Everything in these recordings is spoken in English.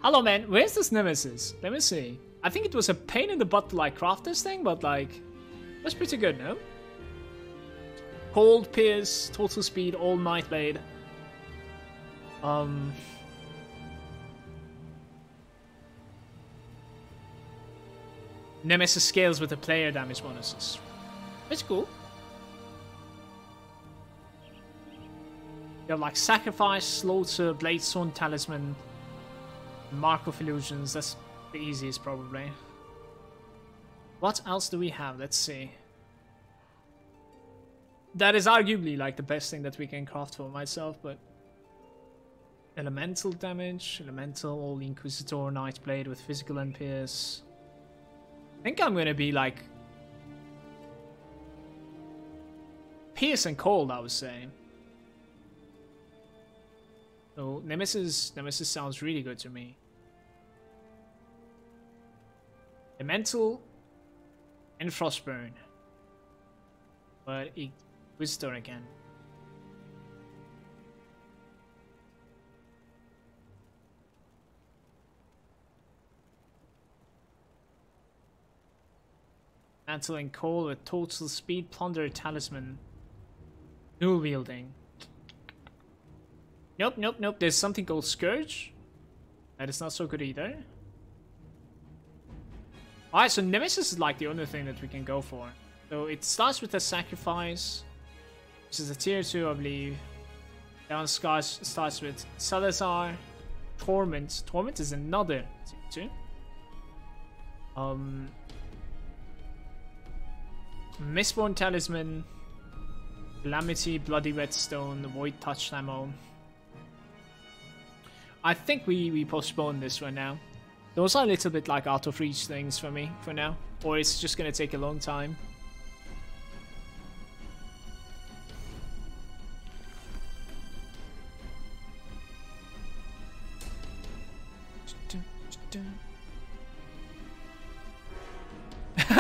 Hello, man. Where's this Nemesis? Let me see. I think it was a pain in the butt to like craft this thing, but like, that's pretty good, no? Cold Pierce, total speed, all Nightblade. Nemesis scales with the player damage bonuses. It's cool. You have like Sacrifice, Slaughter, Blade Sword, Talisman, Mark of Illusions. That's the easiest probably. What else do we have? Let's see. That is arguably like the best thing that we can craft for myself, but elemental damage, elemental, all Inquisitor, Nightblade with physical and pierce. I think I'm gonna be like pierce and cold, I would say. So Nemesis sounds really good to me. Elemental and Frostburn, but Inquisitor again. Mantle and Coal with total speed, Plunder, Talisman, dual wielding. Nope, nope, nope. There's something called Scourge. That is not so good either. Alright, so Nemesis is like the only thing that we can go for. So it starts with a Sacrifice, which is a tier 2, I believe. Down starts with Salazar, Torment. Torment is another tier 2. Mistborn Talisman, Calamity, Bloody Whetstone, Void Touch Ammo. I think we postpone this one now. Those are a little bit like out of reach things for me for now, or it's just gonna take a long time.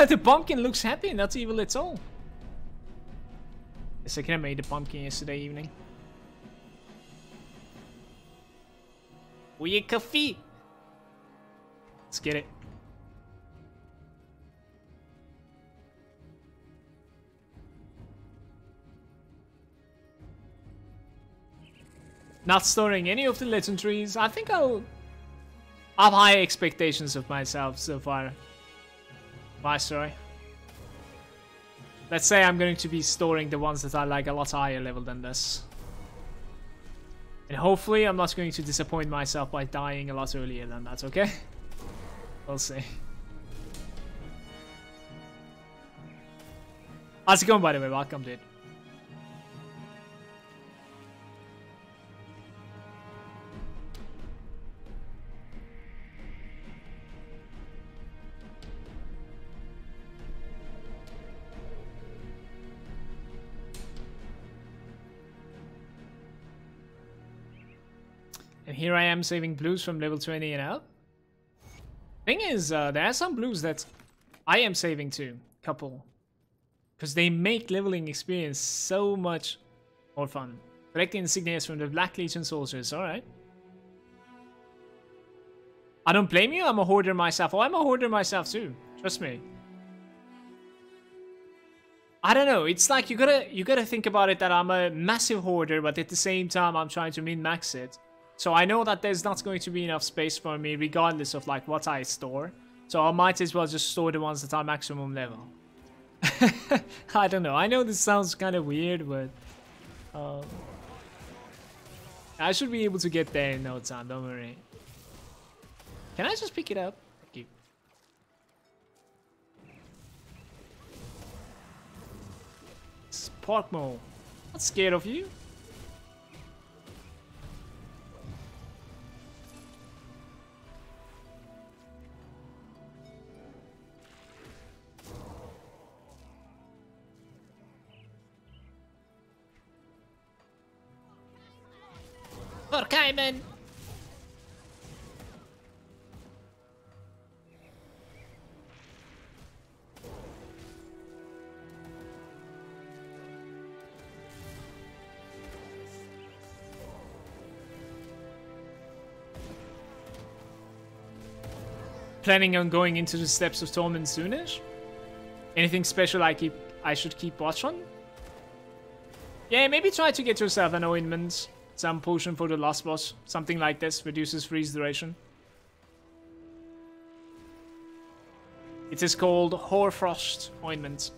The pumpkin looks happy, not evil at all. Yes, I made the pumpkin yesterday evening. We coffee. Let's get it. Not storing any of the legendaries. I think I have high expectations of myself so far. My story. Let's say I'm going to be storing the ones that are like a lot higher level than this. And hopefully I'm not going to disappoint myself by dying a lot earlier than that, okay? We'll see. How's it going, by the way? Welcome, dude. And here I am saving blues from level 20 and up. Thing is, there are some blues that I am saving too. Couple. Because they make leveling experience so much more fun. Collecting insignias from the Black Legion soldiers, alright. I don't blame you, I'm a hoarder myself. Oh, I'm a hoarder myself too. Trust me. I don't know, it's like you gotta think about it that I'm a massive hoarder, but at the same time I'm trying to min-max it. So I know that there's not going to be enough space for me regardless of like what I store. So I might as well just store the ones that are maximum level. I don't know. I know this sounds kind of weird, but I should be able to get there in no time, don't worry. Can I just pick it up? Thank you. Sparkmo. Not scared of you. For Kaiman. planning on going into the steps of Torment soonish. Anything special I should keep watch on? Yeah, maybe try to get yourself an ointment. Some potion for the last boss. Something like this. Reduces freeze duration. It is called Hoarfrost Ointment.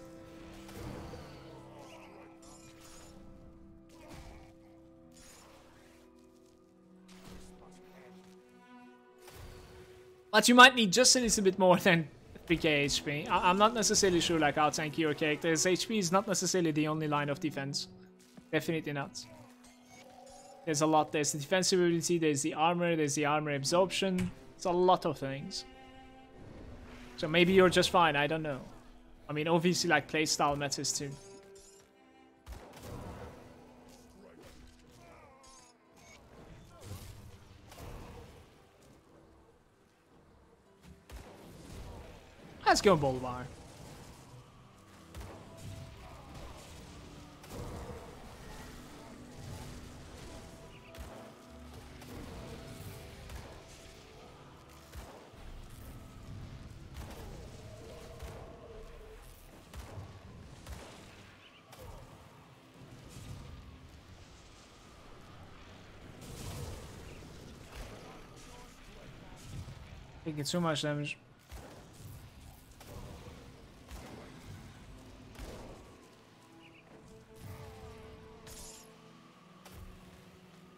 But you might need just a little bit more than 3k HP. I'm not necessarily sure like how tanky your character is. HP is not necessarily the only line of defense. Definitely not. There's a lot. There's the defensive ability, there's the armor absorption. It's a lot of things. So maybe you're just fine, I don't know. I mean, obviously like playstyle matters too. Let's go Bolvar. Taking too much damage.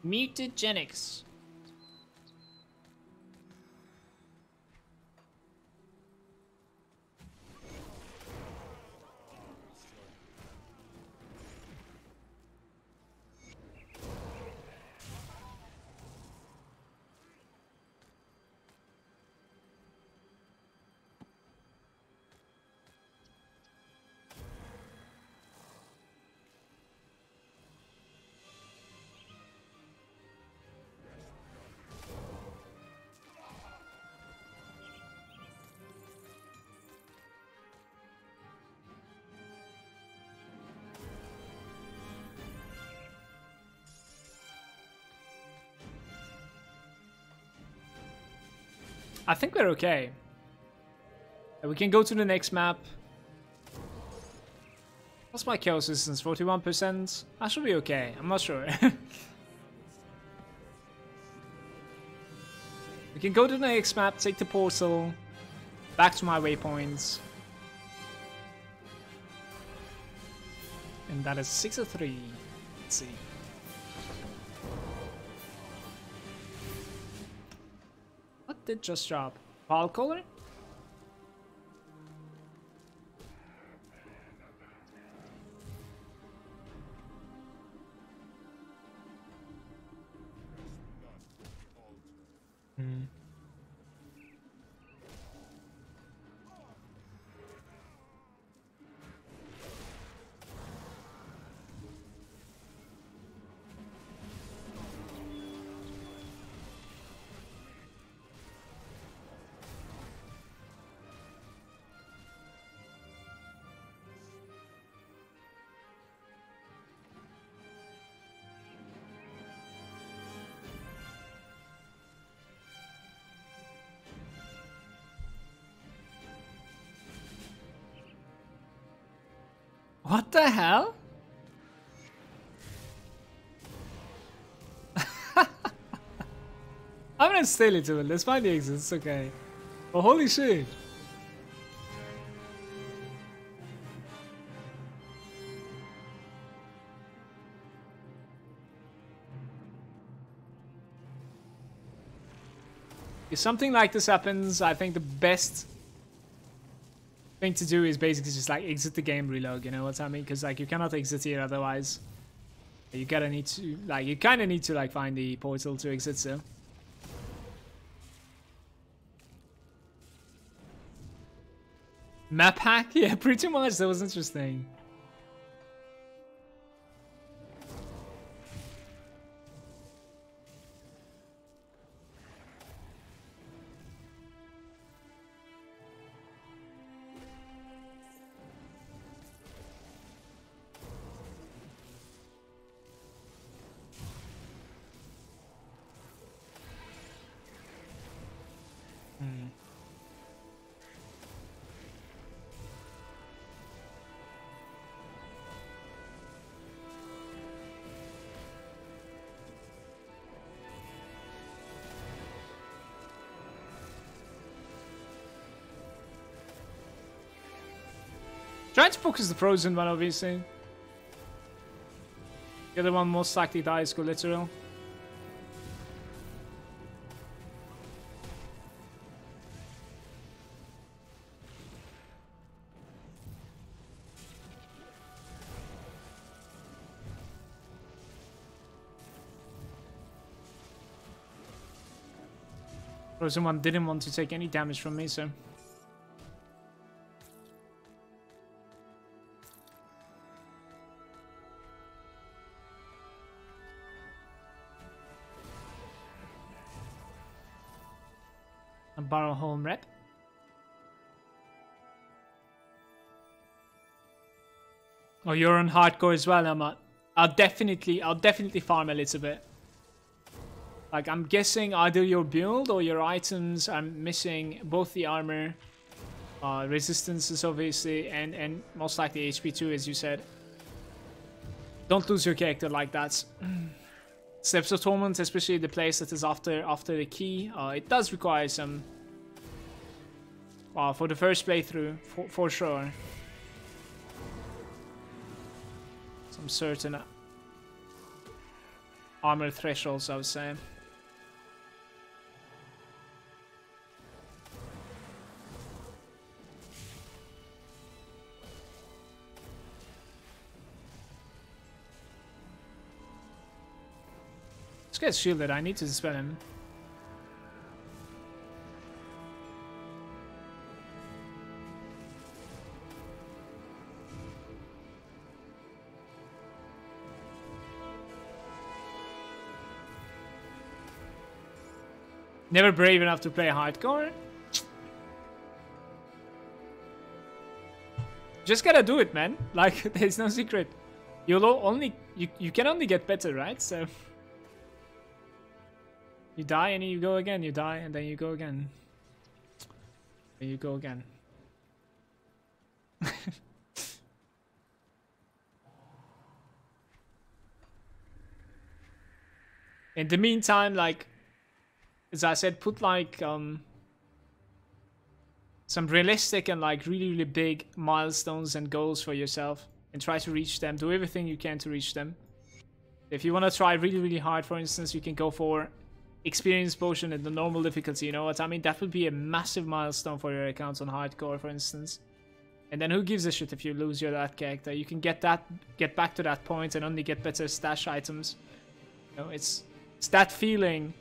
Mutagenics. I think we're okay. We can go to the next map. What's my kill resistance? 41%? I should be okay. I'm not sure. We can go to the next map, take the portal, back to my waypoints. And that is 603. Let's see. What did just drop? Pal color? What the hell? I'm gonna steal it to it. Let's find the exit. It's okay. Oh, holy shit. If something like this happens, I think the best thing to do is basically just like exit the game, reload, you know what I mean? Because like you cannot exit here otherwise. You gotta need to like, you kind of need to like find the portal to exit. So map hack, yeah, pretty much. That was interesting. Trying to focus the frozen one, obviously. The other one most likely dies, go literal. Frozen one didn't want to take any damage from me, so... A borrow home rep. Oh, you're on hardcore as well, Emma. I'll definitely farm a little bit. Like, I'm guessing either your build or your items are missing both the armor, resistances obviously, and most likely HP too, as you said. Don't lose your character like that. Steps of Torment, especially the place that is after the key, it does require some... Well, for the first playthrough, for sure. Some certain armor thresholds, I would say. This guy's shielded, I need to dispel him. Never brave enough to play hardcore? Just gotta do it, man. Like, there's no secret. You can only get better, right? So... You die and then you go again, you die and then you go again. And you go again. In the meantime, like, as I said, put like some realistic and like really big milestones and goals for yourself and try to reach them. Do everything you can to reach them. If you want to try really hard, for instance, you can go for Experience Potion in the normal difficulty, you know what I mean? That would be a massive milestone for your account on hardcore, for instance. And then who gives a shit if you lose your that character? You can get back to that point and only get better stash items. You know, it's that feeling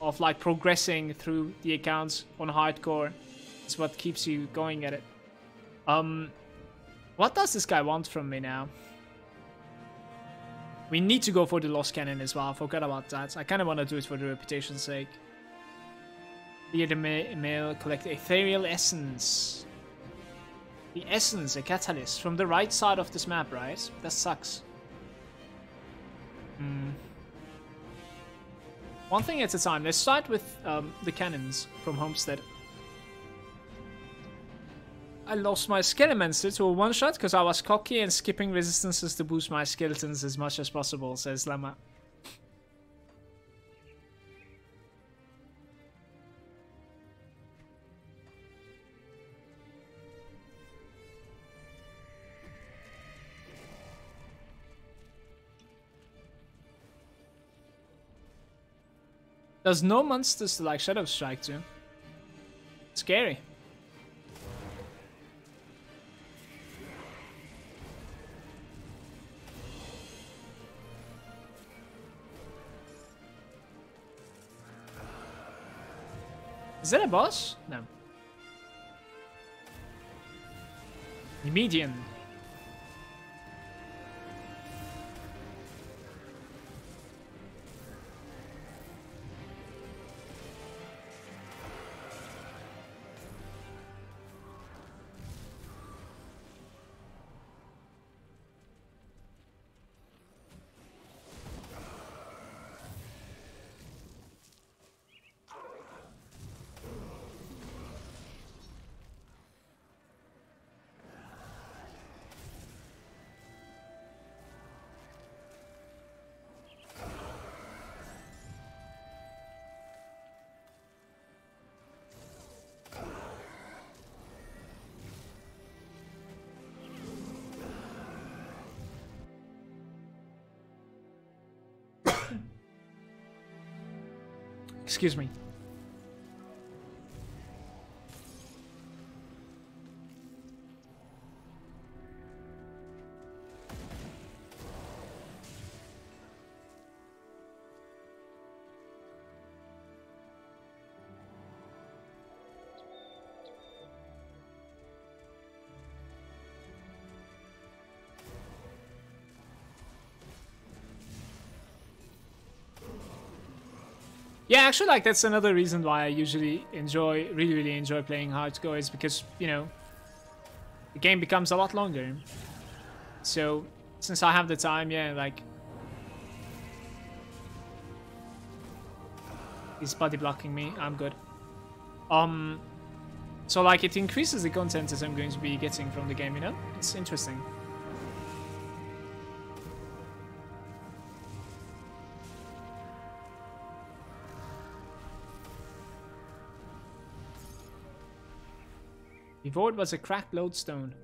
of like progressing through the accounts on hardcore. It's what keeps you going at it. What does this guy want from me now? We need to go for the Lost Cannon as well. I forgot about that. I kind of want to do it for the reputation's sake. Clear the mail, collect Ethereal Essence. The Essence, a catalyst. From the right side of this map, right? That sucks. One thing at a time. Let's start with the cannons from Homestead. I lost my Skelemancer to a one-shot because I was cocky and skipping resistances to boost my skeletons as much as possible, says Lemma. There's no monsters to like Shadow Strike to. Scary. Is that a boss? No. Median. Excuse me. Yeah, actually, like, that's another reason why I usually really enjoy playing hardcore, is because, you know, the game becomes a lot longer. So, since I have the time, yeah, like... He's body blocking me, I'm good. So, like, it increases the content that I'm going to be getting from the game, you know? It's interesting. The void was a cracked lodestone.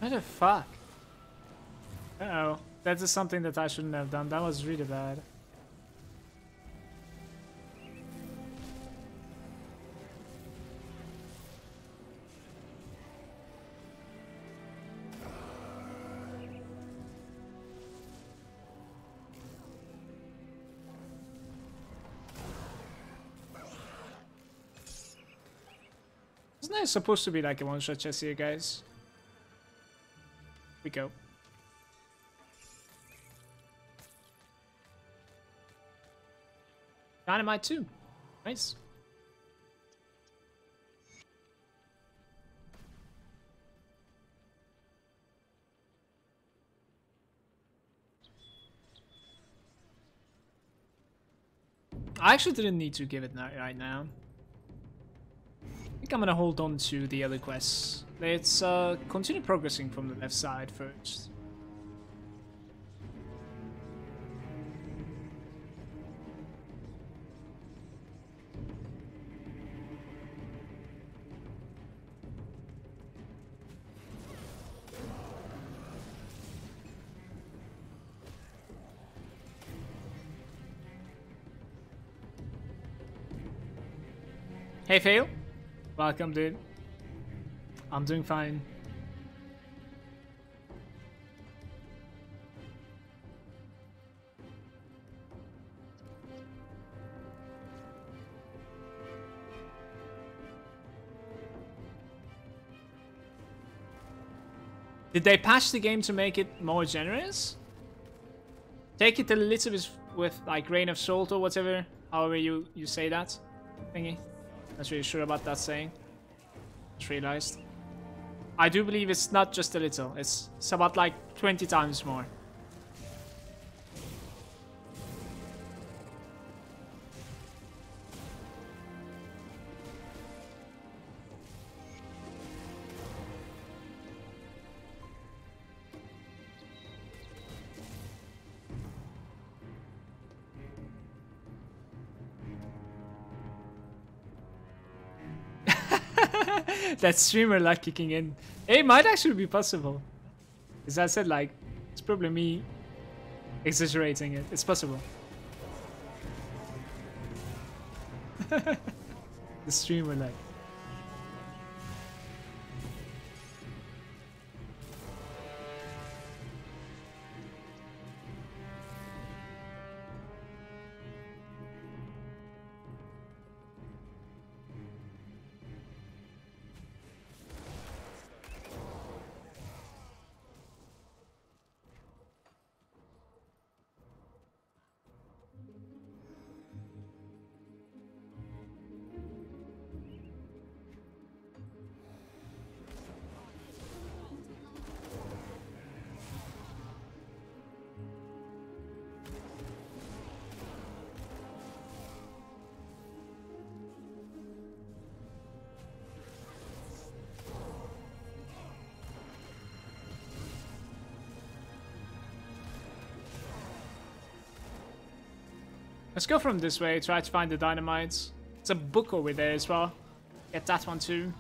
What the fuck? Uh-oh. That is something that I shouldn't have done. That was really bad. Isn't there supposed to be like a one-shot chest here, guys? We go. Dynamite too. Nice. I actually didn't need to give it right now. I think I'm gonna hold on to the other quests. Let's continue progressing from the left side first. Hey, Fail. Welcome, dude. I'm doing fine. Did they patch the game to make it more generous? Take it a little bit with like grain of salt or whatever, however you say that thingy. Not really sure about that saying. Just realized. I do believe it's not just a little, it's about like 20 times more. That streamer luck kicking in. It might actually be possible. As I said, like, it's probably me exaggerating it. It's possible. The streamer luck. Let's go from this way, try to find the dynamites. There's a book over there as well. Get that one too.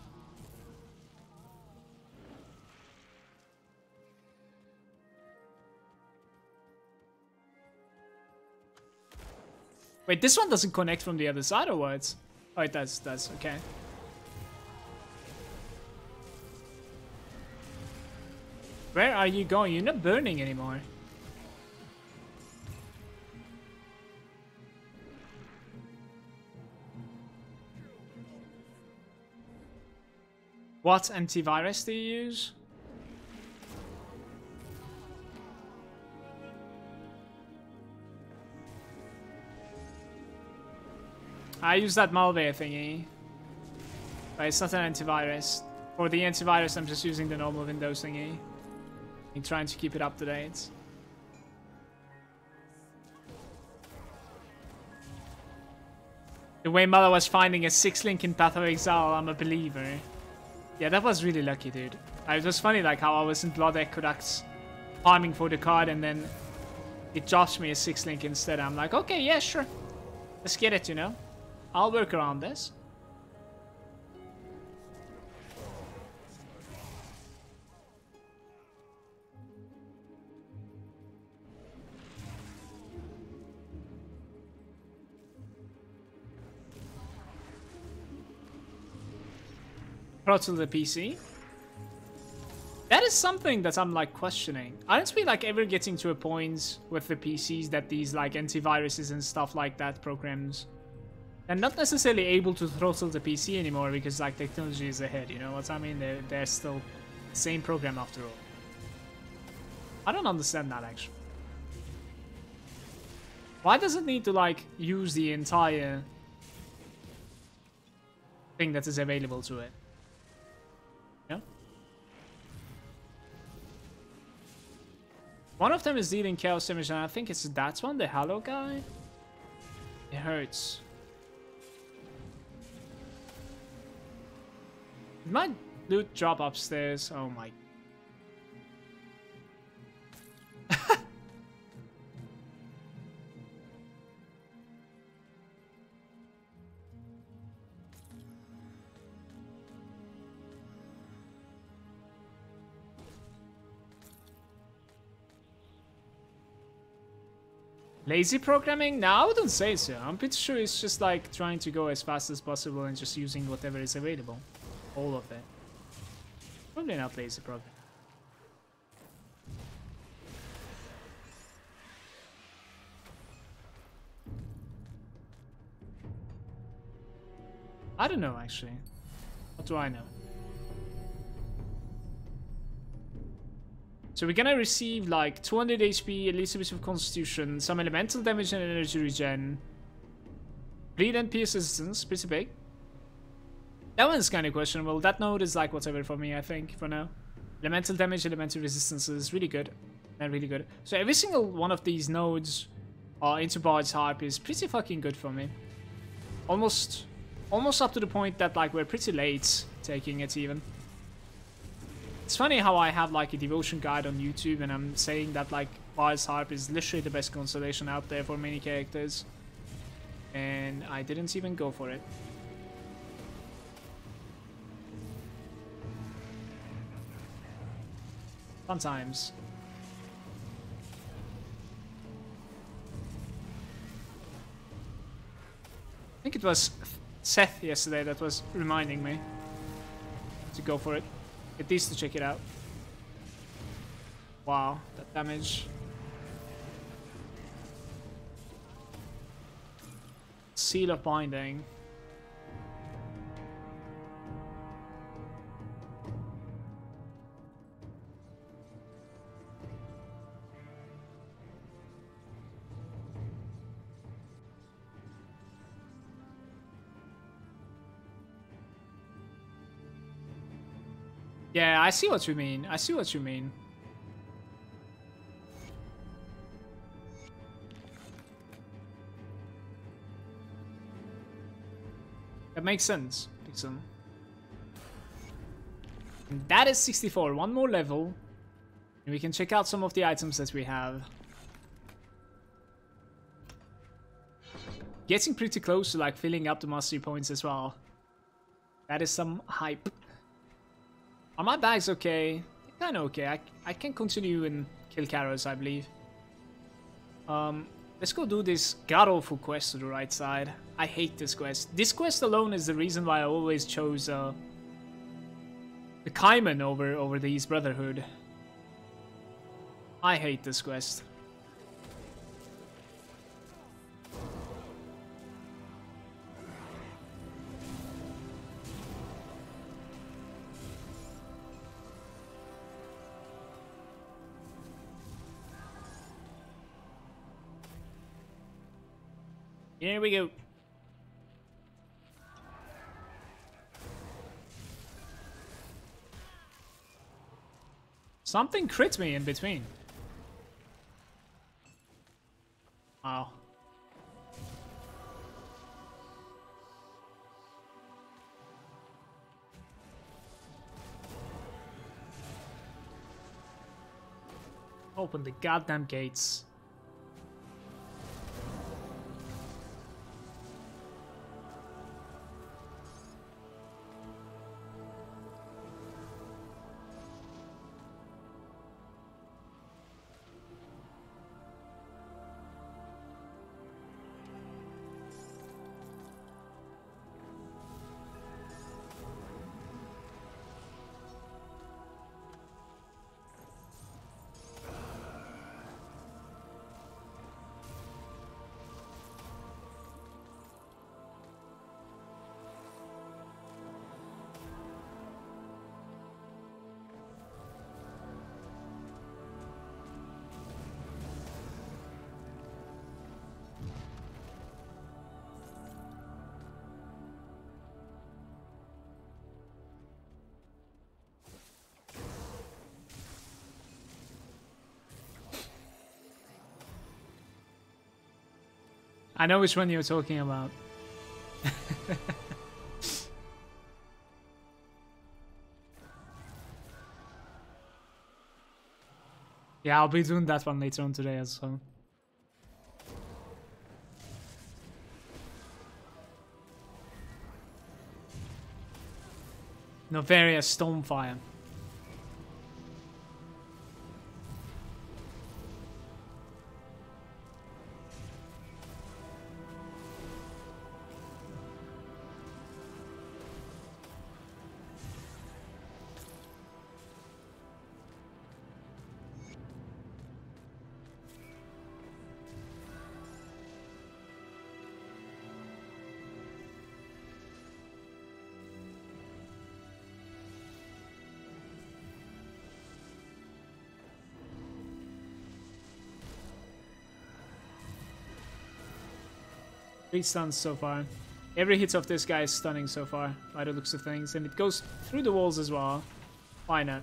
Wait, this one doesn't connect from the other side or what? Oh, it does, okay. Where are you going? You're not burning anymore. What antivirus do you use? I use that malware thingy. But it's not an antivirus. For the antivirus, I'm just using the normal Windows thingy. I'm trying to keep it up to date. The way Mala was finding a 6-link in Path of Exile, I'm a believer. Yeah, that was really lucky, dude. It was funny, like, how I was in Blood Aqueducts farming for the card, and then it drops me a 6-link instead. I'm like, okay, yeah, sure. Let's get it, you know? I'll work around this. Throttle the PC. That is something that I'm like questioning. Aren't we like ever getting to a point with the PCs that these like antiviruses and stuff like that programs are not necessarily able to throttle the PC anymore because like technology is ahead, you know what I mean? They're still the same program after all. I don't understand that actually. Why does it need to like use the entire thing that is available to it? One of them is dealing chaos damage, and I think it's that one, the Hallow guy. It hurts. Did my loot drop upstairs? Oh my. Lazy programming? No, I wouldn't say so. I'm pretty sure it's just like trying to go as fast as possible and just using whatever is available. All of it. Probably not lazy programming. I don't know actually. What do I know? So we're gonna receive like 200 HP, at least a bit of constitution, some elemental damage and energy regen. Bleed and pierce resistance, pretty big. That one's kind of questionable. That node is like whatever for me, I think, for now. Elemental damage, elemental resistance is really good. Not really good. So every single one of these nodes into Bard's Harp is pretty fucking good for me. Almost up to the point that like we're pretty late taking it even. It's funny how I have like a devotion guide on YouTube and I'm saying that like Bard's Harp is literally the best constellation out there for many characters. And I didn't even go for it. Sometimes. I think it was Seth yesterday that was reminding me to go for it. At least to check it out. Wow, that damage. Seal of Binding. Yeah, I see what you mean. I see what you mean. That makes sense. And that is 64. One more level. And we can check out some of the items that we have. getting pretty close to like filling up the mastery points as well. That is some hype. Are my bags okay? Kind of okay. I can continue and kill Karos, I believe. Let's go do this god-awful quest to the right side. I hate this quest. This quest alone is the reason why I always chose the Kaiman over the East Brotherhood. I hate this quest. Here we go. Something crit me in between. Wow. Open the goddamn gates. I know which one you're talking about. Yeah, I'll be doing that one later on today as well. Novaria Stormfire. Three stuns so far. Every hit of this guy is stunning so far, by the looks of things. And it goes through the walls as well. Why not?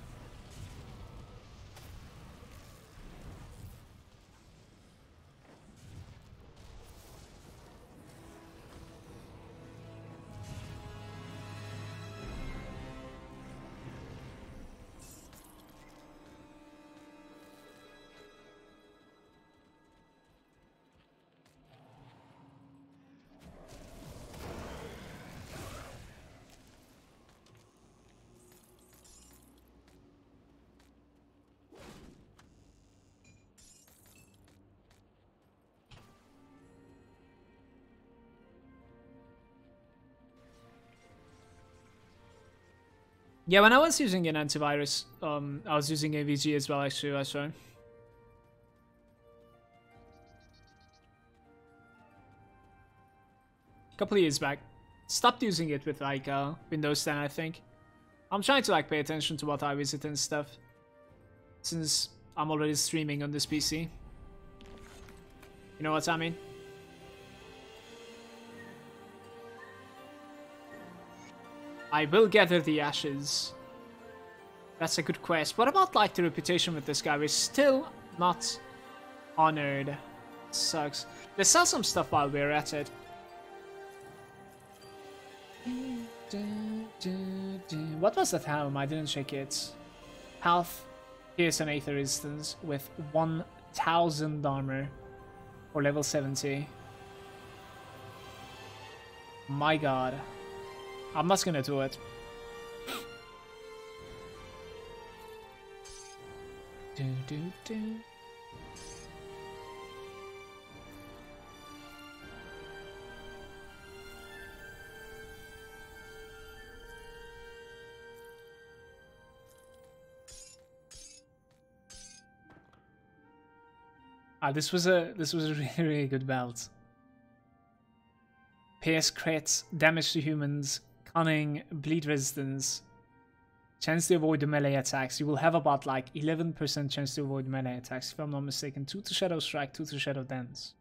Yeah, when I was using an antivirus, I was using AVG as well, actually, I saw. Couple of years back. Stopped using it with like Windows 10, I think. I'm trying to like pay attention to what I visit and stuff, since I'm already streaming on this PC. You know what I mean? I will gather the ashes. That's a good quest. What about like the reputation with this guy? We're still not honored. Sucks. Let's sell some stuff while we're at it. What was that helm? I didn't check it. Health. Here's an Aether instance with 1000 armor for level 70. My god. I'm not gonna do it. Do, do, do. Ah, this was a really, really good belt. PS crits, damage to humans, cunning, bleed resistance, chance to avoid the melee attacks. You will have about like 11% chance to avoid melee attacks, if I'm not mistaken. 2 to Shadow Strike, 2 to Shadow Dance.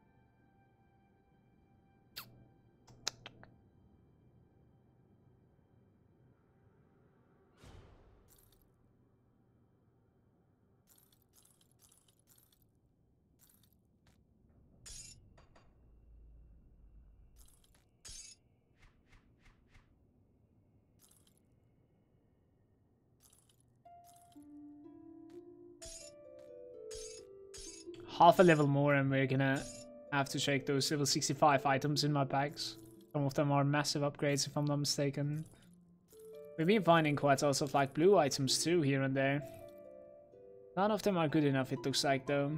Half a level more and we're gonna have to check those level 65 items in my bags. Some of them are massive upgrades if I'm not mistaken. We've been finding quite a lot of like blue items too here and there. None of them are good enough it looks like though.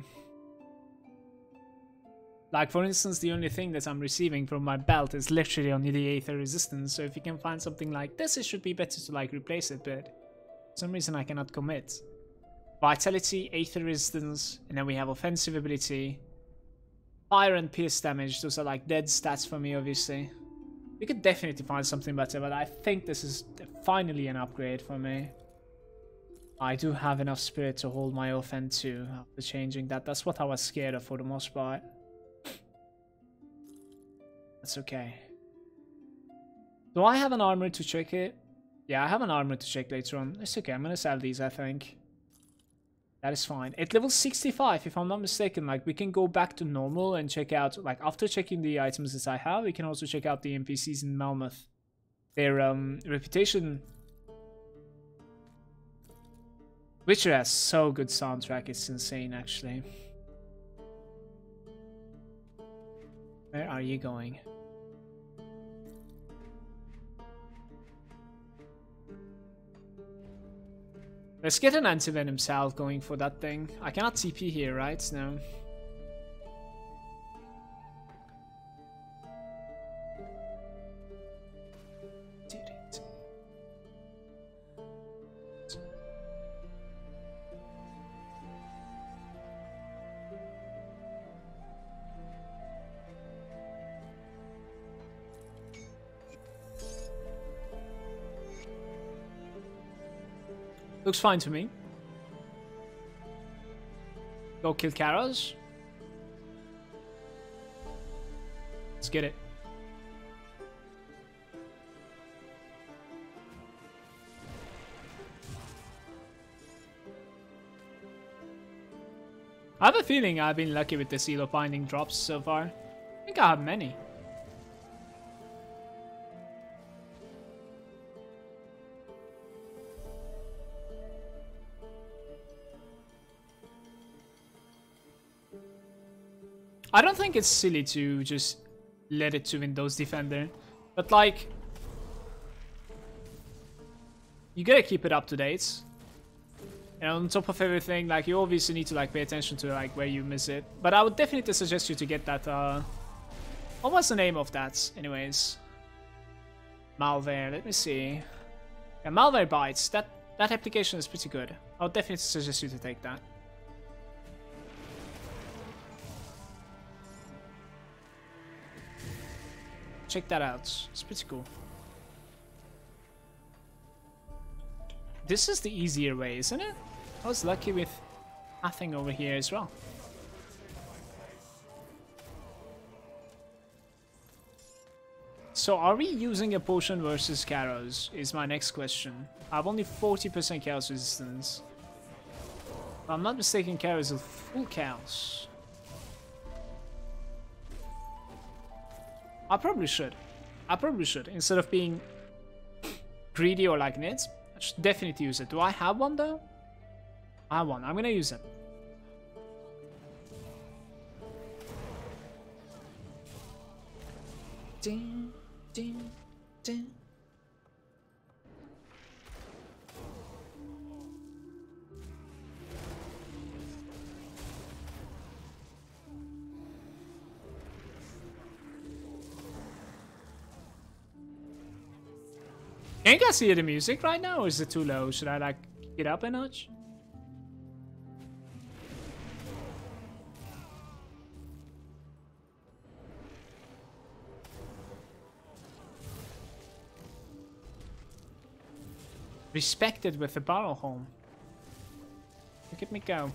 Like for instance the only thing that I'm receiving from my belt is literally only the Aether resistance, so if you can find something like this it should be better to like replace it, but for some reason I cannot commit. Vitality, Aether resistance, and then we have offensive ability. Fire and pierce damage, those are like dead stats for me obviously. We could definitely find something better, but I think this is finally an upgrade for me. I do have enough spirit to hold my offend too after changing that. That's what I was scared of for the most part. That's okay. Do I have an armor to check it? Yeah, I have an armor to check later on. It's okay, I'm gonna sell these I think. That is fine. At level 65, if I'm not mistaken, like we can go back to normal and check out, like after checking the items that I have, we can also check out the NPCs in Malmouth. Their reputation. Witcher has so good soundtrack, it's insane actually. Where are you going? Let's get an anti-venom salve going for that thing. I cannot TP here, right? No. Looks fine to me. Go kill Karos. Let's get it. I have a feeling I've been lucky with the Seal of Binding drops so far. I think I have many. I don't think it's silly to just let it to Windows Defender, but like, you gotta keep it up to date. And on top of everything, like you obviously need to like pay attention to like where you miss it. But I would definitely suggest you to get that. What was the name of that, anyways? Malware. Let me see. Yeah, Malware Bites. That application is pretty good. I would definitely suggest you to take that. Check that out. It's pretty cool. This is the easier way, isn't it? I was lucky with nothing over here as well. So are we using a potion versus Karos is my next question. I have only 40% chaos resistance. If I'm not mistaken, Karos is full chaos. I probably should. Instead of being greedy or like Nits, I should definitely use it. Do I have one though? I have one. I'm gonna use it. Ding, Dun, dun. Can you guys hear the music right now, or is it too low? Should I like get up a notch? Respected with the barrel home. Look at me go.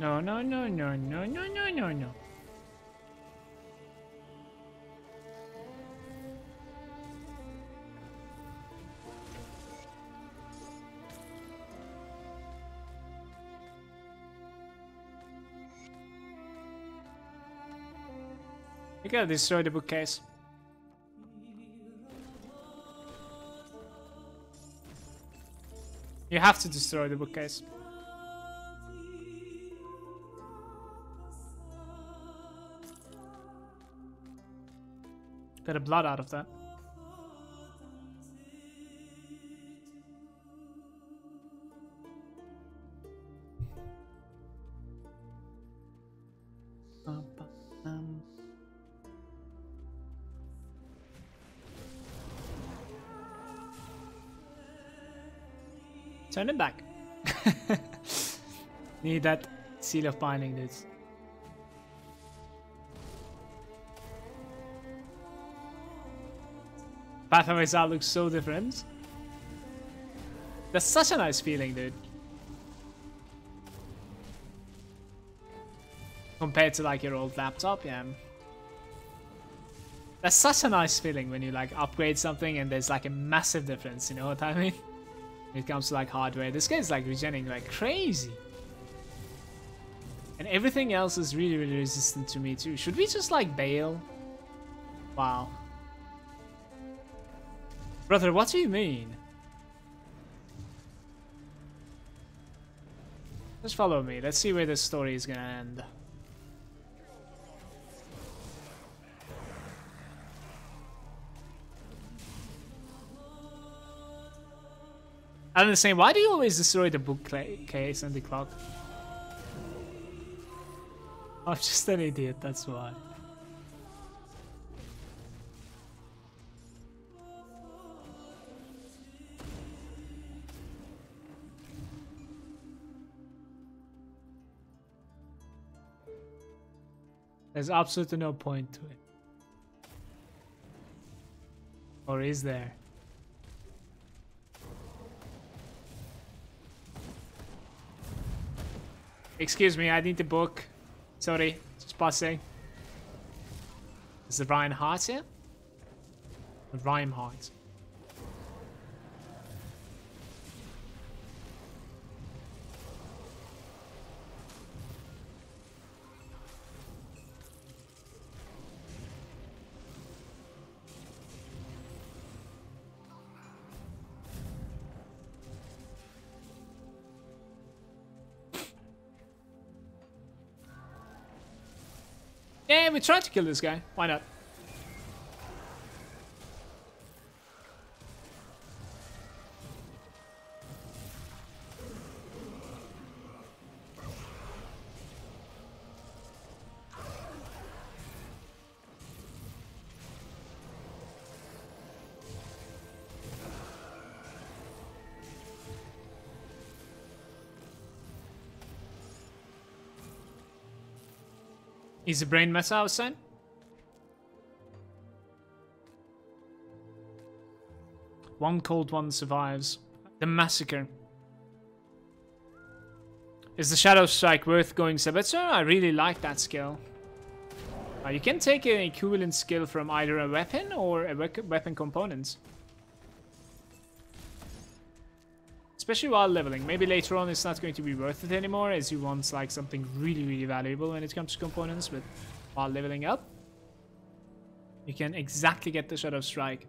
No, no, no, no, no, no, no, no, no. You gotta destroy the bookcase. You have to destroy the bookcase. Got a blood out of that. Turn it back. Need that seal of binding, dudes. Path of Exile looks so different. That's such a nice feeling, dude. Compared to like your old laptop, yeah. That's such a nice feeling when you like upgrade something and there's like a massive difference, you know what I mean? When it comes to like hardware. This guy's like regenerating like crazy. And everything else is really, really resistant to me too. Should we just like bail? Wow. Brother, what do you mean? Just follow me. Let's see where this story is gonna end. I'm the same. Why do you always destroy the bookcase and the clock? I'm just an idiot, that's why. There's absolutely no point to it. Or is there? Excuse me, I need the book. Sorry, just passing. Is the Ryan Heart here? The Rhyme Heart. Yeah, we tried to kill this guy. Why not? Is the brain meta outside? One cold one survives. The massacre. Is the Shadow Strike worth going Sabetzer? I really like that skill. You can take an equivalent skill from either a weapon or a weapon component. Especially while leveling. Maybe later on it's not going to be worth it anymore, as you want like something really, really valuable when it comes to components, but while leveling up, you can exactly get the Shadow Strike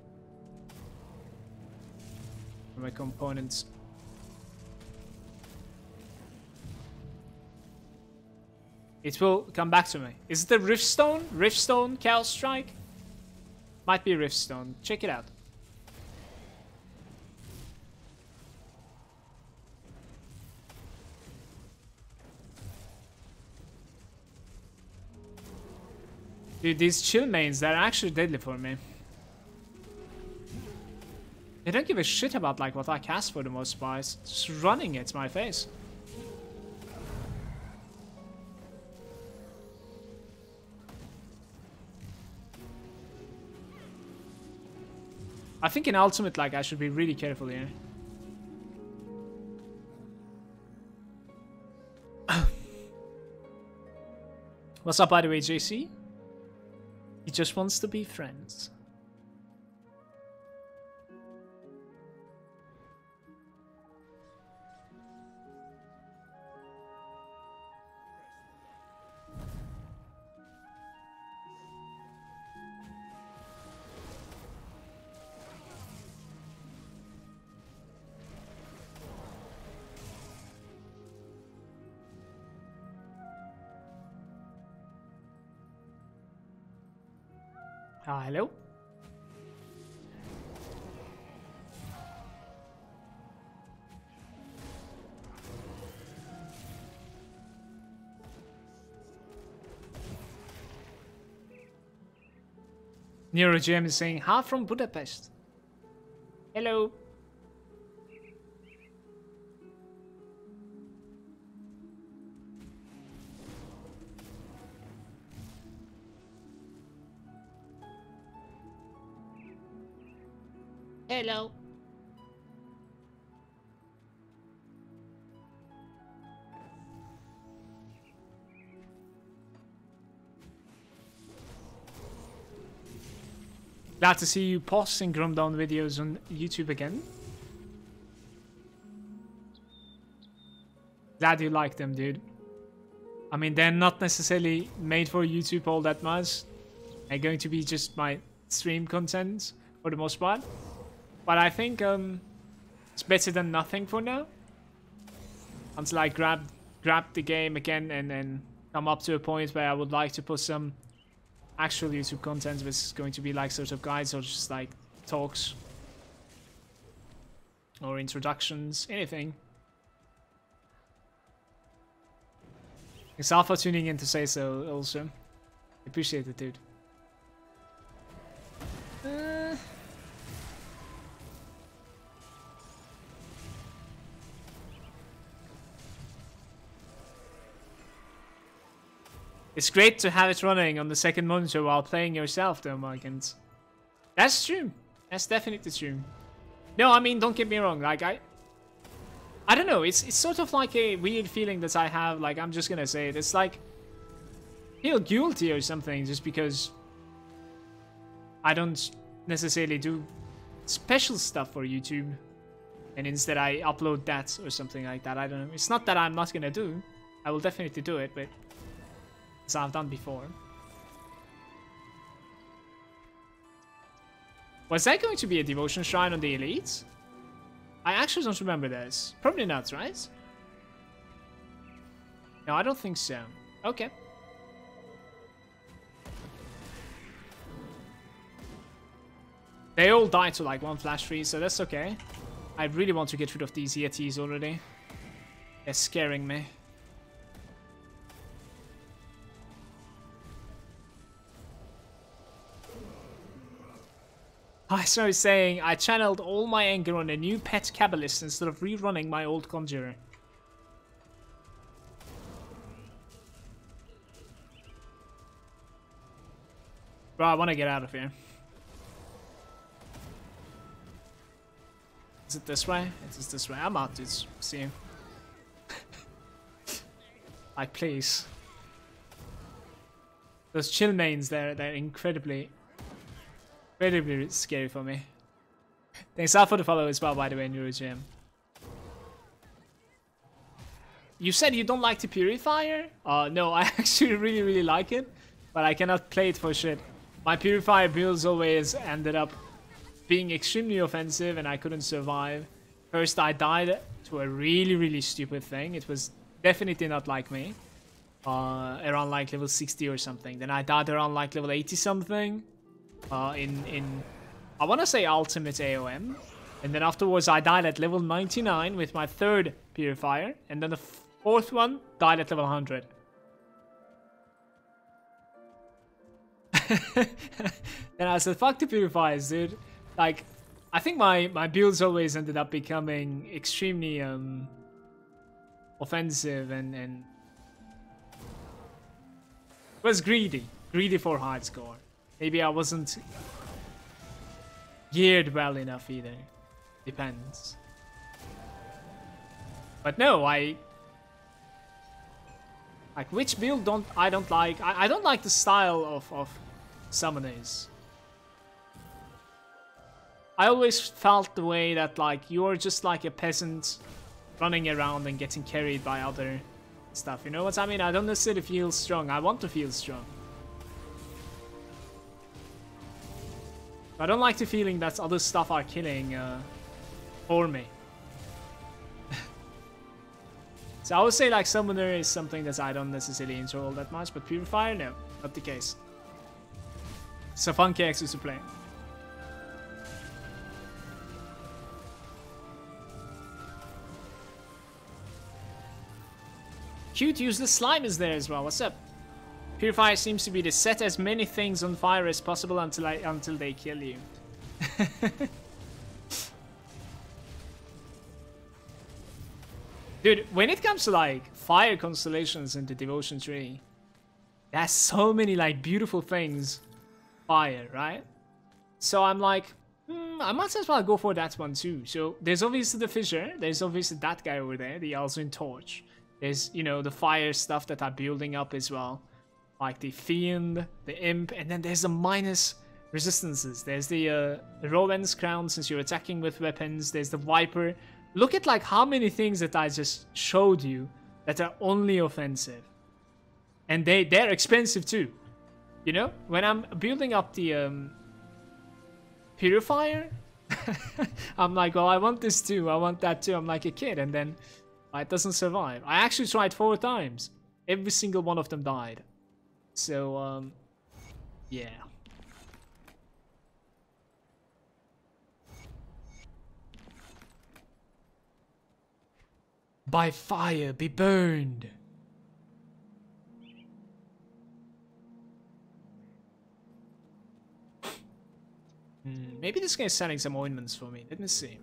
from a component. It will come back to me. Is it the Riftstone? Riftstone Chaos Strike? Might be Riftstone. Check it out. Dude, these chill mains, they're actually deadly for me. They don't give a shit about like what I cast for the most part. It's just running at my face. I think in ultimate, like, I should be really careful here. What's up, by the way, JC? He just wants to be friends. Hello? NeuroGM is saying, "Hi from Budapest." Hello. Hello. Glad to see you posting Grumdown videos on YouTube again. Glad you like them, dude. I mean, they're not necessarily made for YouTube all that much. They're going to be just my stream content for the most part. But I think it's better than nothing for now. Until I grab the game again and then come up to a point where I would like to put some actual YouTube content, which is going to be like sort of guides or just like talks or introductions, anything. Thanks Alpha tuning in to say so also. Appreciate it, dude. It's great to have it running on the second monitor while playing yourself, though, Malagant. That's true. That's definitely true. No, I mean, don't get me wrong. Like, I don't know. It's sort of like a weird feeling that I have. Like, I'm just gonna say it. It's like, I feel guilty or something just because I don't necessarily do special stuff for YouTube. And instead I upload that or something like that. I don't know. It's not that I'm not gonna do. I will definitely do it, but as I've done before. Was that going to be a devotion shrine on the elite? I actually don't remember this. Probably not, right? No, I don't think so. Okay. They all died to like 1 flash freeze, so that's okay. I really want to get rid of these Yetis already. They're scaring me. I started saying I channeled all my anger on a new pet Kabbalist instead of rerunning my old Conjurer. Bro, I want to get out of here. Is it this way? It is this way. I'm out, dudes. See you. Like, please. Those chill mains, they're incredibly scary for me. Thanks out for the follow as well, by the way, NeuroGM. You said you don't like the Purifier? No, I actually really like it, but I cannot play it for shit. My Purifier builds always ended up being extremely offensive and I couldn't survive. First I died to a really stupid thing. It was definitely not like me. Around like level 60 or something. Then I died around like level 80 something. In I want to say ultimate AOM. And then afterwards I died at level 99 with my 3rd Purifier. And then the 4th one died at level 100. Then I said, fuck the Purifiers, dude. Like, I think my builds always ended up becoming extremely offensive and was greedy for hard score. Maybe I wasn't geared well enough either. Depends. But no, like which build I don't like. I don't like the style of summoners. I always felt the way that like you're just like a peasant running around and getting carried by other stuff. You know what I mean? I don't necessarily feel strong. I want to feel strong. I don't like the feeling that other stuff are killing for me. So I would say like Summoner is something that I don't necessarily enjoy all that much, but Purifier, no, not the case. It's a funky Exus to play. Cute useless slime is there as well. What's up? Purifier seems to be to set as many things on fire as possible until they kill you. Dude, when it comes to like fire constellations in the devotion tree, there's so many like beautiful things fire, right? So I'm like, I might as well go for that one too. So there's obviously the Fissure, there's obviously that guy over there, the Alzun Torch. There's, you know, the fire stuff that are building up as well. Like the Fiend, the Imp, and then there's the minus resistances. There's the Rowan's Crown since you're attacking with weapons. There's the Viper. Look at like how many things that I just showed you that are only offensive. And they're expensive too. You know, when I'm building up the Purifier, I'm like, well, I want this too, I want that too. I'm like a kid, and then it doesn't survive. I actually tried 4 times. Every single one of them died. So, yeah. By fire, be burned. Maybe this guy is selling some ointments for me. Let me see.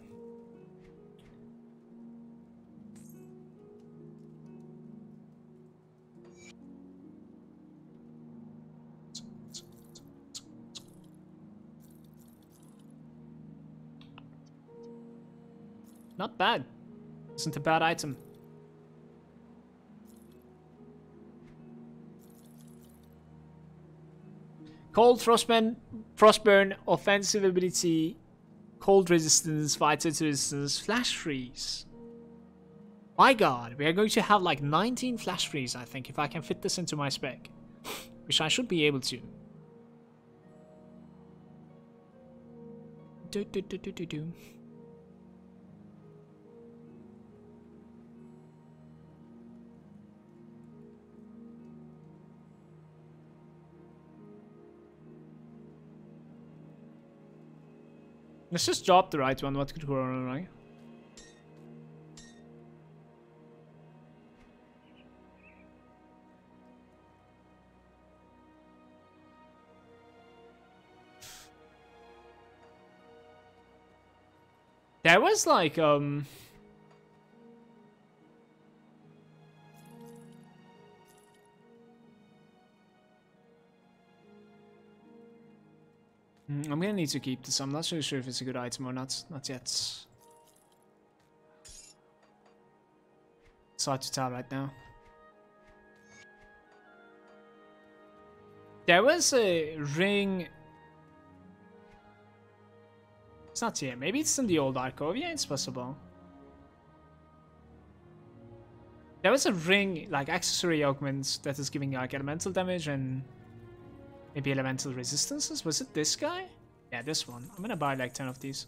Not bad. Isn't a bad item. Cold Frostburn, offensive ability, cold resistance, vitality resistance, flash freeze. My god, we are going to have like 19 flash freeze, I think, if I can fit this into my spec. Which I should be able to. Do. Let's just drop the right one. What could go wrong, right? There was like I'm gonna need to keep this. I'm not so sure if it's a good item or not. Not yet. It's hard to tell right now. There was a ring. It's not here. Maybe it's in the old Arcovia. It's possible. There was a ring, like accessory augment, that is giving like elemental damage and maybe elemental resistances. Was it this guy? Yeah, this one. I'm gonna buy like 10 of these.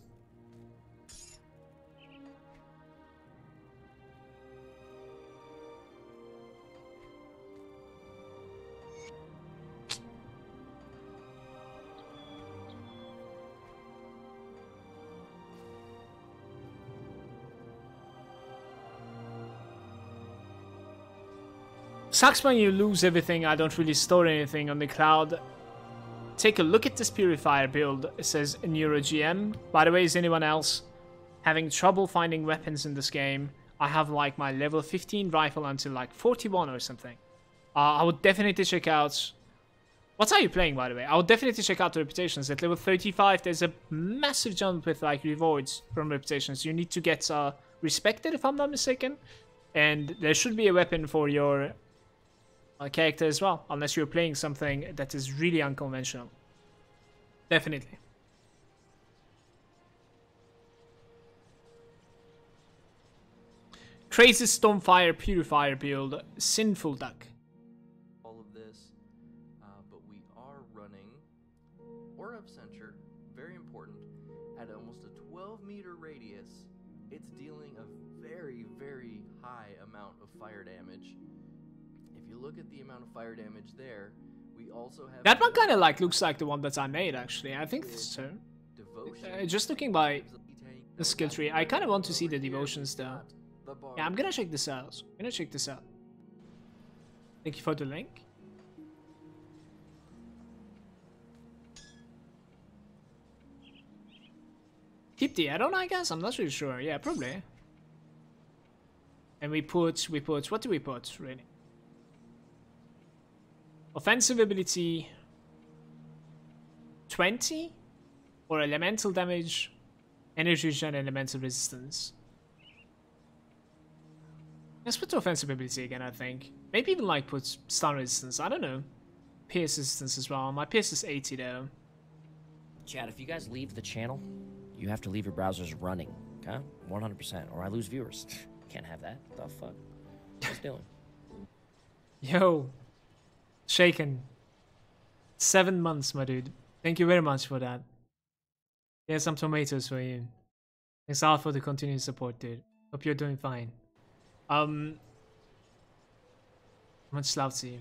Sucks when you lose everything. I don't really store anything on the cloud. Take a look at this purifier build. It says Neuro GM. By the way, is anyone else having trouble finding weapons in this game? I have like my level 15 rifle until like 41 or something. I would definitely check out... What are you playing, by the way? I would definitely check out the reputations. At level 35, there's a massive jump with like rewards from reputations. You need to get respected, if I'm not mistaken. And there should be a weapon for your... character as well, unless you're playing something that is really unconventional. Definitely. Crazy Stormfire Purifier build, Sinful Duck. All of this, but we are running Aura of Censure, very important, at almost a 12-meter radius. It's dealing a very, very high amount of fire damage. If you look at the amount of fire damage there, we also have... That one kind of like looks like the one that I made, actually. I think so. Just looking by the skill tree, I kind of want to see the devotions though. Yeah, I'm gonna check this out. Thank you for the link. Keep the add-on, I guess? I'm not really sure. Yeah, probably. And we put, what do we put, really? Offensive ability 20 or elemental damage, energy regen, and elemental resistance. Let's put the offensive ability again, I think. Maybe even like put stun resistance, I don't know. Pierce resistance as well. My pierce is 80 though. Chad, if you guys leave the channel, you have to leave your browsers running, okay? 100%, or I lose viewers. Can't have that. The fuck? What's doing? Yo. Shaken. 7 months, my dude. Thank you very much for that. Here's some tomatoes for you. Thanks all for the continued support, dude. Hope you're doing fine. Much love to you.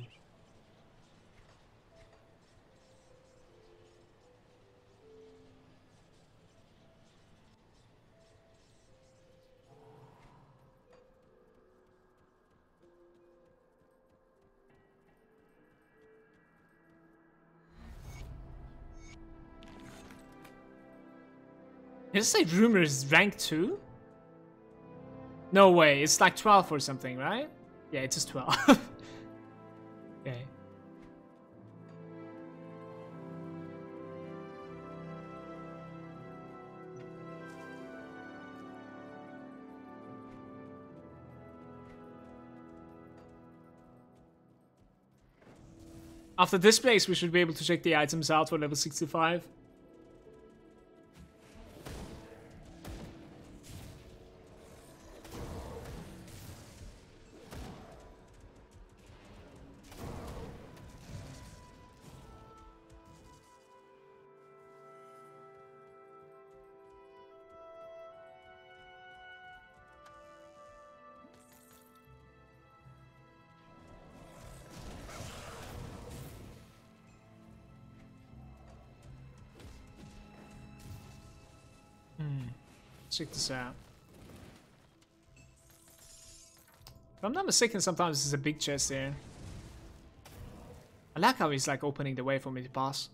Is this like rumors rank 2? No way, it's like 12 or something, right? Yeah, it's just 12. Okay. After this place, we should be able to check the items out for level 65. Check this out. If I'm not mistaken, sometimes there's a big chest here. I like how he's like opening the way for me to pass.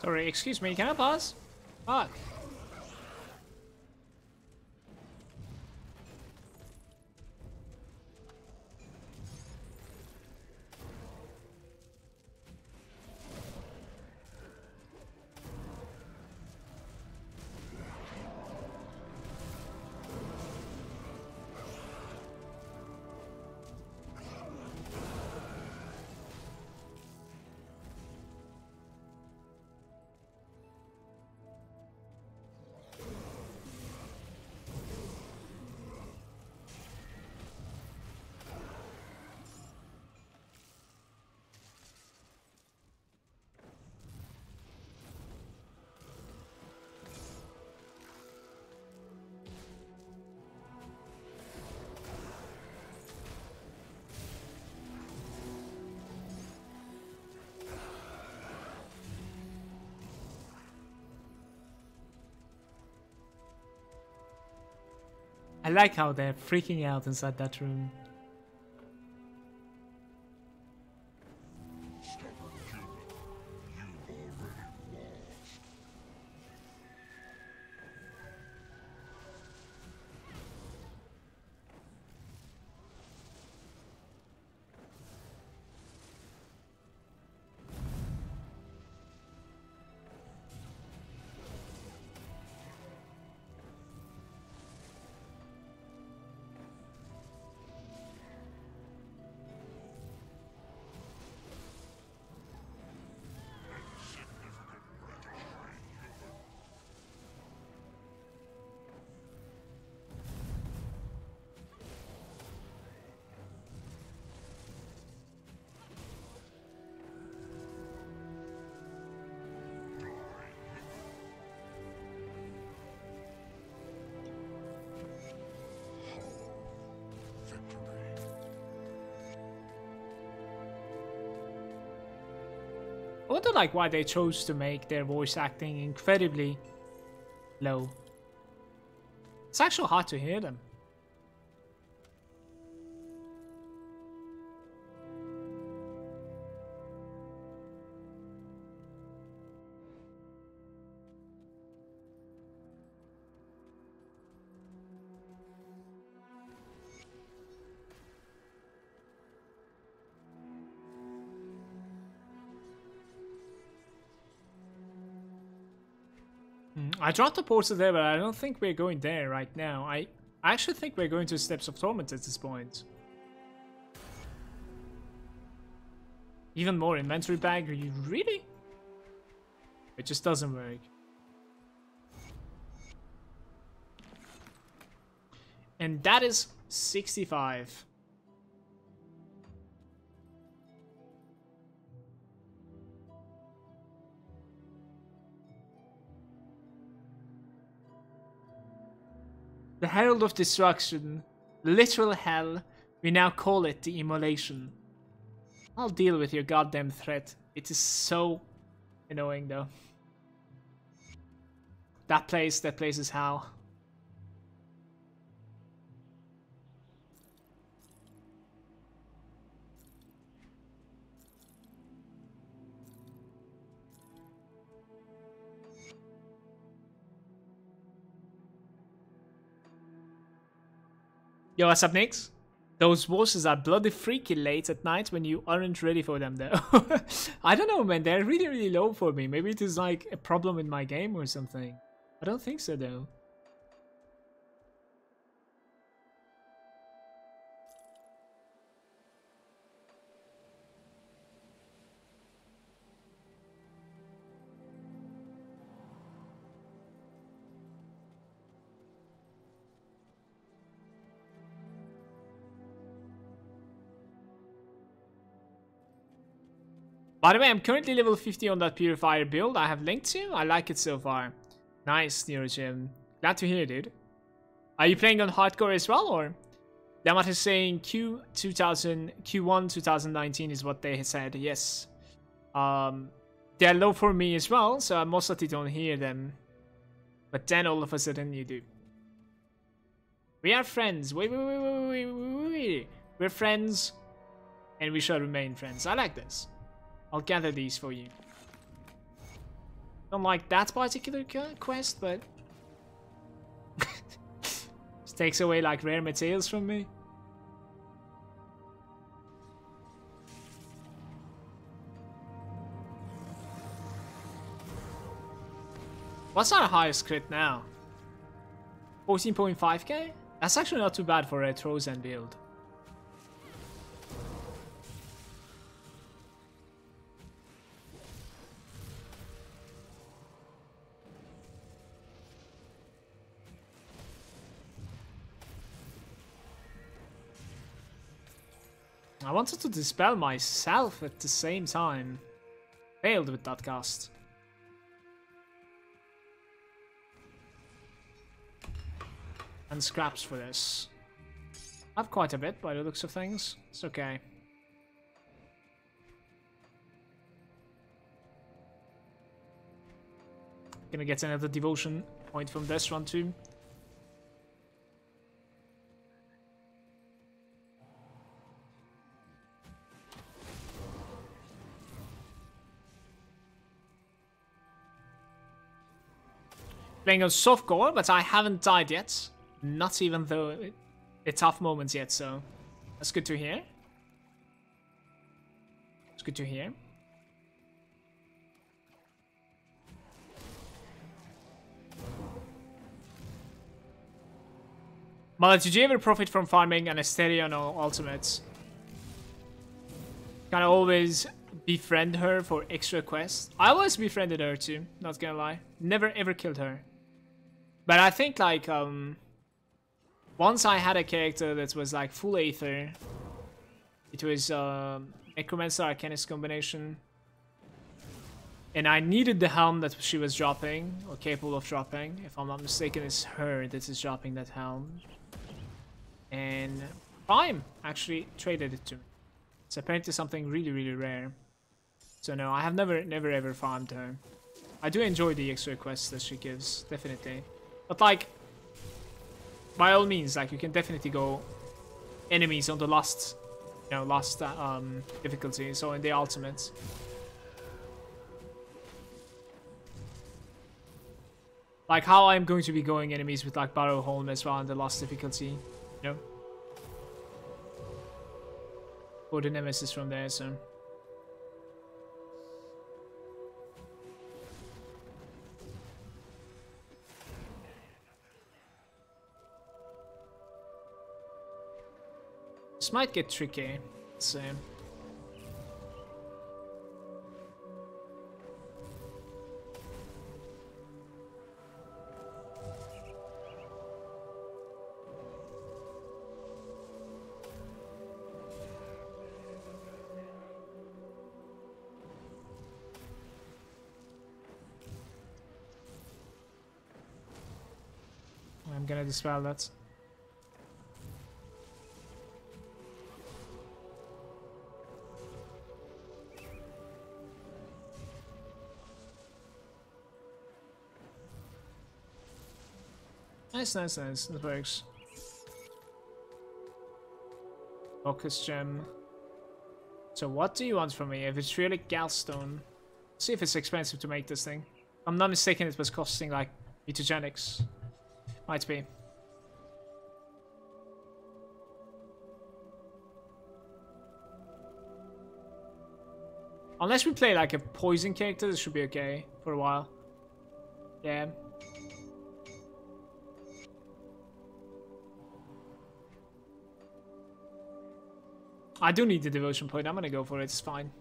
Sorry, excuse me, can I pause? Fuck. I like how they're freaking out inside that room. I wonder like why they chose to make their voice acting incredibly low. It's actually hard to hear them. I dropped the portal there, but I don't think we're going there right now. I actually think we're going to Steps of Torment at this point. Even more inventory bag? Are you really? It just doesn't work. And that is 65. The Herald of Destruction, literal hell, we now call it the Immolation. I'll deal with your goddamn threat. It is so annoying though. That place is hell. Yo, what's up, Nix? Those bosses are bloody freaky late at night when you aren't ready for them, though. I don't know, man. They're really, really low for me. Maybe it is like a problem in my game or something. I don't think so, though. By the way, I'm currently level 50 on that Purifier build I have linked to. I like it so far. Nice, Neurogym. Glad to hear, dude. Are you playing on hardcore as well, or? Lemmat is saying Q1 2019 is what they said. Yes. They're low for me as well, so I mostly don't hear them. But then all of a sudden you do. We are friends. Wait. We're friends, and we shall remain friends. I like this. I'll gather these for you. Don't like that particular quest, but it takes away like rare materials from me. What's our highest crit now? 14.5k? That's actually not too bad for a Trozen build. I wanted to dispel myself at the same time. Failed with that cast. And scraps for this. I have quite a bit by the looks of things. It's okay. Gonna get another devotion point from this one too. Playing on softcore, but I haven't died yet. Not even though it's tough moments yet, so that's good to hear. It's good to hear. Malagant, did you ever profit from farming an Asterion or ultimates? Can I always befriend her for extra quests? I always befriended her too, not gonna lie. Never ever killed her. But I think like once I had a character that was like full Aether. It was Necromancer Arcanist combination. And I needed the helm that she was dropping, or capable of dropping. If I'm not mistaken, it's her that is dropping that helm. And Prime actually traded it to me. It's apparently something really, really rare. So no, I have never ever farmed her. I do enjoy the extra quests that she gives, definitely. But like, by all means, like you can definitely go enemies on the last, you know, last difficulty. So in the ultimates. Like how I'm going to be going enemies with like Barrowholm as well in the last difficulty, you know? Or the Nemesis from there, so. This might get tricky, let's see. I'm gonna dispel that. Nice, nice, nice. That works. Focus gem. So what do you want from me? If it's really Galstone, see if it's expensive to make this thing. If I'm not mistaken, it was costing like mutagenics. Might be. Unless we play like a poison character, this should be okay for a while. Yeah. I do need the devotion point. I'm gonna go for it. It's fine.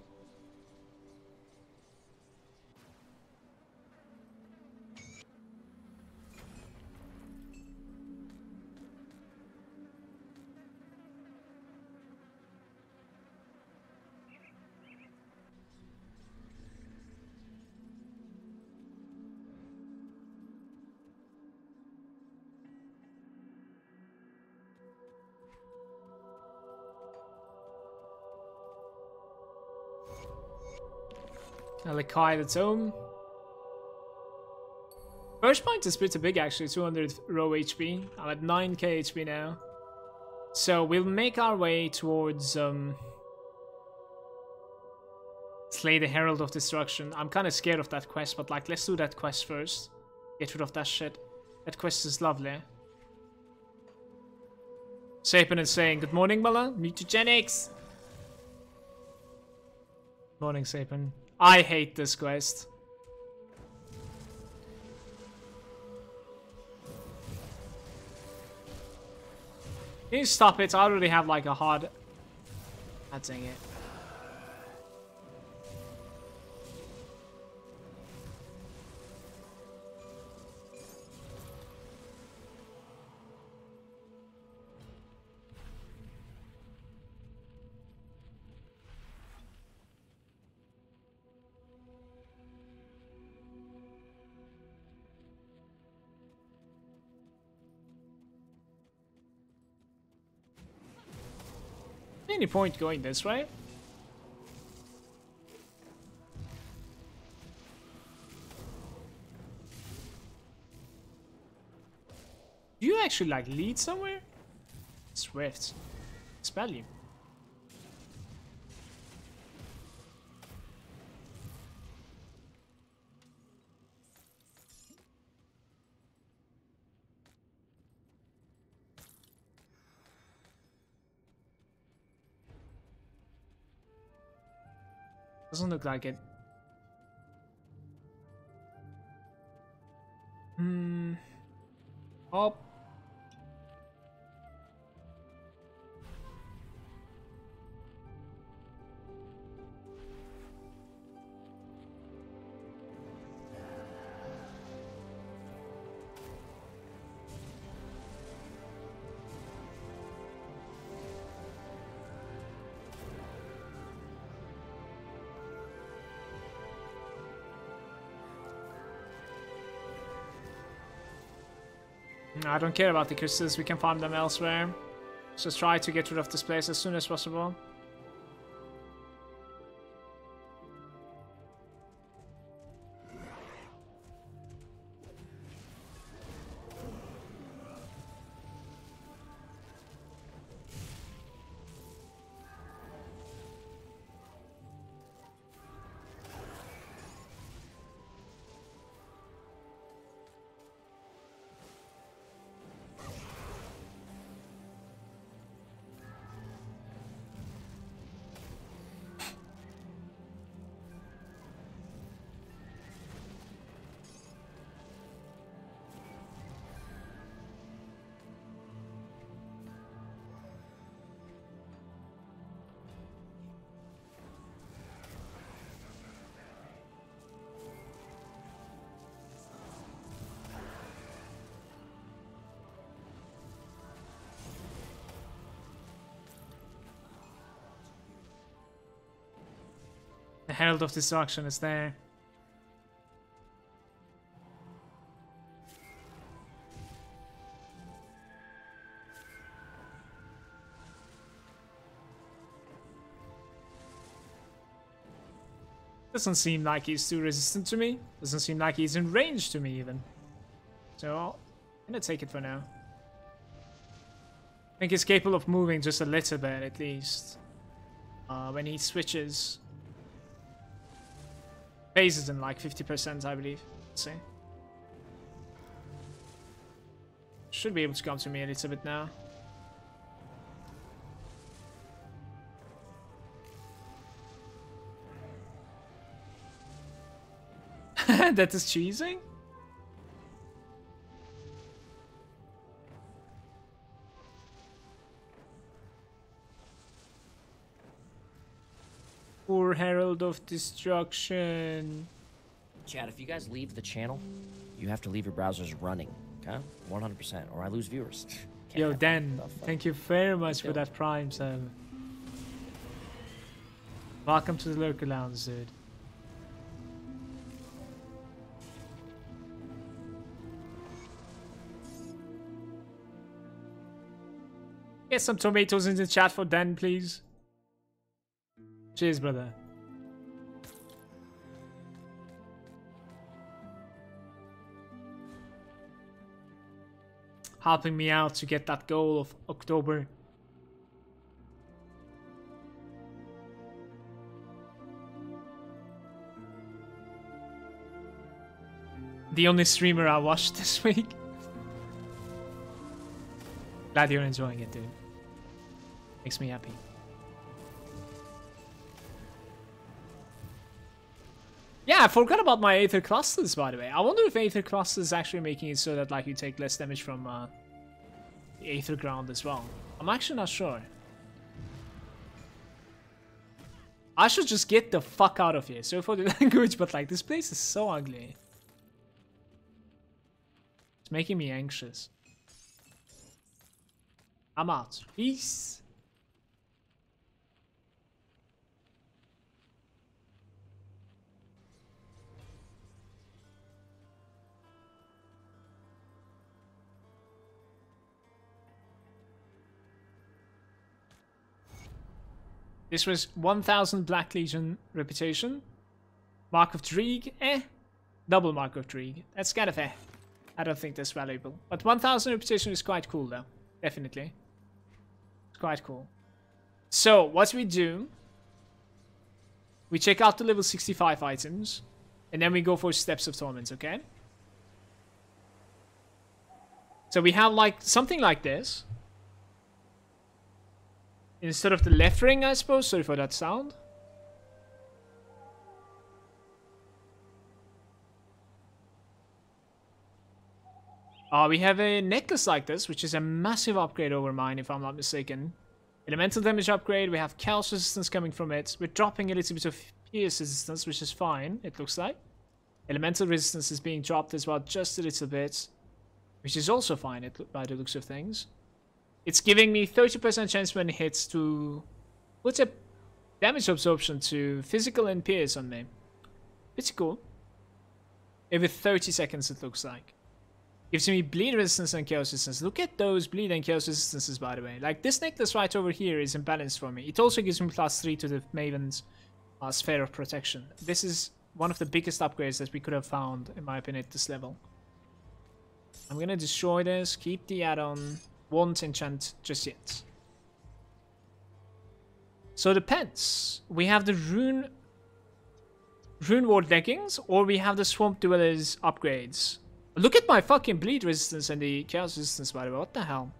Alakai its own. First point is pretty big actually, 200 row HP. I'm at 9k HP now. So we'll make our way towards Slay the Herald of Destruction. I'm kind of scared of that quest, but like let's do that quest first. Get rid of that shit. That quest is lovely. Sapin is saying, good morning, Mala. Mutagenics. Morning, Sapin. I hate this quest. Can you stop it? I already have like a hard... Ah, dang it. Any point going this way? Do you actually like lead somewhere? Swift. Spell you. Doesn't look like it. Oh. I don't care about the crystals, we can farm them elsewhere. Let's just try to get rid of this place as soon as possible. The Herald of Destruction is there. Doesn't seem like he's too resistant to me. Doesn't seem like he's in range to me even. So I'm gonna take it for now. I think he's capable of moving just a little bit at least. When he switches. Phases in like 50%, I believe. Let's see. Should be able to come to me a little bit now. That is cheesing? Poor Herald of Destruction. Chat, if you guys leave the channel, you have to leave your browsers running, okay? 100%, or I lose viewers. Can't Yo, have Dan, that stuff. thank you very much for that Prime sub. Welcome to the Lurker Lounge, dude. Get some tomatoes in the chat for Dan, please. Cheers, brother. Helping me out to get that goal of October. The only streamer I watched this week. Glad you're enjoying it, dude. Makes me happy. Yeah, I forgot about my Aether Clusters, by the way. I wonder if Aether Clusters is actually making it so that like you take less damage from the Aether Ground as well. I'm actually not sure. I should just get the fuck out of here. Sorry for the language, but like this place is so ugly. It's making me anxious. I'm out. Peace. This was 1000 Black Legion reputation. Mark of Dreeg, Double Mark of Dreeg. That's kind of I don't think that's valuable. But 1000 reputation is quite cool though. Definitely. It's quite cool. So, what we do... We check out the level 65 items. And then we go for Steps of Torment, okay? So we have like something like this. Instead of the left ring, I suppose. Sorry for that sound. We have a necklace like this, which is a massive upgrade over mine, if I'm not mistaken. Elemental damage upgrade. We have chaos resistance coming from it. We're dropping a little bit of pierce resistance, which is fine, it looks like. Elemental resistance is being dropped as well, just a little bit. Which is also fine, by the looks of things. It's giving me 30% chance when it hits to put a damage absorption to physical and pierce on me. Pretty cool. Every 30 seconds it looks like. Gives me bleed resistance and chaos resistance. Look at those bleed and chaos resistances, by the way. Like this necklace right over here is imbalanced for me. It also gives me +3 to the Maven's Sphere of Protection. This is one of the biggest upgrades that we could have found, in my opinion, at this level. I'm gonna destroy this, keep the add-on. Won't enchant just yet. So depends. We have the Rune Ward leggings, or we have the Swamp Dwellers upgrades. Look at my fucking bleed resistance and the chaos resistance, by the way. What the hell?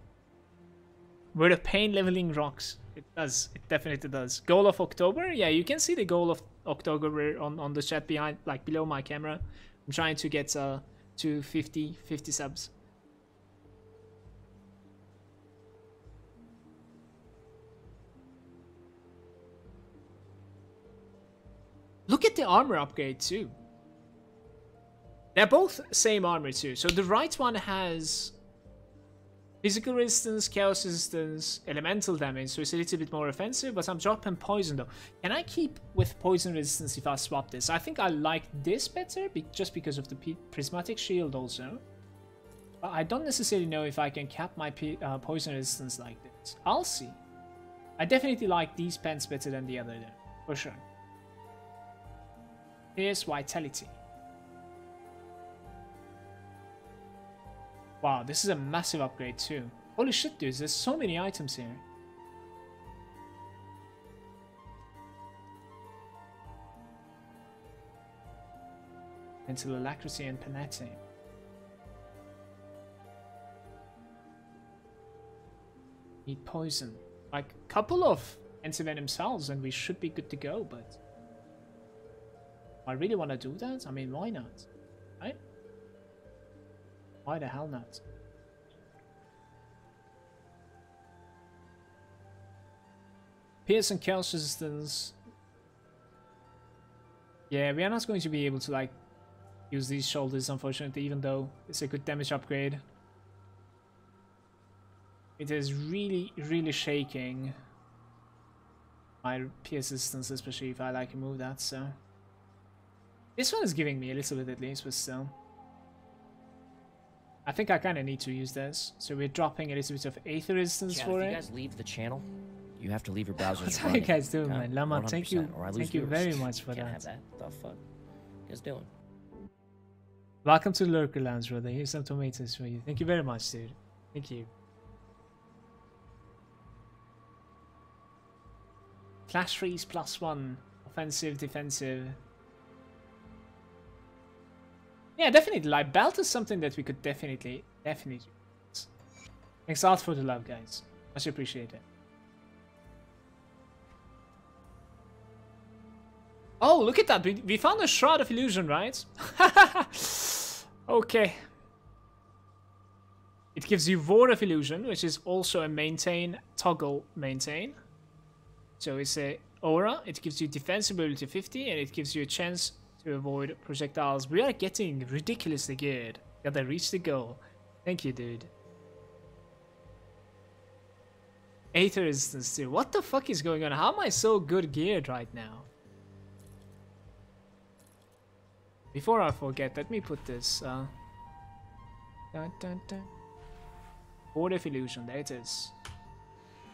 Were the pain leveling rocks? It does. It definitely does. Goal of October? Yeah, you can see the goal of October on the chat behind, like below my camera. I'm trying to get to 50 subs. Look at the armor upgrade too. They're both same armor too. So the right one has physical resistance, chaos resistance, elemental damage, so it's a little bit more offensive, but I'm dropping poison though. Can I keep with poison resistance if I swap this? I think I like this better, just because of the prismatic shield also. But I don't necessarily know if I can cap my poison resistance like this. I'll see. I definitely like these pants better than the other though, for sure. Here's Vitality. Wow, this is a massive upgrade too. Holy shit, dudes, there's so many items here. Mental Alacrity and Penalty. Need poison. Like, a couple of anti-venom cells and we should be good to go, but... I really want to do that? I mean, why not? Right? Why the hell not? Pierce and chaos resistance. Yeah, we are not going to be able to like use these shoulders, unfortunately, even though it's a good damage upgrade. It is really, really shaking my pierce resistance, especially if I like remove that, so. This one is giving me a little bit at least, but still. I think I kind of need to use this. So we're dropping a little bit of Aether Resistance Chat, for if it. you guys leave the channel, you have to leave your browsers What's how you running. guys doing, okay? man? Lama, thank you. 100%, or I lose Thank you viewers. very much for Can't that. have that. The fuck? You guys doing? Welcome to Lurker Lounge, brother. Here's some tomatoes for you. Thank you very much, dude. Thank you. Flash freeze +1. Offensive, defensive. Yeah, definitely. Like, belt is something that we could definitely use. Thanks a lot for the love, guys. Much appreciated. Oh, look at that. We found a Shroud of Illusion, right? Okay. It gives you Ward of Illusion, which is also a maintain, toggle maintain. So it's a aura. It gives you defense ability 50, and it gives you a chance to avoid projectiles. We are getting ridiculously good. Gotta reach the goal. Thank you, dude. Aether Resistance too. What the fuck is going on? How am I so good geared right now? Before I forget, let me put this. Dun, dun, dun. Board of Illusion, there it is.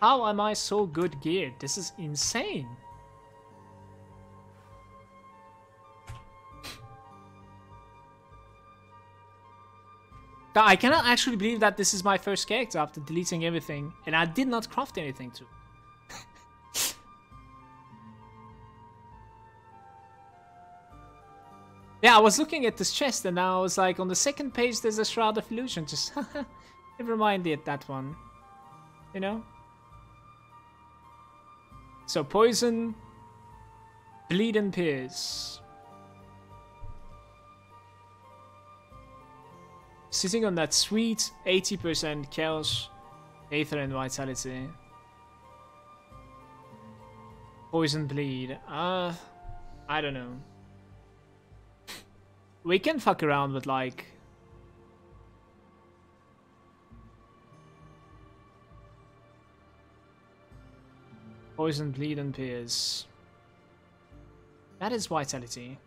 How am I so good geared? This is insane. I cannot actually believe that this is my first character after deleting everything, and I did not craft anything too. Yeah, I was looking at this chest and I was like, on the second page there's a Shroud of Illusion. Just never mind that one. You know? So poison, bleed and pierce. Sitting on that sweet 80% chaos, aether and vitality. Poison bleed. I don't know. We can fuck around with like poison, bleed, and pierce. That is vitality.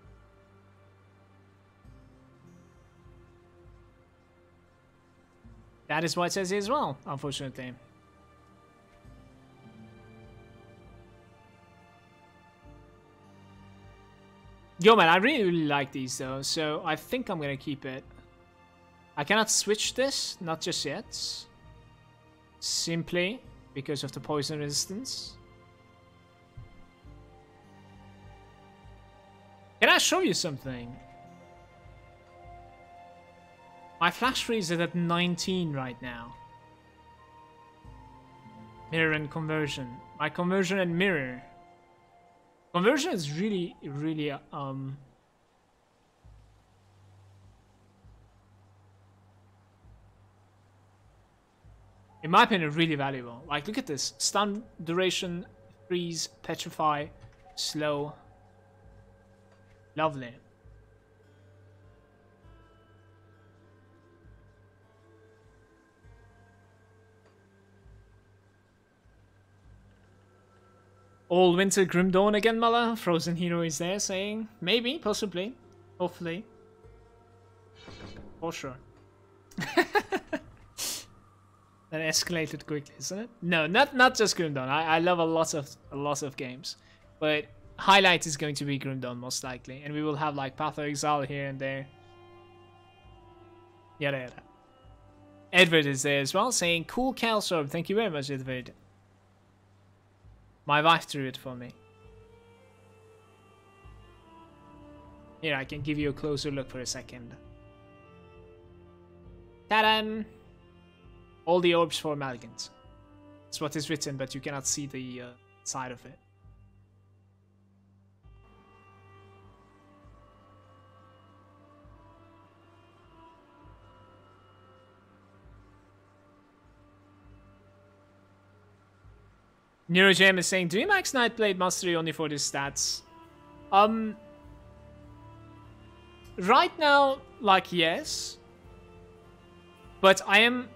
That is vitality as well, unfortunately. Yo, man, I really like these though, so I think I'm gonna keep it. I cannot switch this, not just yet. Simply because of the poison resistance. Can I show you something? My flash freeze is at 19 right now. Mirror and conversion. My conversion and mirror. Conversion is really, really, in my opinion, really valuable. Like, look at this. Stun, duration, freeze, petrify, slow. Lovely. All winter Grim Dawn again, Mala? Frozen Hero is there saying, maybe, possibly, hopefully. For sure. That escalated quickly, isn't it? No, not just Grim Dawn. I love a lot of games, but highlight is going to be Grim Dawn most likely, and we will have like Path of Exile here and there. Yada yada. Edward is there as well, saying, cool Calsorb. Thank you very much, Edward. My wife drew it for me. Here, I can give you a closer look for a second. Ta-da! All the orbs for Malagant. That's what is written, but you cannot see the side of it. NeuroJam is saying, do you max Nightblade Mastery only for the stats? Right now, like, yes. But I am,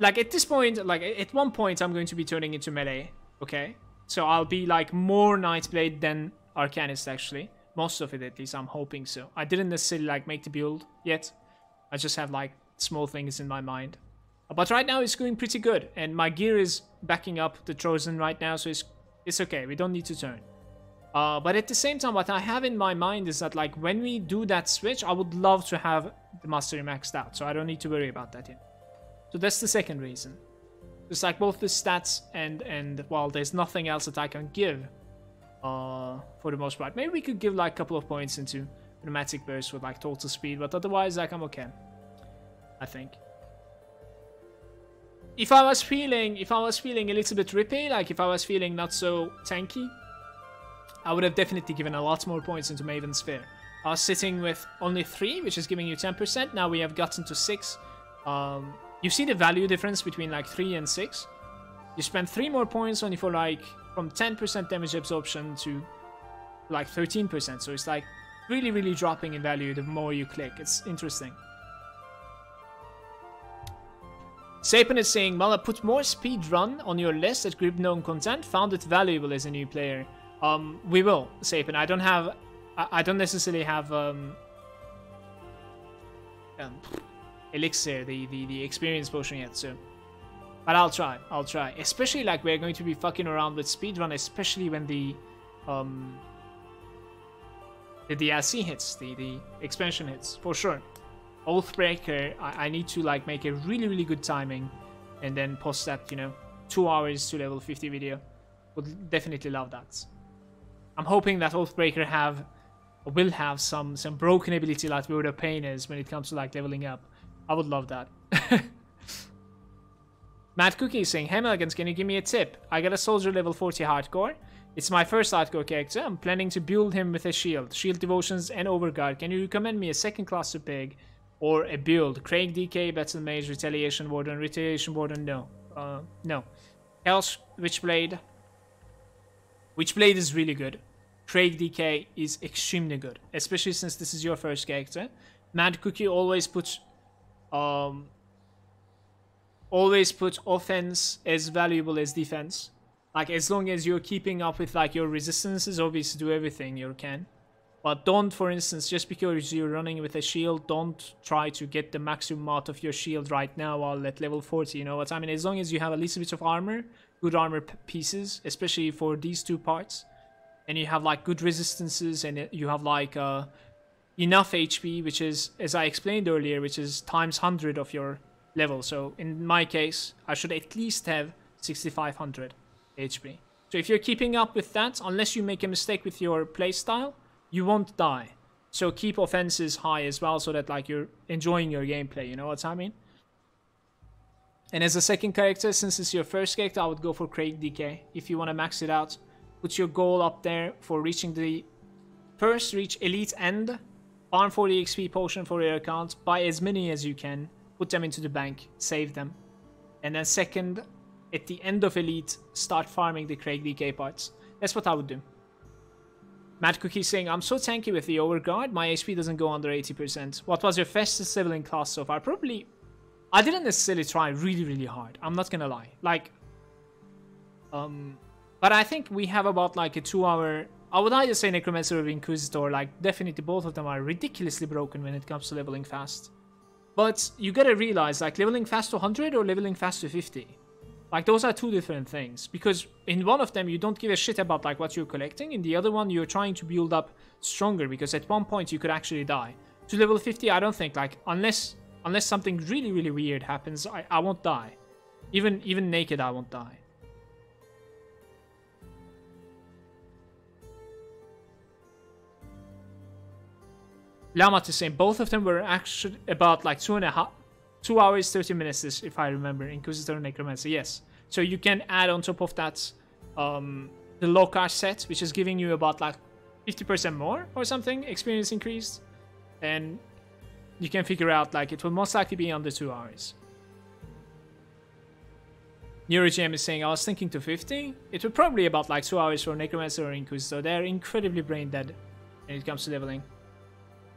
like, at this point, like, at one point, I'm going to be turning into melee, okay? So I'll be, like, more Nightblade than Arcanist, actually. Most of it, at least, I'm hoping so. I didn't necessarily, like, make the build yet. I just have, like, small things in my mind. But right now it's going pretty good, and my gear is backing up the Trojan right now, so it's okay. We don't need to turn. But at the same time, what I have in my mind is that like when we do that switch, I would love to have the mastery maxed out, so I don't need to worry about that yet. So that's the second reason. It's like both the stats and well, there's nothing else that I can give for the most part. Maybe we could give like a couple of points into pneumatic burst with like total speed, but otherwise like I'm okay, I think. If I was feeling a little bit rippy, like if I was feeling not so tanky, I would have definitely given a lot more points into Maven Sphere. I was sitting with only 3, which is giving you 10%. Now we have gotten to 6. You see the value difference between like 3 and 6. You spend 3 more points only for like from 10% damage absorption to like 13%. So it's like really, really dropping in value the more you click. It's interesting. Sapin is saying, Mala, put more speed run on your list at grip known content. Found it valuable as a new player. We will, Sapin. I don't necessarily have elixir, the experience potion yet, so. But I'll try. Especially like we're going to be fucking around with speedrun, especially when the DLC hits, the expansion hits, for sure. Oathbreaker, I need to like make a really, really good timing and then post that, you know, 2 hours to level 50 video. Would definitely love that. I'm hoping that Oathbreaker will have some broken ability like Word of Pain is when it comes to like leveling up. I would love that. Mad Cookie is saying, hey Malagant, can you give me a tip? I got a soldier level 40 hardcore. It's my first hardcore character. I'm planning to build him with a shield, devotions, and overguard. Can you recommend me a second class to pig or a build? Craig DK, Battle Mage, Retaliation Warden, no. No. Chaos Witchblade. Witchblade is really good. Craig DK is extremely good, especially since this is your first character. Mad Cookie always puts offense as valuable as defense. Like as long as you're keeping up with like your resistances, obviously do everything you can. But don't, for instance, just because you're running with a shield, don't try to get the maximum out of your shield right now while at level 40, you know what I mean? As long as you have a little bit of armor, good armor pieces, especially for these 2 parts, and you have like good resistances and you have like enough HP, which is, as I explained earlier, which is times 100 of your level. So in my case, I should at least have 6500 HP. So if you're keeping up with that, unless you make a mistake with your playstyle, you won't die. So keep offenses high as well, so that like you're enjoying your gameplay, you know what I mean? And as a second character, since it's your first character, I would go for Craig DK. If you want to max it out, put your goal up there for reaching the first, reach elite end, farm 40 XP potion for your account, buy as many as you can, put them into the bank, save them. And then second, at the end of elite, start farming the Craig DK parts. That's what I would do. Mad Cookie saying, I'm so tanky with the overguard, my HP doesn't go under 80%. What was your fastest leveling class so far? Probably, I didn't necessarily try really, really hard. I'm not gonna lie. Like, but I think we have about like a 2 hour, I would either say Necromancer or Inquisitor, like definitely both of them are ridiculously broken when it comes to leveling fast. But you gotta realize, like leveling fast to 100 or leveling fast to 50. Like those are 2 different things, because in one of them you don't give a shit about like what you're collecting, in the other one you're trying to build up stronger, because at one point you could actually die. To level 50, I don't think, like unless something really, really weird happens, I won't die. Even naked, I won't die. Lamat is saying both of them were actually about like 2 hours 30 minutes, if I remember. Inquisitor and Necromancer, yes. So you can add on top of that the Lokar set, which is giving you about like 50% more or something experience increased, and you can figure out like it will most likely be under 2 hours. NeuroGM is saying, I was thinking to 50. It would probably about like 2 hours for Necromancer or Inquisitor. They're incredibly brain dead when it comes to leveling.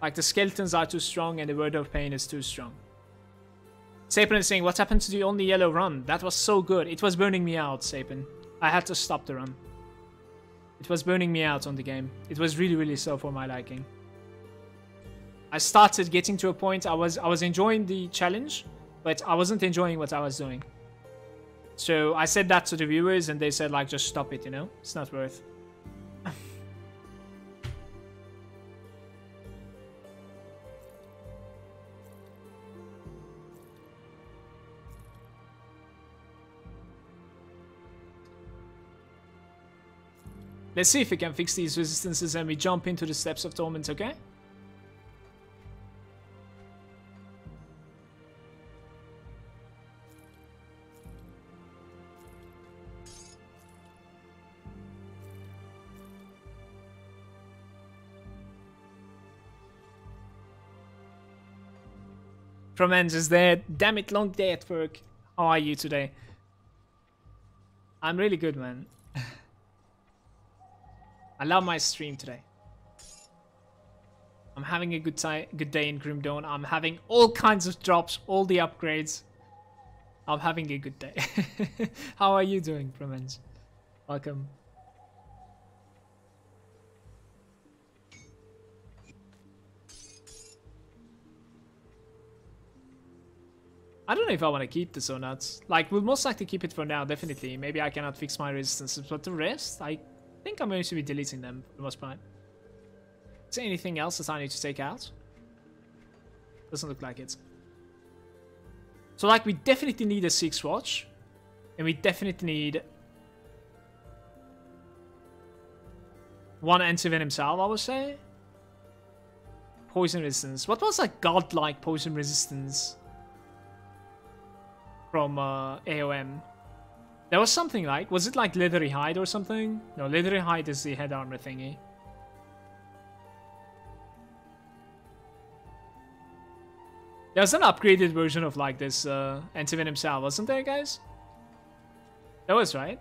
Like the skeletons are too strong and the Word of Pain is too strong. Sapin is saying, what happened to the only yellow run? That was so good. It was burning me out, Sapin. I had to stop the run. It was burning me out on the game. It was really, really slow for my liking. I started getting to a point I was enjoying the challenge, but I wasn't enjoying what I was doing. So I said that to the viewers, and they said like, just stop it, you know? It's not worth. Let's see if we can fix these resistances and we jump into the steps of Torment, okay? From Ends is there. Damn it, long day at work. How are you today? I'm really good, man. I love my stream today. I'm having a good day in Grim Dawn. I'm having all kinds of drops, all the upgrades. I'm having a good day. How are you doing, Promens? Welcome. I don't know if I want to keep this or not. Like, we'll most likely keep it for now, definitely. Maybe I cannot fix my resistances, but the rest, I think I'm going to be deleting them for the most part. Is there anything else that I need to take out? Doesn't look like it. So, like, we definitely need a 6 watch. And we definitely need 1 anti-venom salve, I would say. Poison resistance. What was like godlike poison resistance from AOM? There was something like, was it like leathery hide or something? No, leathery hide is the head armor thingy. There's an upgraded version of like this anti-venom salve, wasn't there, guys? That was right.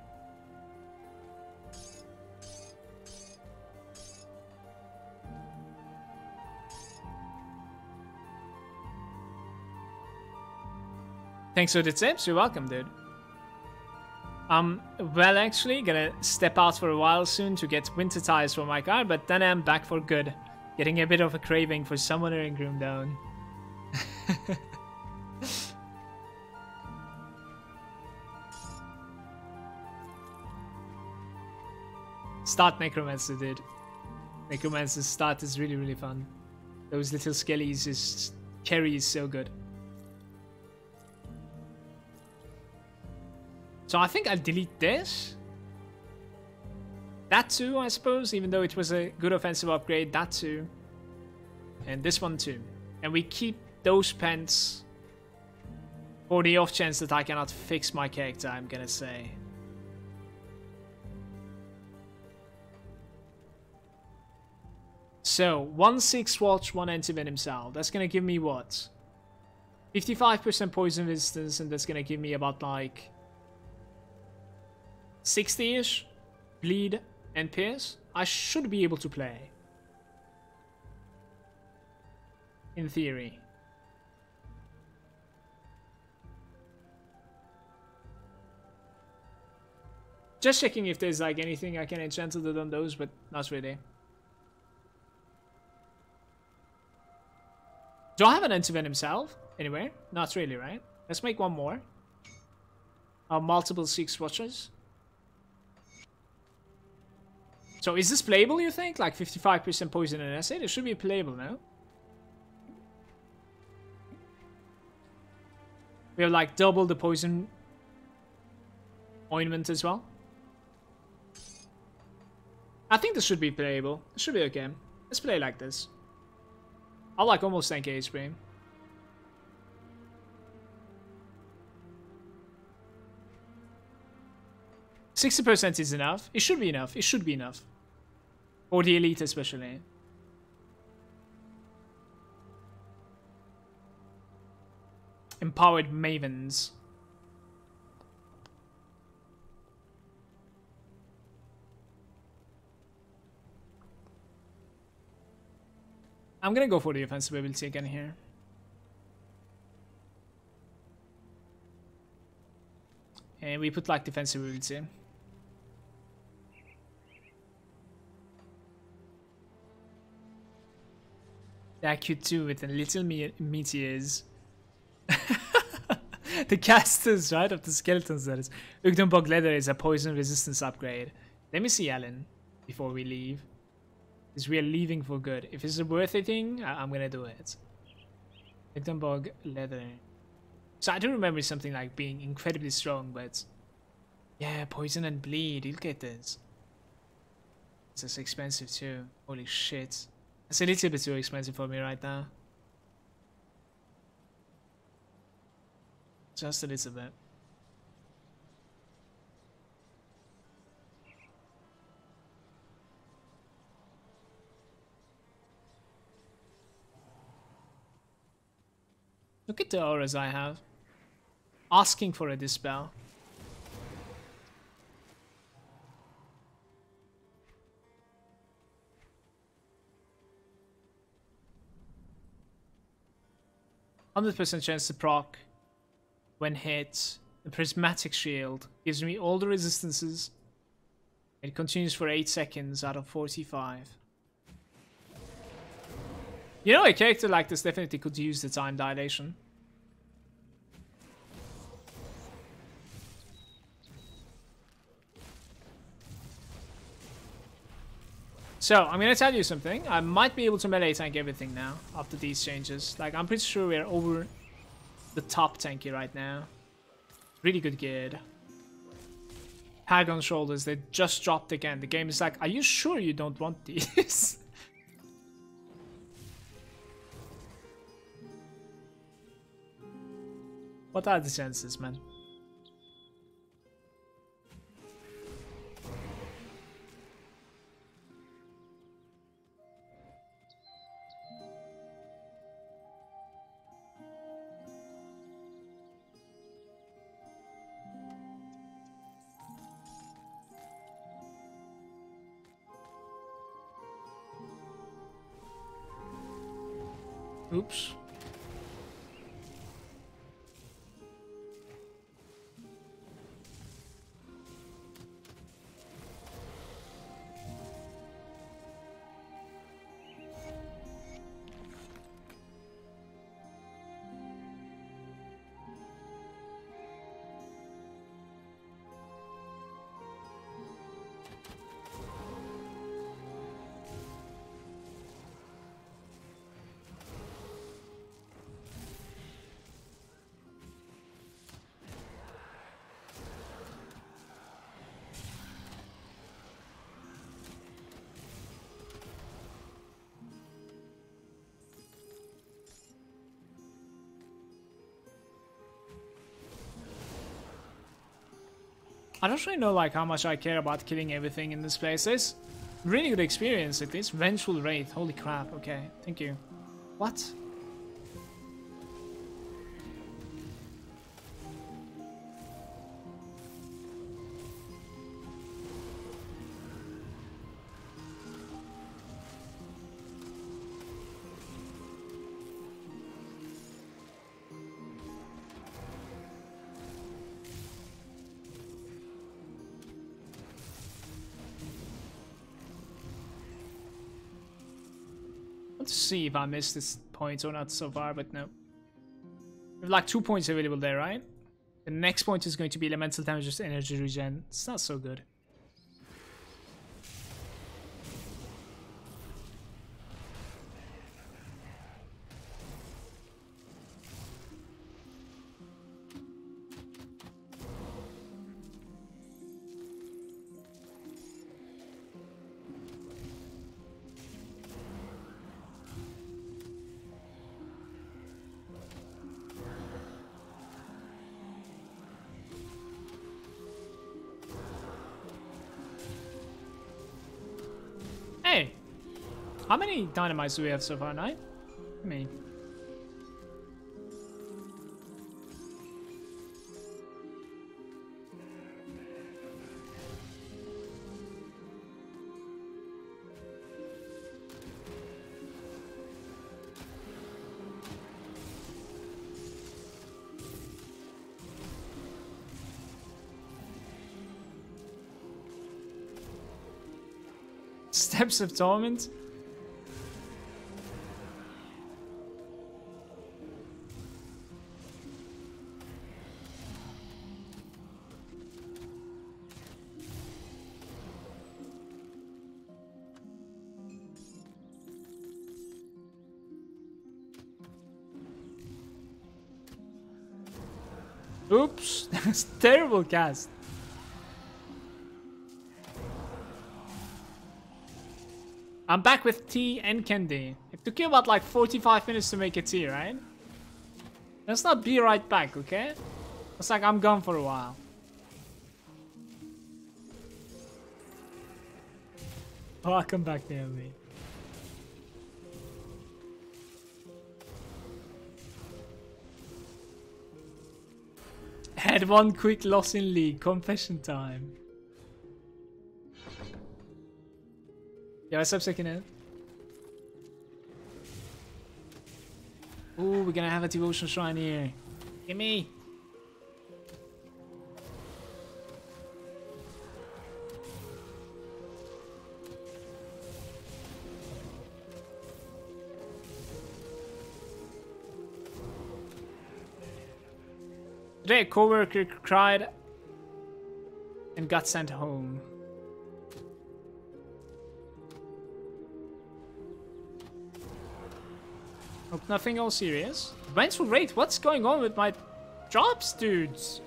Thanks for the tips. You're welcome, dude. Well, actually, gonna step out for a while soon to get winter tires for my car, but then I'm back for good. Getting a bit of a craving for Summoner and Grimdown. Start Necromancer, dude. Necromancer's start is really, really fun. Those little skellies is carry is so good. So I think I'll delete this. That too, I suppose, even though it was a good offensive upgrade. That too. And this one too. And we keep those pants for the off chance that I cannot fix my character, I'm gonna say. So, 1 6 watch, 1 anti-venom salve. That's gonna give me what? 55% poison resistance, and that's gonna give me about like 60-ish bleed and pierce. I should be able to play. In theory. Just checking if there's like anything I can enchant other than those, but not really. Do I have an anti-venom salve anywhere? Not really, right? Let's make one more. Multiple 6 watches. So is this playable, you think? Like 55% poison and acid? It should be playable now. We have like double the poison ointment as well. I think this should be playable. It should be okay. Let's play like this. I like almost 10k HP. %60% is enough. It should be enough. It should be enough. For the elite especially. Empowered Mavens. I'm gonna go for the offensive ability again here. And we put like defensive ability. Yeah, Q2 with the little meteors. The casters, right, of the skeletons, that is. Ugdenbog leather is a poison resistance upgrade. Let me see, Alan, before we leave. Because we are leaving for good. If it's a worthy thing, I'm gonna do it. Ugdenbog leather. So I do remember something like being incredibly strong, but... Yeah, poison and bleed, look at this. This is expensive too. Holy shit. It's a little bit too expensive for me right now. Just a little bit. Look at the auras I have. Asking for a dispel. %100% chance to proc when hit. The prismatic shield gives me all the resistances. It continues for 8 seconds out of 45. You know, a character like this definitely could use the time dilation. So, I'm gonna tell you something. I might be able to melee tank everything now after these changes. Like, I'm pretty sure we're over the top tanky right now. Really good geared. Paragon shoulders, they just dropped again. The game is like, are you sure you don't want these? What are the chances, man? Oops. I don't really know like how much I care about killing everything in this place. It's really good experience at least. Vengeful Wraith. Holy crap. Okay, thank you. What? Let's see if I missed this point or not so far, but no. We have like 2 points available there, right? The next point is going to be elemental damage, just energy regen. It's not so good. Hey! How many dynamites do we have so far, 9? I mean... Steps of Torment? Oops, that's terrible cast. I'm back with tea and candy. It took you about like 45 minutes to make a tea, right? Let's not be right back, okay? It's like I'm gone for a while. Oh, I'll come back there, mate. Had one quick loss in league. Confession time. Yeah, what's up, second hand? Ooh, we're gonna have a devotion shrine here. Gimme! Today, a co-worker cried and got sent home. Hope nothing all serious. Vengeful Raid, what's going on with my drops, dudes?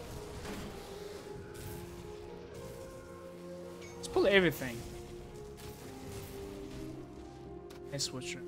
Let's pull everything. Nice switcher.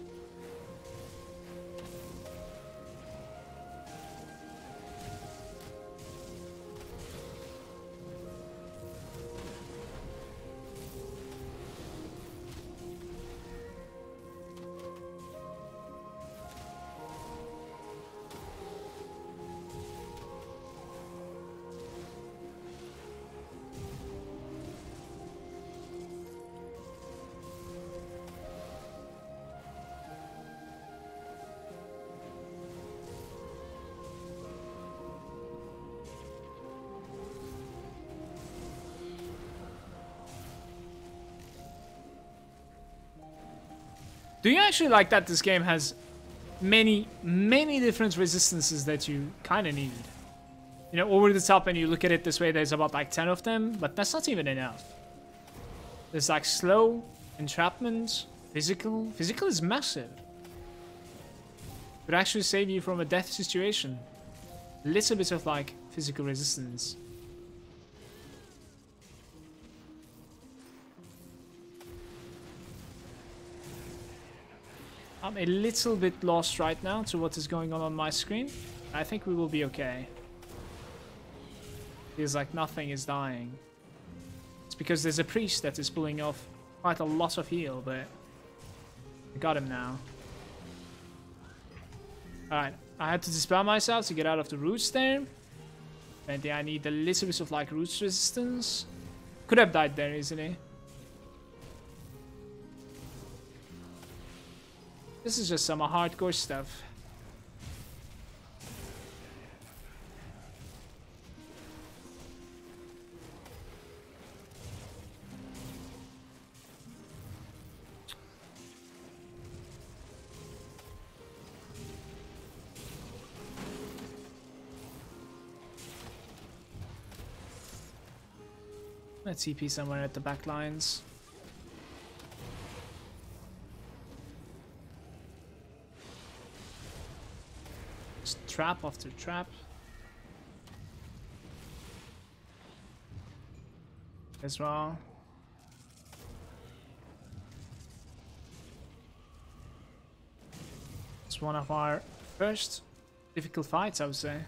Do you actually like that this game has many different resistances that you kind of need? You know, over the top, and you look at it this way, there's about like 10 of them, but that's not even enough. There's like slow, entrapment, physical. Physical is massive. Could actually save you from a death situation. A little bit of like physical resistance. I'm a little bit lost right now to what is going on my screen. I think we will be okay. Feels like nothing is dying. It's because there's a priest that is pulling off quite a lot of heal, but I got him now. Alright, I had to dispel myself to get out of the roots there. And I need a little bit of like roots resistance. Could have died there easily. This is just some hardcore stuff. Let's TP somewhere at the back lines. Trap after trap. As well. It's one of our first difficult fights, I would say.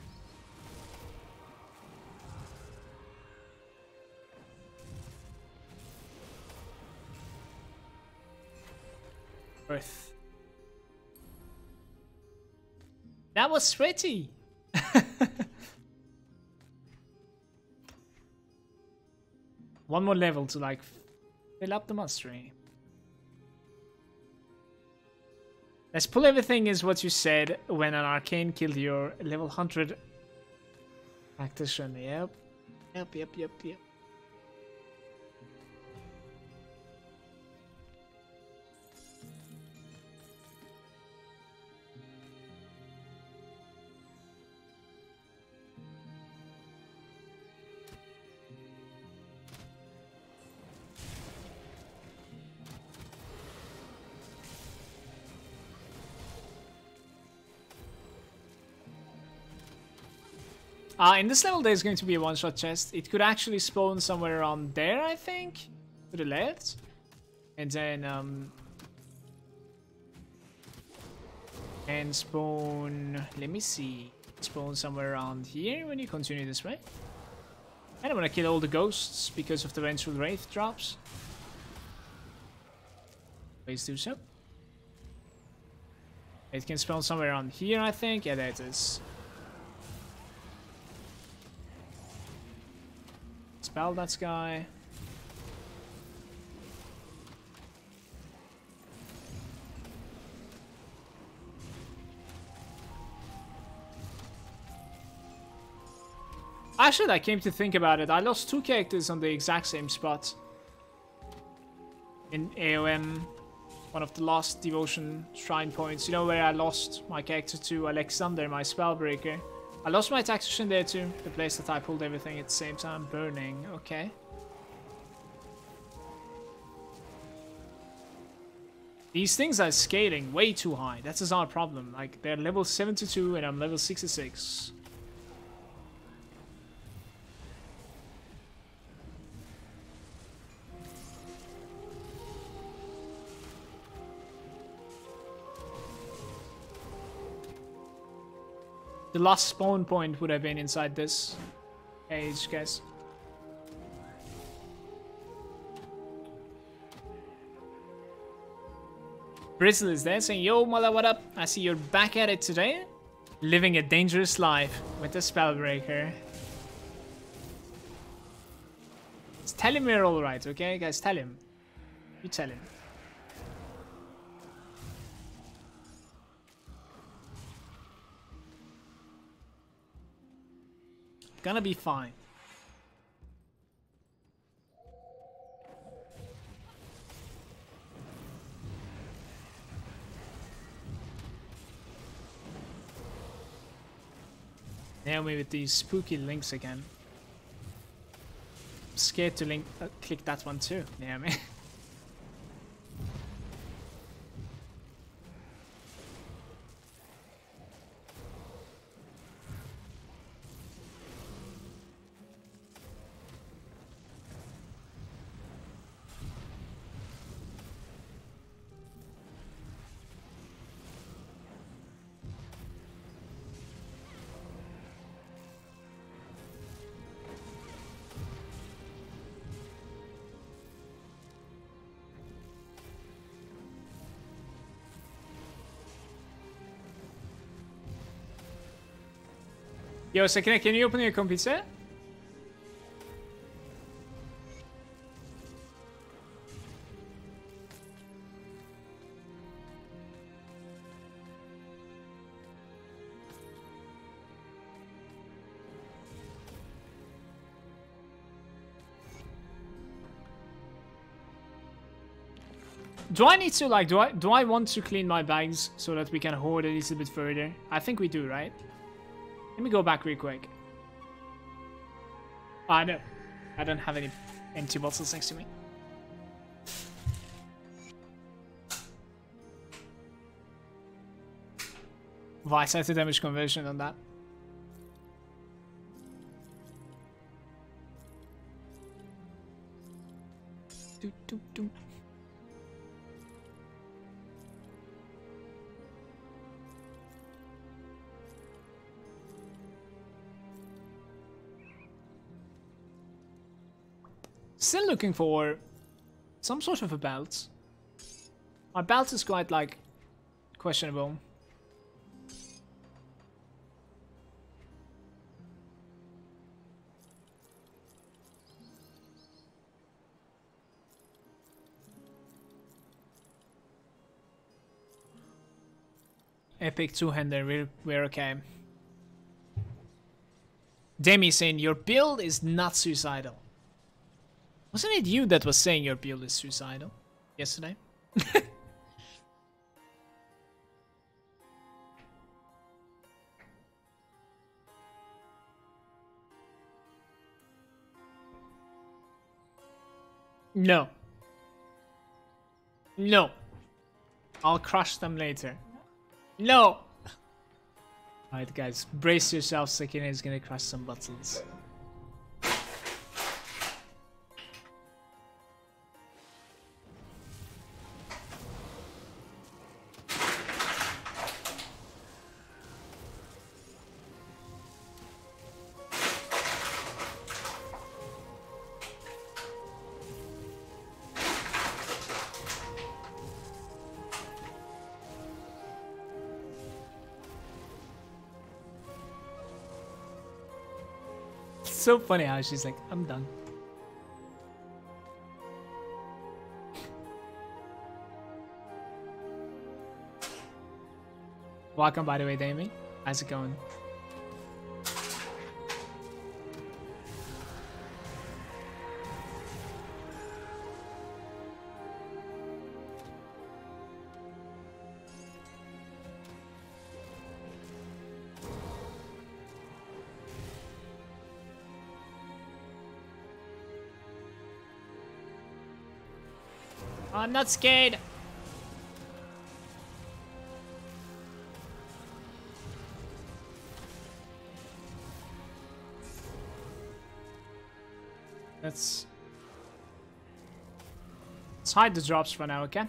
Earth. That was sweaty. One more level to like fill up the mastery. Let's pull everything is what you said when an arcane killed your level 100 tactician. Yep. Yep. In this level, there's going to be a one-shot chest. It could actually spawn somewhere around there, I think. To the left. And then, and spawn... Let me see. Spawn somewhere around here when you continue this way. And I'm gonna kill all the ghosts because of the vengeful wraith drops. Please do so. It can spawn somewhere around here, I think. Yeah, there it is. Spell that guy. Actually, I came to think about it. I lost 2 characters on the exact same spot. In AOM, one of the last devotion shrine points. You know where I lost my character to Alexander, my Spellbreaker. I lost my tactician there too. The place that I pulled everything at the same time. Burning, okay. These things are scaling way too high. That's our problem. Like, they're level 72 and I'm level 66. The last spawn point would have been inside this cage, guys. Bristle is there saying, yo, Mala, what up? I see you're back at it today. Living a dangerous life with the Spellbreaker. Just tell him we're alright, okay? Guys, tell him. You tell him. Gonna be fine. Nail me with these spooky links again. I'm scared to link click that one too. Nail me. Yo, Sakina, can you open your computer? Do I need to, like, do I want to clean my bags so that we can hoard a little bit further? I think we do, right? Let me go back real quick. Ah, no. I don't have any empty bottles next to me. Vice to damage conversion on that. Do, do, do. Still looking for some sort of a belt. My belt is quite, like, questionable. Epic two-hander, we're okay. Demi saying, your build is not suicidal. Wasn't it you that was saying your build is suicidal yesterday? No. No. I'll crush them later. No. Alright guys, brace yourselves, Sakina is gonna crush some bottles. So funny how she's like, I'm done. Welcome, by the way, Damien. How's it going? I'm not scared. Let's hide the drops for now, okay?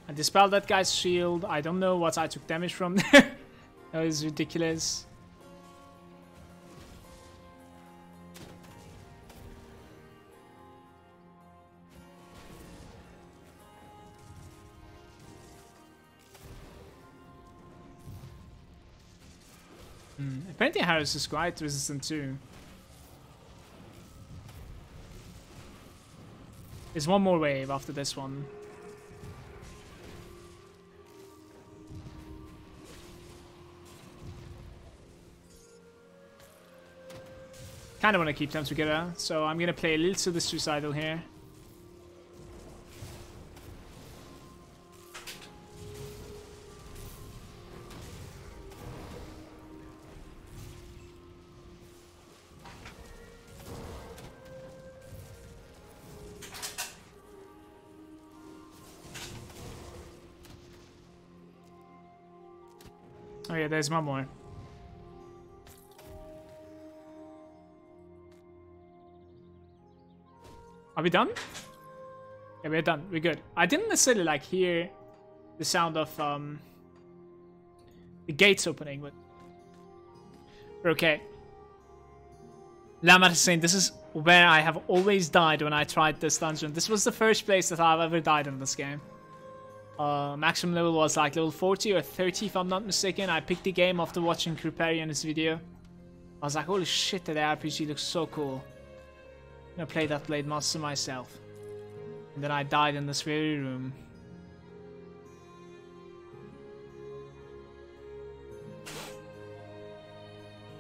I dispelled that guy's shield. I don't know what I took damage from there. That was ridiculous. Apparently Harris is quite resistant too. There's one more wave after this one. Kind of want to keep them together, so I'm gonna play a little to the suicidal here. Oh yeah, there's one more. Are we done? Yeah, we're done. We're good. I didn't necessarily like hear the sound of the gates opening, but we're okay. Lamar is saying this is where I have always died when I tried this dungeon. This was the first place that I've ever died in this game. Maximum level was like level 40 or 30 if I'm not mistaken. I picked the game after watching Kruparian's video. I was like, holy shit, that RPG looks so cool. I'm gonna play that Blade Master myself. And then I died in this very room.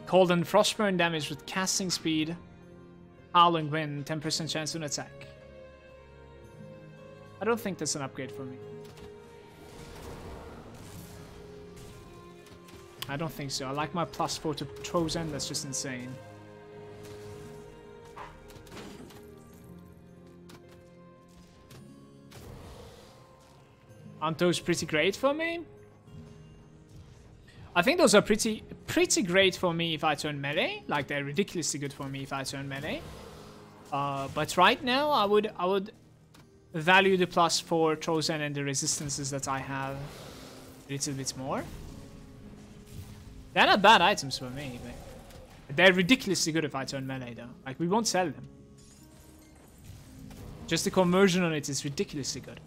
Cold and Frostburn damage with casting speed. Howling Wind, 10% chance to attack. I don't think that's an upgrade for me. I don't think so. I like my +4 to Trozen, that's just insane. Aren't those pretty great for me? I think those are pretty great for me if I turn melee. Like, they're ridiculously good for me if I turn melee. But right now, I would value the +4 Trozen and the resistances that I have a little bit more. They're not bad items for me, but they're ridiculously good if I turn melee though. Like, we won't sell them. Just the conversion on it is ridiculously good.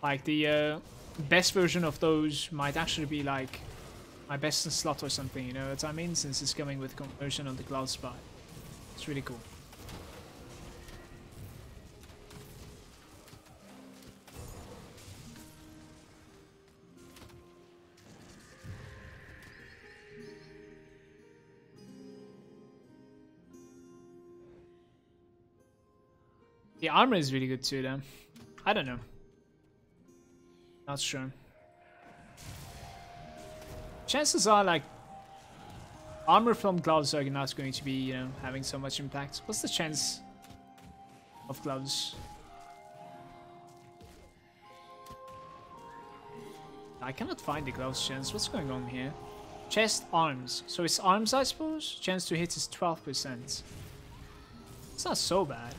Like, the best version of those might actually be like my best in slot or something, you know what I mean? Since it's coming with conversion on the cloud spot. It's really cool. The armor is really good too, though. I don't know. Not sure. Chances are, like, Armor from gloves are not going to be, you know, having so much impact. What's the chance of gloves? I cannot find the gloves chance. What's going on here? Chest, arms. So it's arms, I suppose? Chance to hit is 12%. It's not so bad.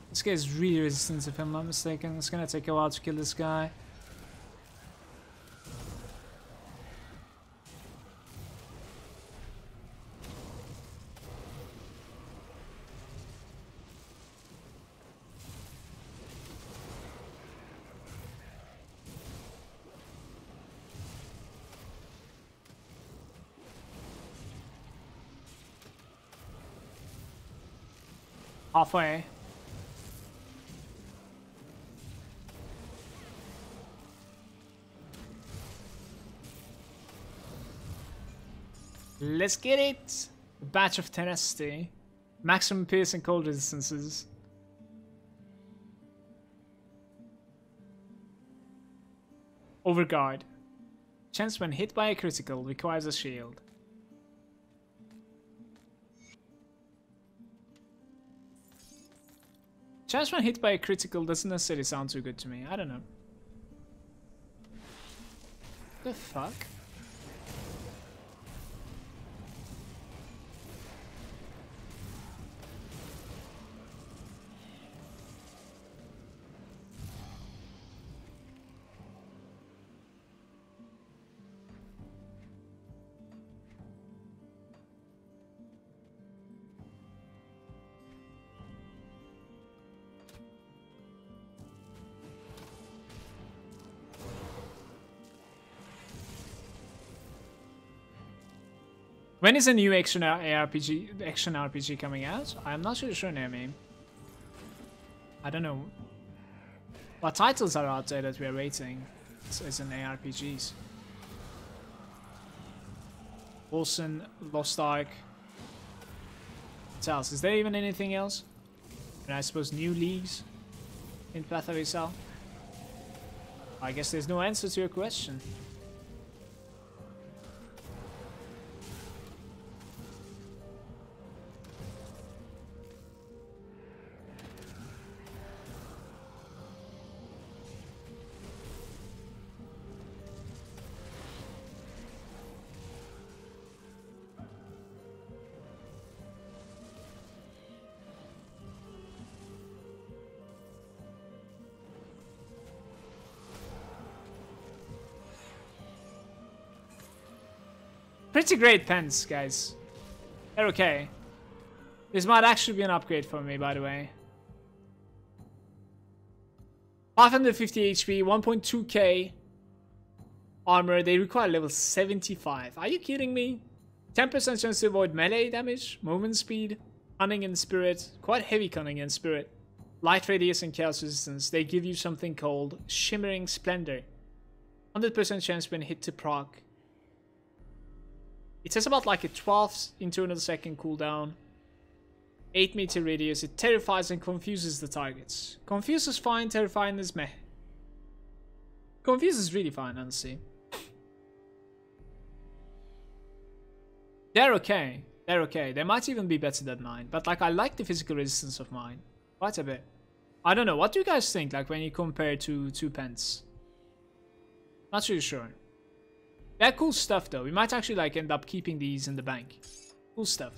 This guy is really resistant if I'm not mistaken. It's gonna take a while to kill this guy. Halfway. Let's get it! Batch of tenacity. Maximum pierce and cold resistances. Overguard. Chance when hit by a critical requires a shield. Chance when hit by a critical doesn't necessarily sound too good to me. I don't know. The fuck? When is a new action RPG coming out? I'm not really sure, Naomi. I don't know. What titles are out there that we are rating as an ARPGs? Olsen, Lost Ark. What else? Is there even anything else? And I suppose new leagues in Path of Exile? I guess there's no answer to your question. Pretty great pens, guys. They're okay. This might actually be an upgrade for me, by the way. 550 HP, 1.2k armor. They require level 75. Are you kidding me? 10% chance to avoid melee damage, movement speed, cunning and spirit. Quite heavy cunning and spirit. Light radius and chaos resistance. They give you something called Shimmering Splendor. 100% chance when hit to proc. It says about like a 12 internal second cooldown. 8 meter radius. It terrifies and confuses the targets. Confuse is fine, terrifying is meh. Confuse is really fine, honestly. They're okay. They're okay. They might even be better than mine. But like, I like the physical resistance of mine. Quite a bit. I don't know. What do you guys think, like, when you compare to 2 pence? Not really sure. They're cool stuff, though. We might actually, like, end up keeping these in the bank. Cool stuff.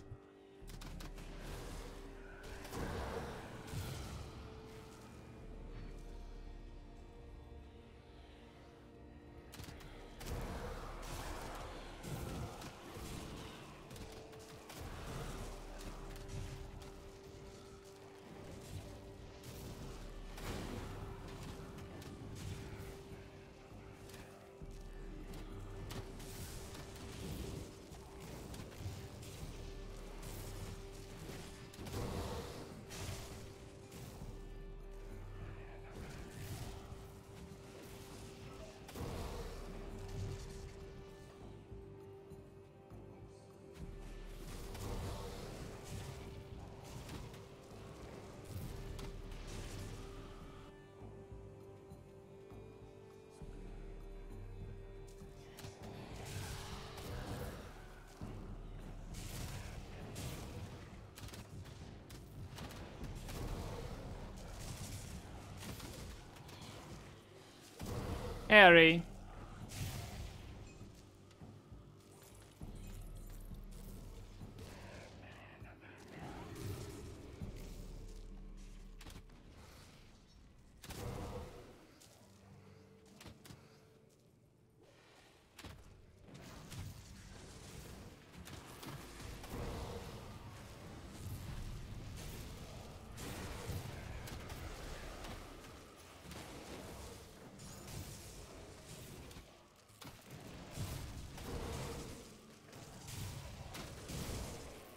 Harry.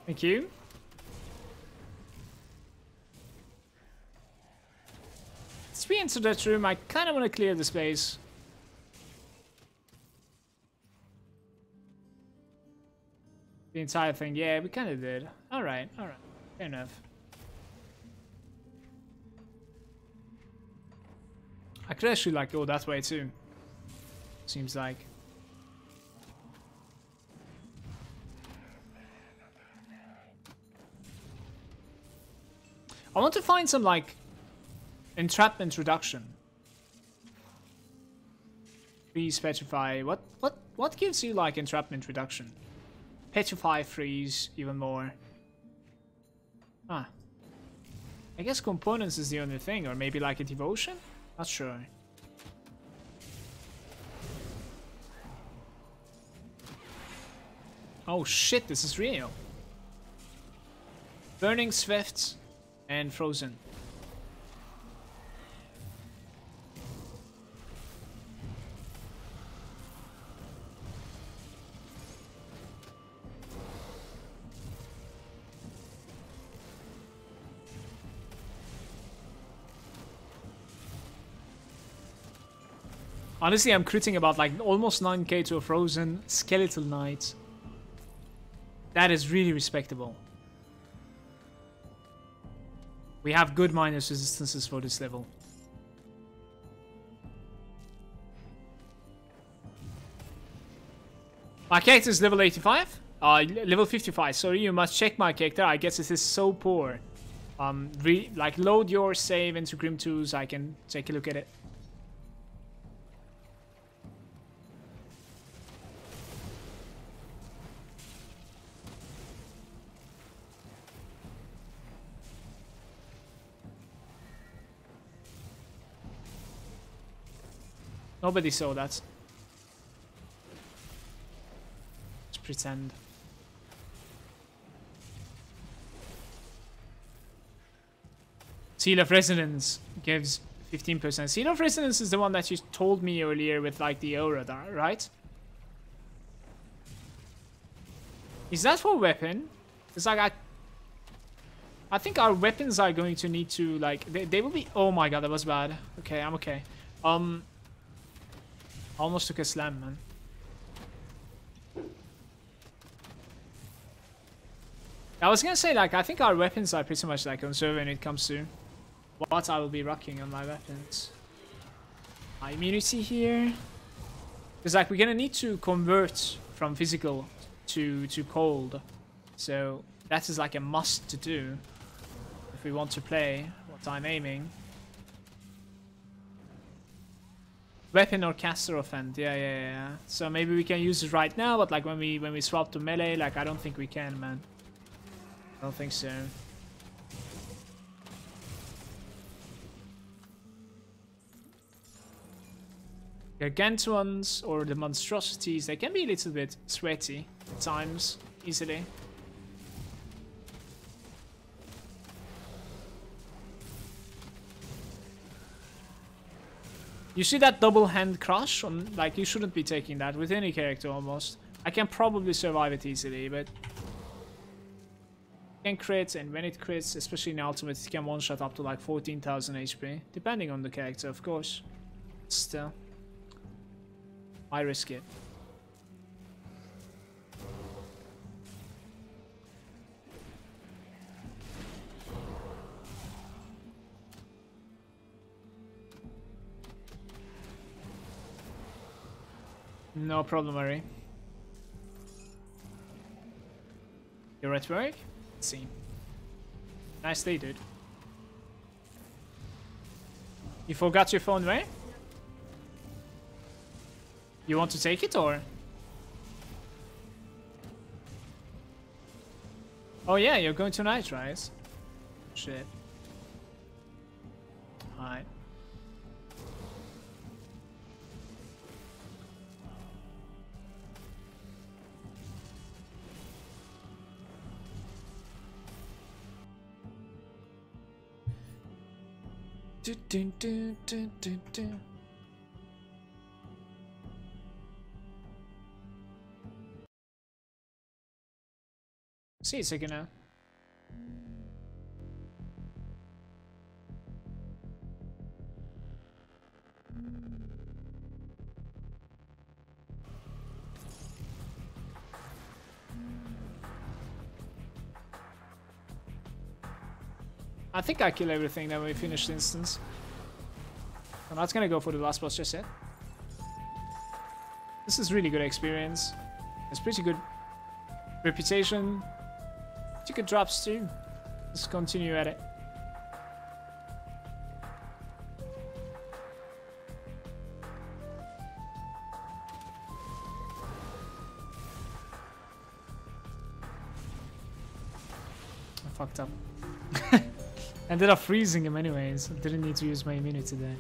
Thank you. Let's be into that room. I kind of want to clear the space. The entire thing. Yeah, we kind of did. Alright, alright. Fair enough. I could actually like go that way too. Seems like. I want to find some like entrapment reduction. Freeze, petrify. What gives you like entrapment reduction? Petrify, freeze, even more. Ah. I guess components is the only thing, or maybe like a devotion? Not sure. Oh shit, this is real. Burning Swift and Frozen. Honestly, I'm critting about like almost 9k to a Frozen Skeletal Knight. That is really respectable. We have good minus resistances for this level. My character is level 85? Level 55. Sorry, you must check my character. I guess it is so poor. Like load your save into Grim Tools. I can take a look at it. Nobody saw that. Let's pretend. Seal of Resonance gives 15%. Seal of Resonance is the one that you told me earlier with like the aura, right? Is that for weapon? It's like I think our weapons are going to need to like they will be. Oh my god, that was bad. Okay, I'm okay. Almost took a slam, man. I was gonna say, like, I think our weapons are pretty much like conserved when it comes to what I will be rocking on my weapons. My immunity here. Because, like, we're gonna need to convert from physical to cold. So, that is like a must to do if we want to play. What time aiming. Weapon or caster offend, yeah. So maybe we can use it right now, but like when we swap to melee, like I don't think we can, man. I don't think so. Gargantuans or the monstrosities, they can be a little bit sweaty at times, easily. You see that double hand crush? Like, you shouldn't be taking that with any character almost. I can probably survive it easily, but... It can crit, and when it crits, especially in ultimate, it can one-shot up to like 14,000 HP. Depending on the character, of course. Still. I risk it. No problem, Ari. You're at work? Let's see. Nice day, dude. You forgot your phone where? You want to take it, or? Oh yeah, you're going tonight, right? Shit. Alright. Do, do, do, do, do, do. See a second now. I think I kill everything that we finish the instance. I'm not gonna go for the last boss just yet. This is really good experience. It's pretty good reputation. Pretty good drops too. Let's continue at it. I fucked up. Ended up freezing him anyways. I didn't need to use my immunity there.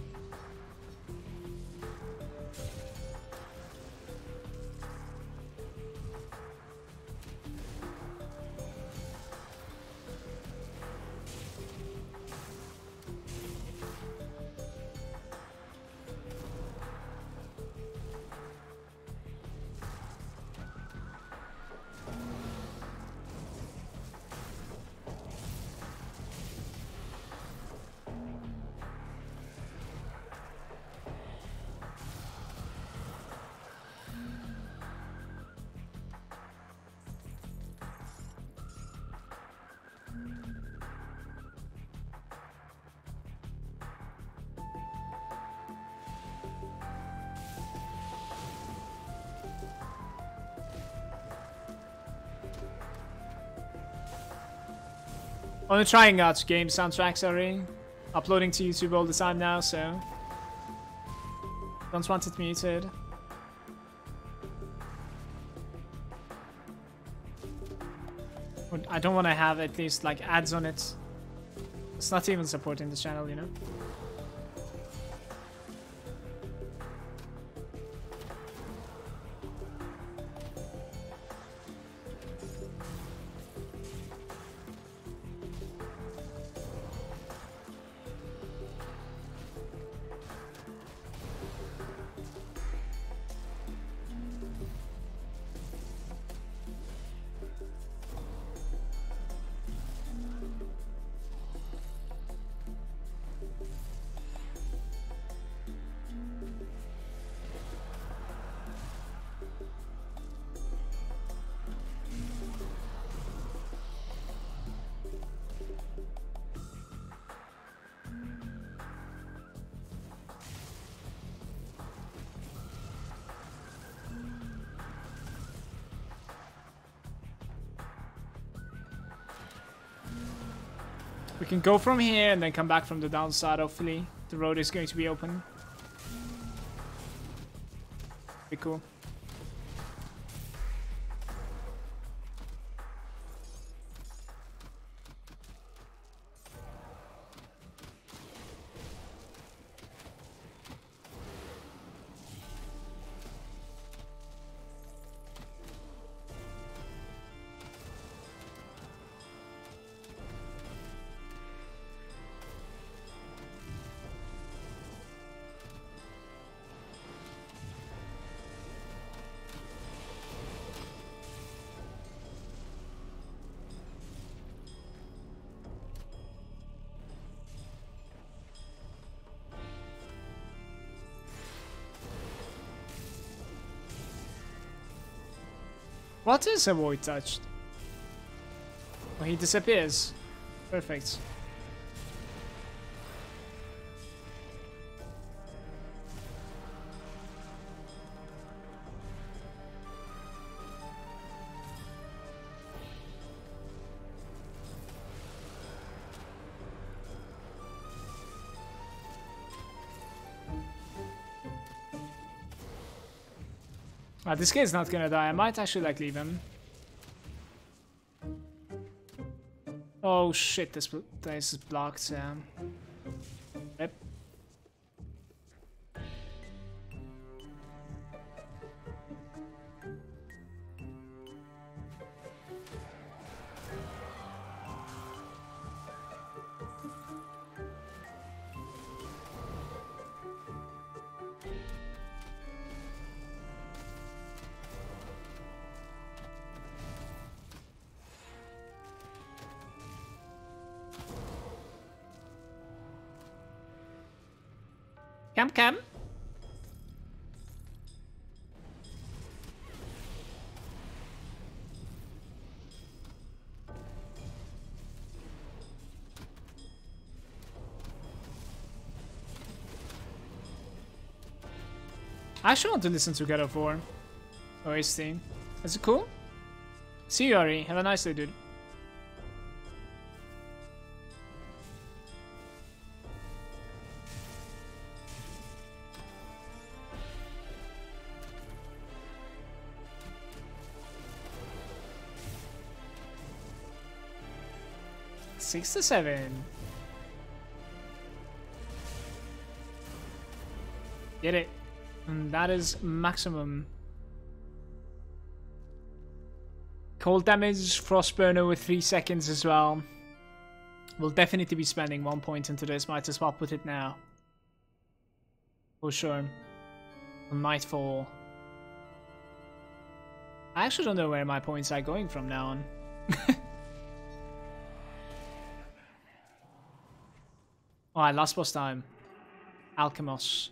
Only trying out game soundtracks already. Uploading to YouTube all the time now, so don't want it muted. I don't want to have at least like ads on it. It's not even supporting the channel, you know. We can go from here and then come back from the downside, hopefully. The road is going to be open. Be cool. What is a void touched? Oh, he disappears. Perfect. This kid's not gonna die. I might actually like leave him. Oh shit, this place is blocked. Yep. Come. I actually want to listen to God of War. OST. Is it cool? See you, Ari. Have a nice day, dude. Six to 7. Get it. And that is maximum. Cold damage, frost burner with 3 seconds as well. We'll definitely be spending 1 point into this. Might as well put it now. For sure. Nightfall. I actually don't know where my points are going from now on. Alright, last boss time. Alchemos.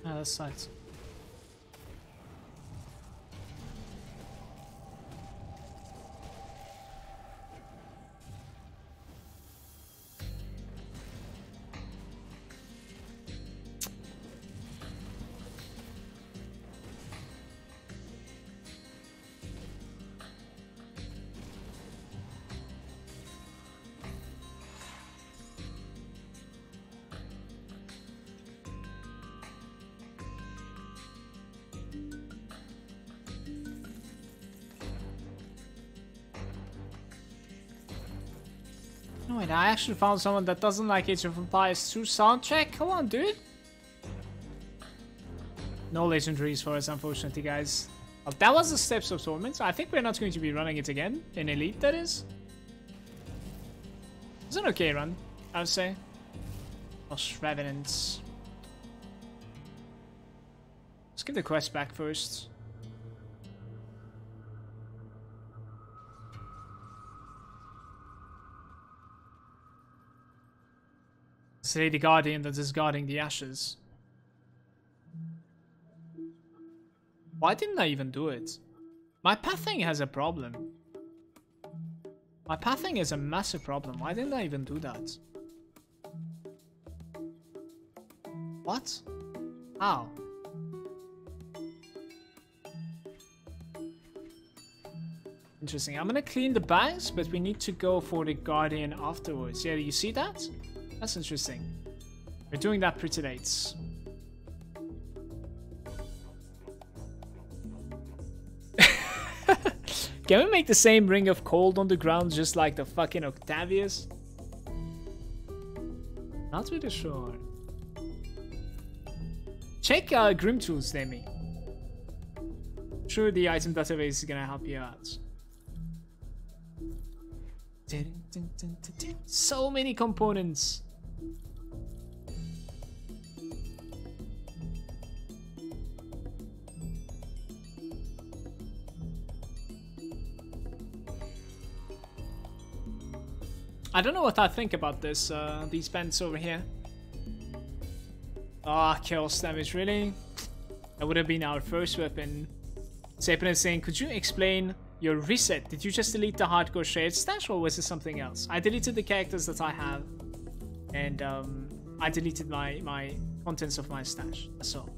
Ah, that sucks. No, wait, I actually found someone that doesn't like Age of Empires 2 soundtrack. Come on, dude. No legendaries for us, unfortunately, guys. Well, that was the Steps of Torment. I think we're not going to be running it again. In Elite, that is. It's an okay run, I would say. Lost Revenants. Let's get the quest back first. Say the Guardian that is guarding the ashes. Why didn't I even do it? My pathing has a problem. My pathing is a massive problem. Why didn't I even do that? What? How? Interesting. I'm gonna clean the bags, but we need to go for the Guardian afterwards. Yeah, you see that? That's interesting. We're doing that pretty late. Can we make the same Ring of Cold on the ground just like the fucking Octavius? Not really sure. Check Grim Tools, Demi. Sure, the item database is gonna help you out. So many components. I don't know what I think about this, these bands over here. Ah, chaos damage, really? That would have been our first weapon. Sapin is saying, could you explain your reset? Did you just delete the hardcore shared stash or was it something else? I deleted the characters that I have. And I deleted my contents of my stash. That's all.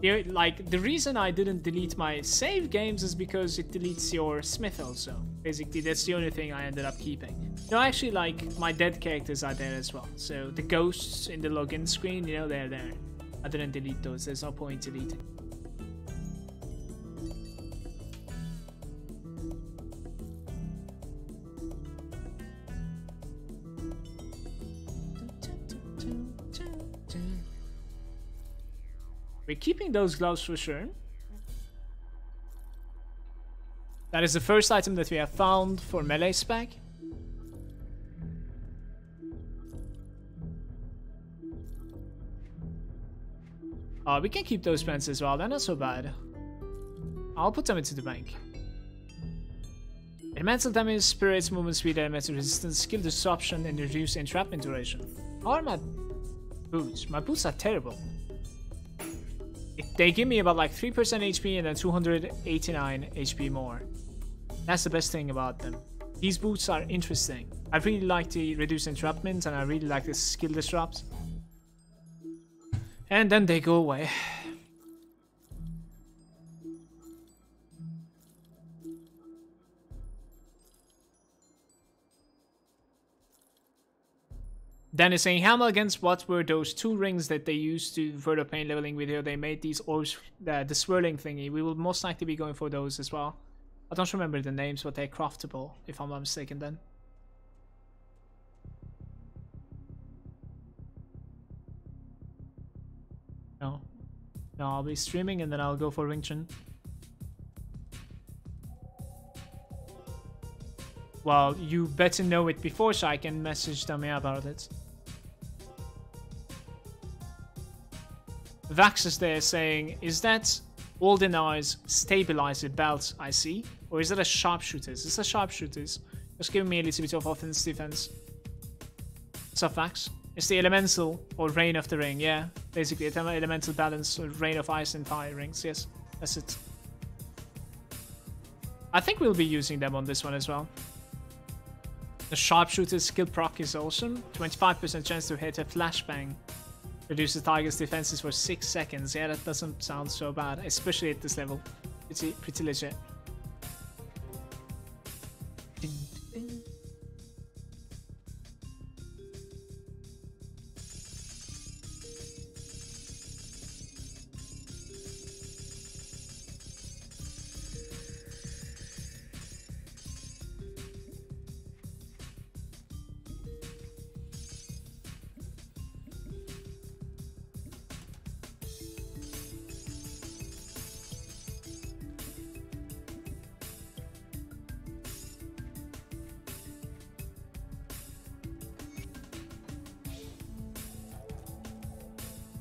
Yeah, like, the reason I didn't delete my save games is because it deletes your smith also. Basically, that's the only thing I ended up keeping. No, actually, like, my dead characters are there as well. So, the ghosts in the login screen, you know, they're there. I didn't delete those. There's no point deleting. We're keeping those gloves for sure. That is the first item that we have found for melee spec. We can keep those pants as well, they're not so bad. I'll put them into the bank. Elemental damage, spirits, movement speed, elemental resistance, skill disruption, and reduce entrapment duration. How are my boots? My boots are terrible. They give me about like 3% HP and then 289 HP more. That's the best thing about them. These boots are interesting. I really like the reduce entrapment and I really like the skill disrupt. And then they go away. Dan is saying, Malagant, what were those 2 rings that they used to for the pain leveling video? They made these orbs, the swirling thingy. We will most likely be going for those as well. I don't remember the names, but they're craftable, if I'm not mistaken then. No. No, I'll be streaming and then I'll go for Ringchen. Well, you better know it before so I can message them about it. Vax is there saying, is that Aldenar's stabilizer belt I see? Or is that a sharpshooter's? It's a sharpshooter's. Just giving me a little bit of offense defense. What's up, Vax? It's the elemental or rain of the ring, yeah. Basically, elemental balance or rain of ice and fire rings, yes. That's it. I think we'll be using them on this one as well. The sharpshooter's skill proc is awesome. 25% chance to hit a flashbang. Reduce the target's defenses for 6 seconds. Yeah, that doesn't sound so bad, especially at this level. It's pretty legit.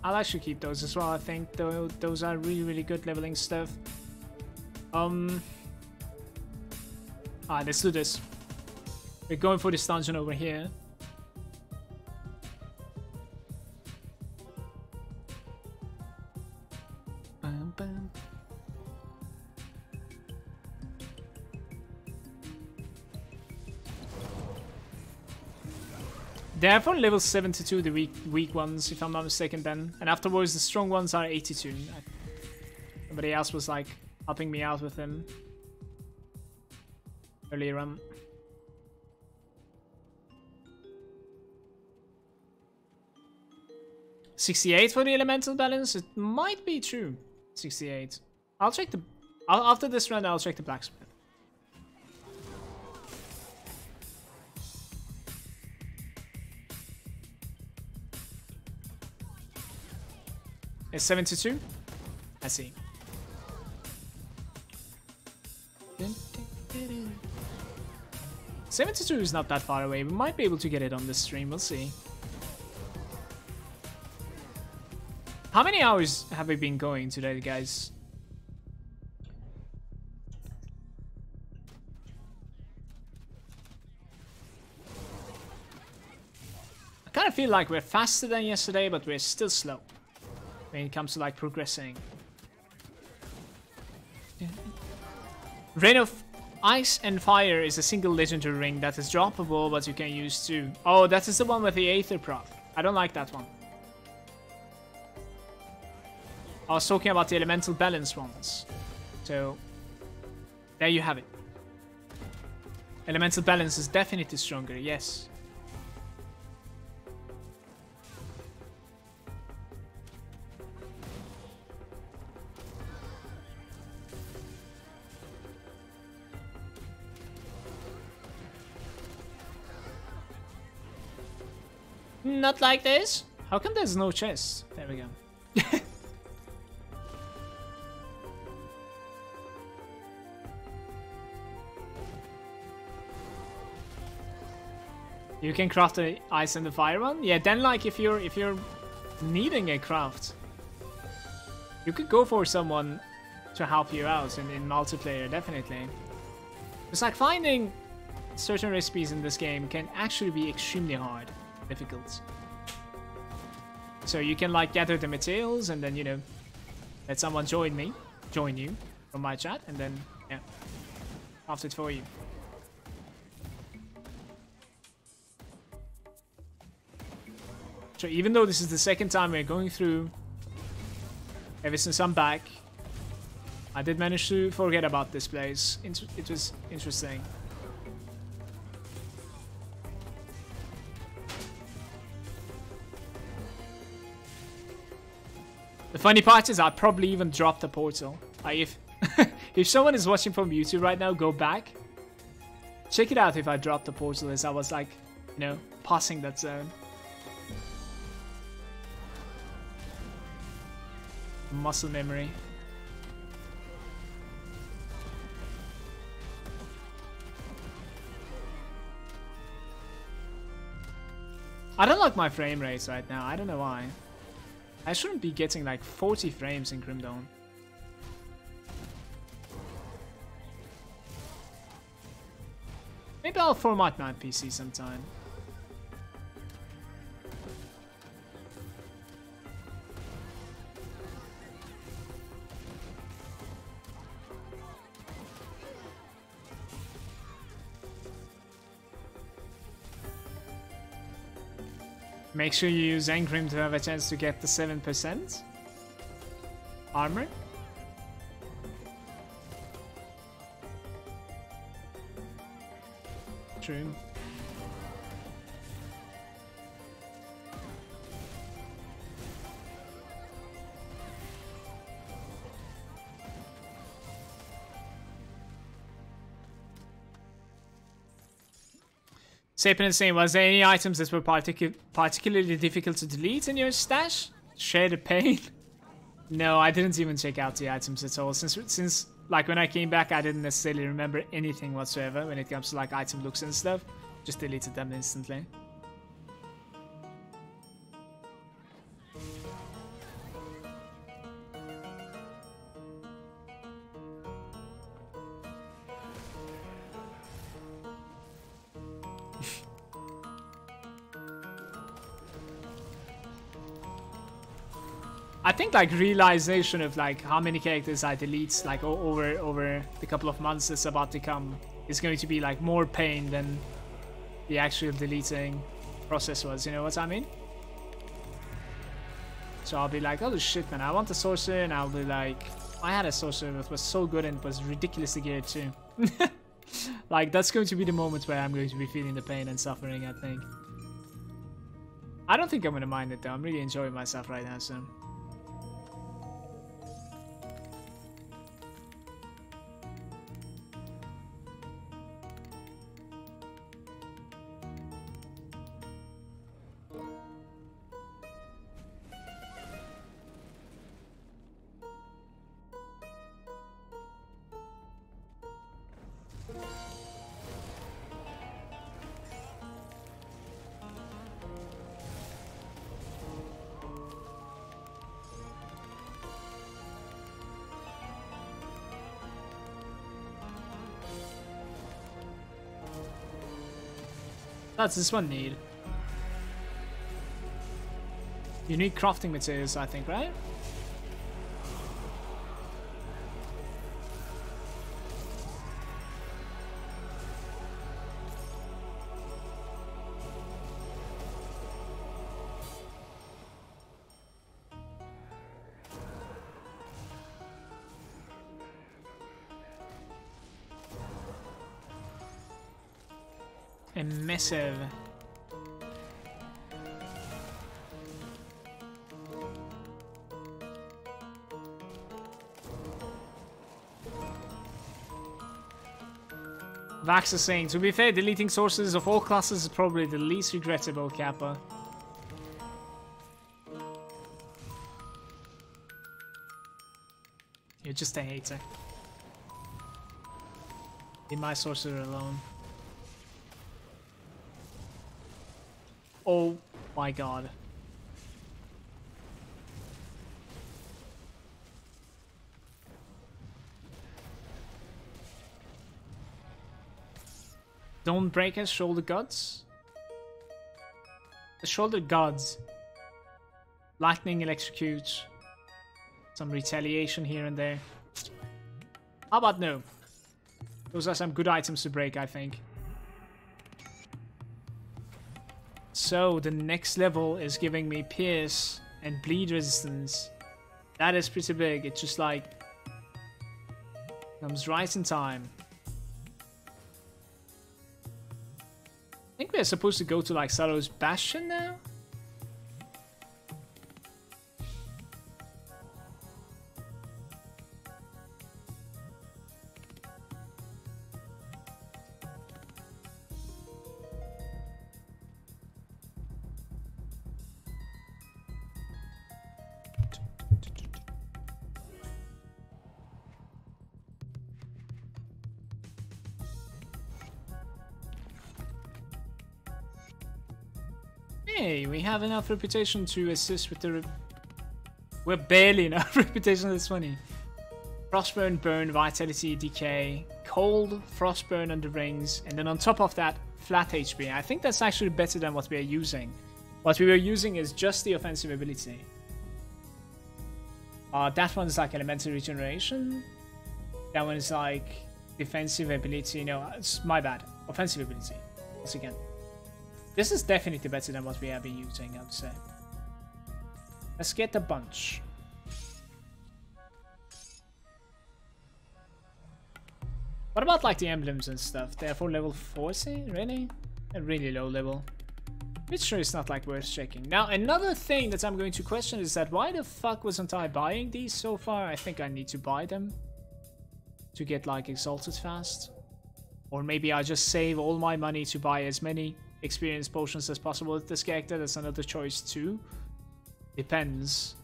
I'll actually keep those as well. I think those are really, really good leveling stuff. Alright, let's do this. We're going for this dungeon over here. Bam, bam. They're for level 72, the weak ones, if I'm not mistaken, then. And afterwards, the strong ones are 82. Somebody else was like helping me out with them earlier on. $68 for the elemental balance. It might be true. 68. I'll check the. After this round, I'll check the blacksmith. It's 72. I see. 72 is not that far away. We might be able to get it on this stream. We'll see. How many hours have we been going today, guys? I kind of feel like we're faster than yesterday, but we're still slow when it comes to like progressing. Rain of Ice and Fire is a single legendary ring that is droppable, but you can use too. Oh, that is the one with the Aether prop. I don't like that one. I was talking about the elemental balance ones. So, there you have it. Elemental balance is definitely stronger, yes. Not like this. How come there's no chest? There we go. You can craft the ice and the fire one? Yeah, then like if you're needing a craft, you could go for someone to help you out in multiplayer, definitely. It's like finding certain recipes in this game can actually be extremely hard, difficult. So you can like gather the materials and then, you know, let someone join you from my chat, and then yeah, craft it for you. So even though this is the second time we're going through, ever since I'm back, I did manage to forget about this place. It was interesting. The funny part is I probably even dropped the portal. If someone is watching from YouTube right now, go back. Check it out if I dropped the portal as I was like, you know, passing that zone. Muscle memory. I don't like my frame rates right now. I don't know why. I shouldn't be getting like 40 frames in Grim Dawn. Maybe I'll format my PC sometime. Make sure you use Engrim to have a chance to get the 7% armor. True. Sapin is saying, was there any items that were particularly difficult to delete in your stash? Share the pain? No, I didn't even check out the items at all. Since like when I came back, I didn't necessarily remember anything whatsoever when it comes to like item looks and stuff. Just deleted them instantly. I think like realization of like how many characters I delete like over the couple of months that's about to come is going to be like more pain than the actual deleting process was, you know what I mean? So I'll be like, oh shit man, I want a sorcerer, and I'll be like, I had a sorcerer that was so good and it was ridiculously geared too. Like that's going to be the moment where I'm going to be feeling the pain and suffering, I think. I don't think I'm gonna mind it though, I'm really enjoying myself right now, so. That's this one need. You need crafting materials, I think, right? Massive. Vax is saying, to be fair, deleting sources of all classes is probably the least regrettable, Kappa. You're just a hater. Leave my sorcerer alone. Oh my god. Don't break us, shoulder gods. The shoulder gods. Lightning electrocutes. Some retaliation here and there. How about no? Those are some good items to break, I think. So the next level is giving me pierce and bleed resistance. That is pretty big. It just like comes right in time. I think we're supposed to go to like Sallow's Bastion now. Hey, we have enough reputation to assist with the... We're barely enough reputation, that's funny. Frostburn, burn, vitality, decay, cold, frostburn on the rings, and then on top of that, flat HP. I think that's actually better than what we are using. What we were using is just the offensive ability. That one's like elemental regeneration. That one is like defensive ability. No, it's my bad. Offensive ability. Once again. This is definitely better than what we have been using, I would say. Let's get a bunch. What about like the emblems and stuff? They're for level 40? Really? A really low level. Which sure is not like worth checking. Now another thing that I'm going to question is that why the fuck wasn't I buying these so far? I think I need to buy them to get like exalted fast. Or maybe I just save all my money to buy as many experience potions as possible with this character. That's another choice too. Depends.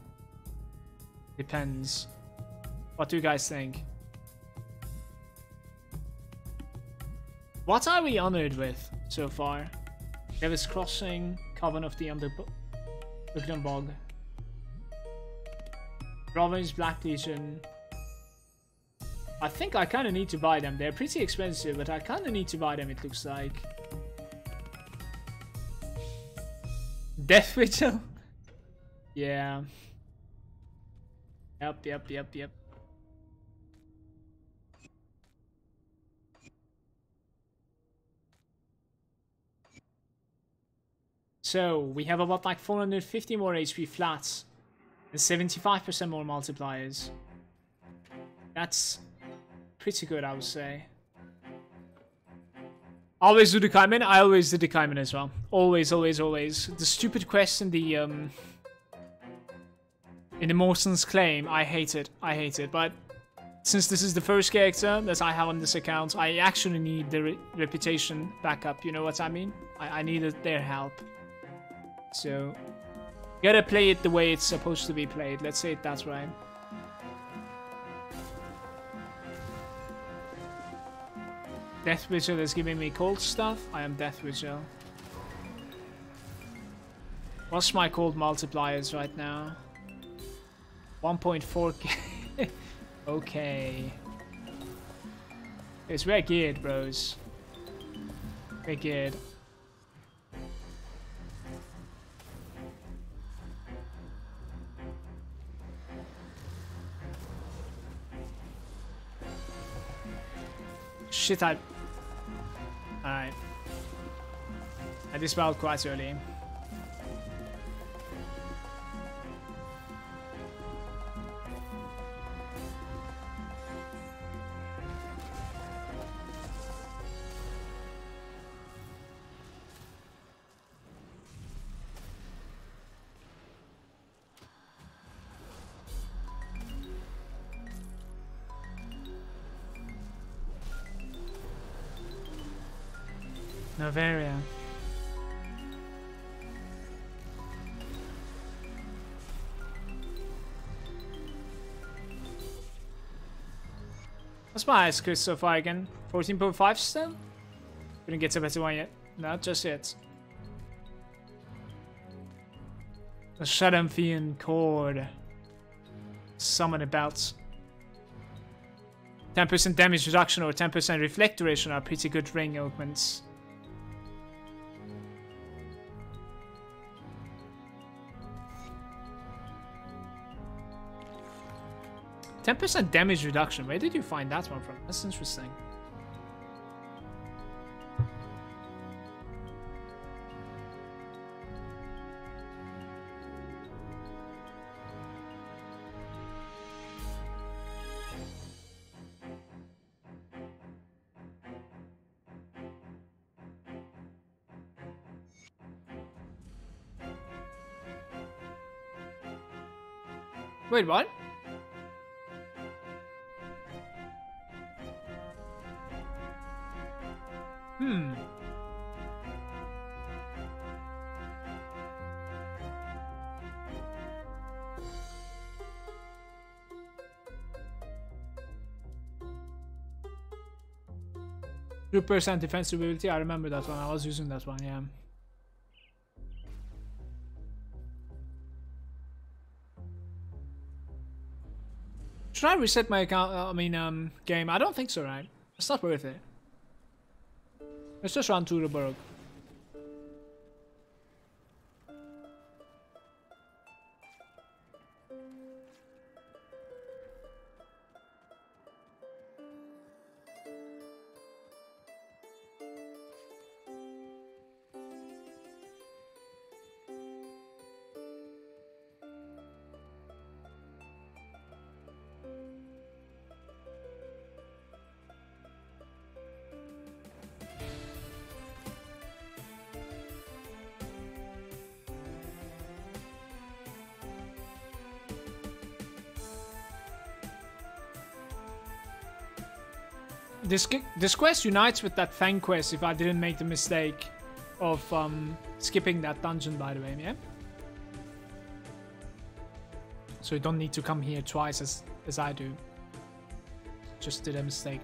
Depends. What do you guys think? What are we honored with so far? Devil's Crossing, Coven of the Bog, Province, Black Legion. I think I kind of need to buy them. They're pretty expensive, but I kind of need to buy them, it looks like. Death Vigil? Yeah. Yep. So, we have about like 450 more HP flats and 75% more multipliers. That's pretty good, I would say. Always do the Kaiman? I always do the Kaiman as well. Always. The stupid quest in the Morrison's claim, I hate it. But since this is the first character that I have on this account, I actually need the reputation backup, you know what I mean? I needed their help. So, gotta play it the way it's supposed to be played. Let's say it that way. Death Vigil is giving me cold stuff. I am Death Vigil. What's my cold multipliers right now? 1.4k. Okay. It's very good, bros. Very good. Shit, Alright. I dispelled quite early. Novaria. What's my highest crit so far again? 14.5 still? Couldn't get a better one yet. Not just yet. A Shadowfiend Cord. Summon about. 10% damage reduction or 10% reflect duration are pretty good ring augments. %10 damage reduction. Where did you find that one from? That's interesting. Wait, what? Hmm. % defensive ability. I remember that one. I was using that one, yeah. Should I reset my account? Game? I don't think so, right? It's not worth it. Let's just run to the burg. This quest unites with that Fang quest if I didn't make the mistake of skipping that dungeon, by the way, yeah? So you don't need to come here twice as I do. Just did a mistake.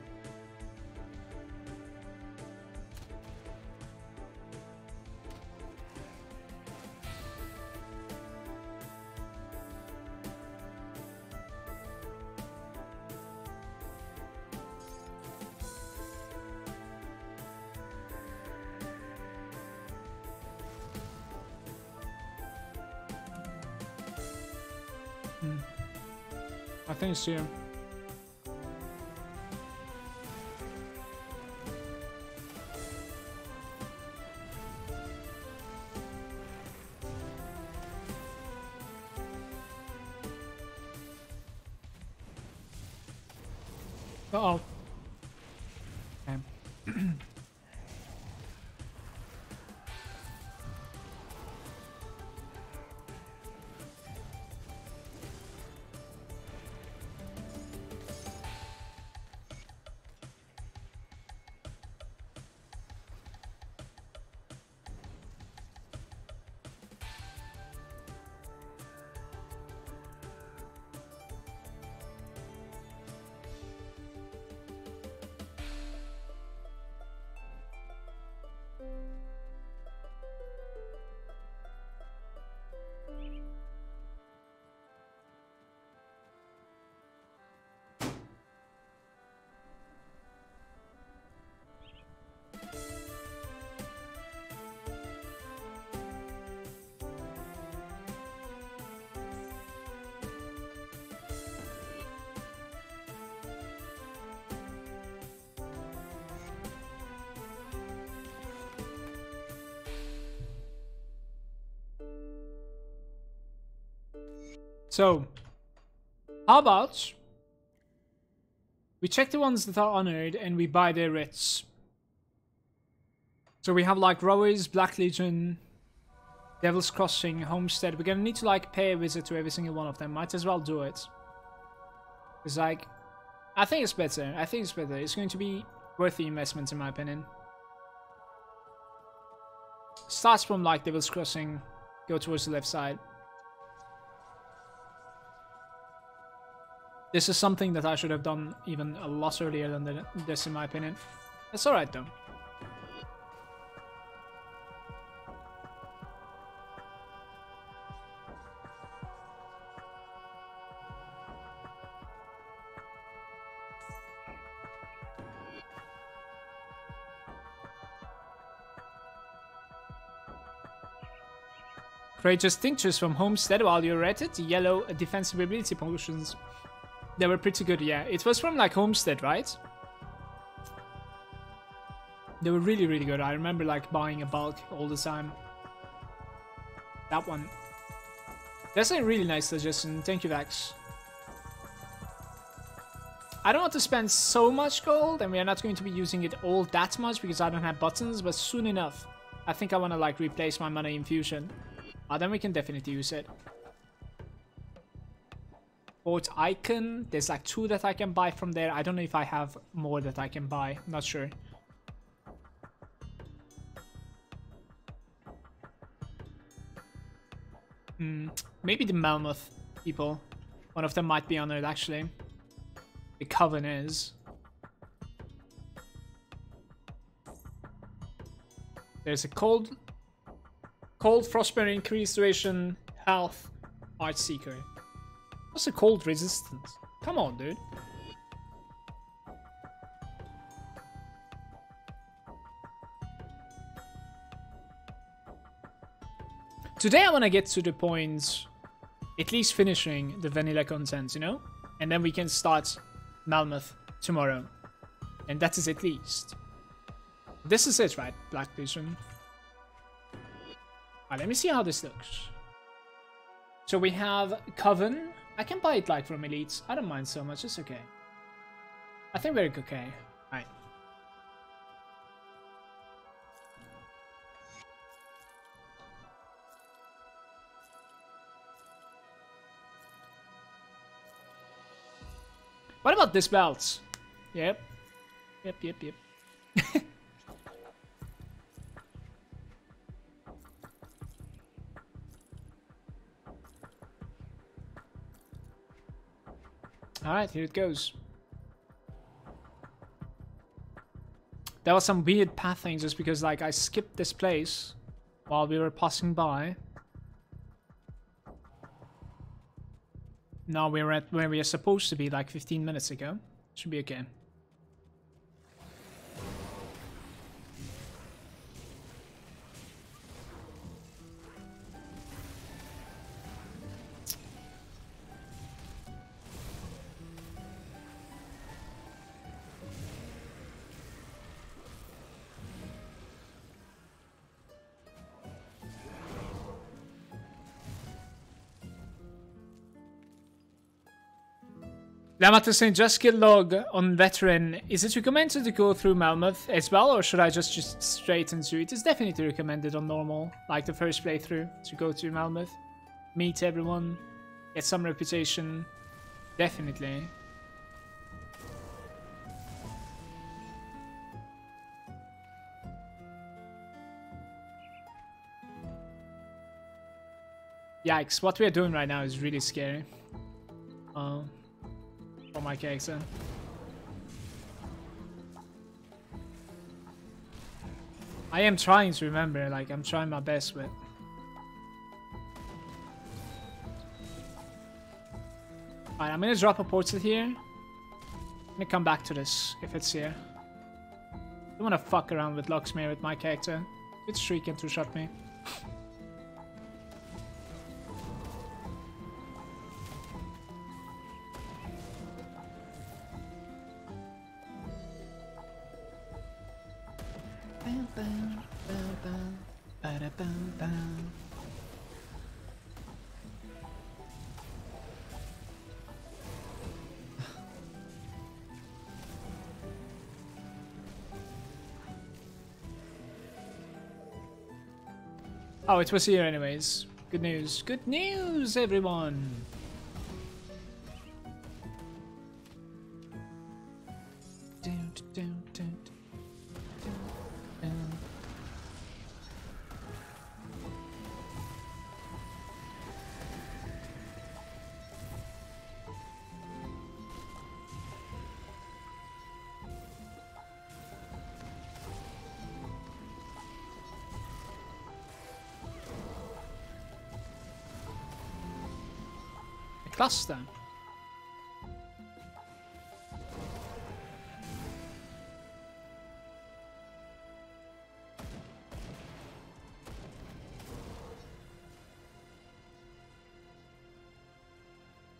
I think it's here. Uh-oh. Okay. So, how about we check the ones that are honored and we buy their writs. So we have like Rowers, Black Legion, Devil's Crossing, Homestead. We're gonna need to like pay a visit to every single one of them. Might as well do it. It's like, I think it's better. I think it's better. It's going to be worth the investment in my opinion. Starts from like Devil's Crossing, go towards the left side. This is something that I should have done even a lot earlier than this, in my opinion. It's alright though. Courageous Tinctures from Homestead while you're at it. Yellow defensive ability potions. They were pretty good, yeah. It was from like Homestead, right? They were really, really good. I remember like buying a bulk all the time. That one. That's a really nice suggestion. Thank you, Vax. I don't want to spend so much gold, and we are not going to be using it all that much because I don't have buttons, but soon enough. I think I want to like replace my mana infusion. Then we can definitely use it. Port Icon, there's like 2 that I can buy from there. I don't know if I have more that I can buy. I'm not sure. Maybe the Malmouth people. One of them might be honored actually. The Coven is. There's a cold frostbearing, increased duration, health, Art Seeker. What's a cold resistance? Come on, dude. Today I want to get to the point, at least finishing the vanilla content, you know? And then we can start Malmouth tomorrow. And that is at least. This is it, right? Black Legion. Alright, let me see how this looks. So we have Coven. I can buy it like from Elites. I don't mind so much. It's okay. I think we're okay. Alright. What about this belt? Yep. Yep. Alright, here it goes. There was some weird pathing just because like I skipped this place while we were passing by. Now we're at where we are supposed to be like 15 minutes ago. Should be okay. Lamato saying just skill log on veteran. Is it recommended to go through Malmouth as well, or should I just straight into it? It's definitely recommended on normal, like the first playthrough, to go to Malmouth, meet everyone, get some reputation. Definitely. Yikes, what we are doing right now is really scary. For my character. I am trying to remember, like, I'm trying my best with. Alright, I'm gonna drop a portal here. I'm gonna come back to this if it's here. I don't wanna fuck around with Locksmere with my character. It's shrieking to shot me. Oh, it was here anyways. Good news. Good news, everyone! Cluster.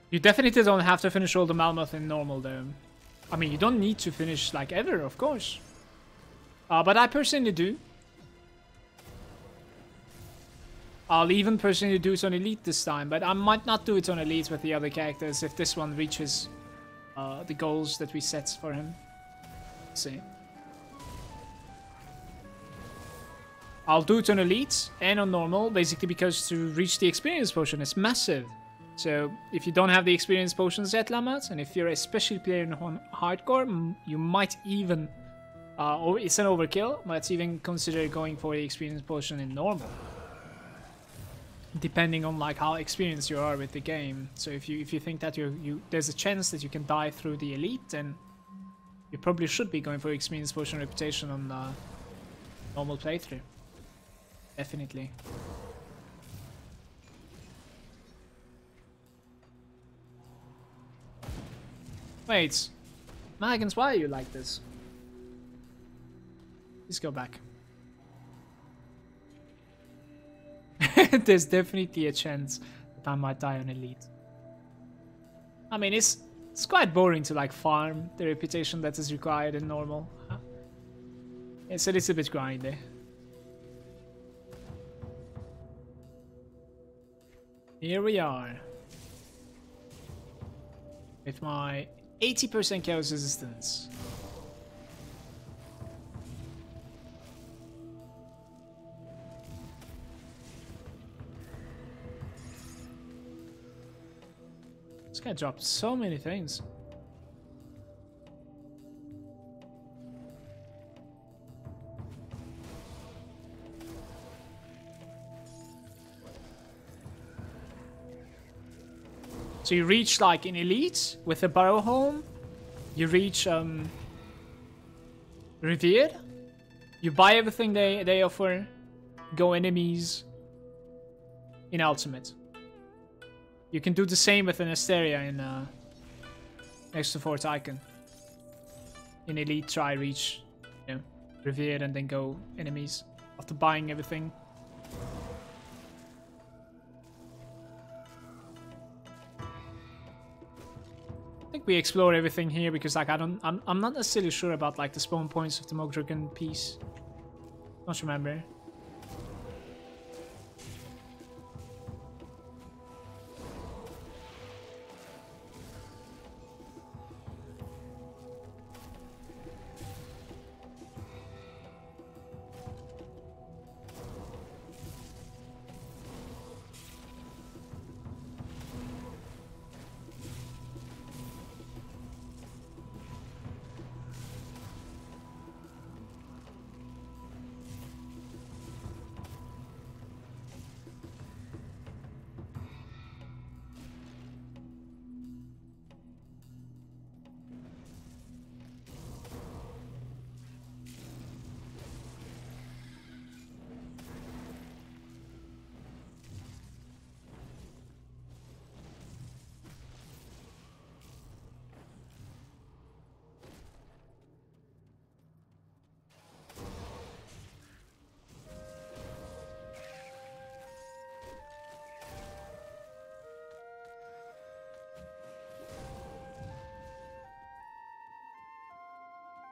You definitely don't have to finish all the Malmouth in normal though. I mean, you don't need to finish like ever, of course. But I personally do. I'll even personally do it on Elite this time, but I might not do it on Elite with the other characters if this one reaches the goals that we set for him. Let's see. I'll do it on Elite and on Normal, basically because to reach the Experience Potion is massive. So if you don't have the Experience Potions yet, Lamat, and if you're a special player in Hardcore, you might even, or it's an overkill, might even consider going for the Experience Potion in Normal. Depending on like how experienced you are with the game. So if you think that there's a chance that you can die through the Elite, then you probably should be going for Experience Potion Reputation on normal playthrough. Definitely. Wait, Malagant, why are you like this? Let's go back. There's definitely a chance that I might die on Elite. I mean, it's quite boring to like farm the reputation that is required in normal. It's a little bit grindy. Here we are. With my 80% chaos resistance. This guy dropped so many things. So you reach like in Elite with the Burrow Home. You reach Revered. You buy everything they offer. Go enemies in Ultimate. You can do the same with an Asteria in next to Fort Icon. In Elite, try reach, you know, Revered and then go enemies after buying everything. I think we explore everything here because like I'm not necessarily sure about like the spawn points of the Mogdragon piece. Don't remember.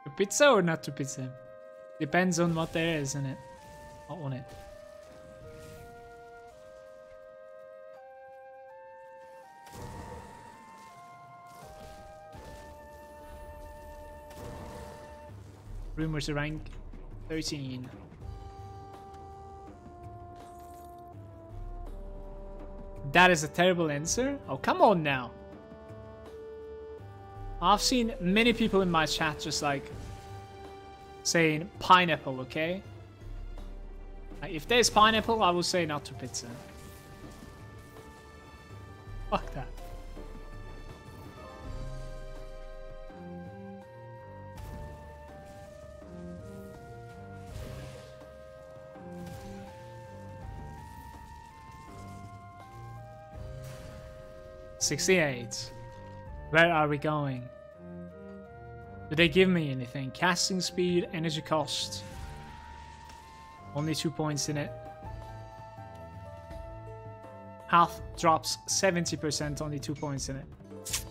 To pizza or not to pizza? Depends on what there is in it. Not on it. Rumors rank 13. That is a terrible answer? Oh, come on now. I've seen many people in my chat just like saying pineapple, okay? If there's pineapple, I will say not to pizza. Fuck that. $68. Where are we going? Do they give me anything? Casting speed, energy cost. Only 2 points in it. Health drops 70%, only 2 points in it.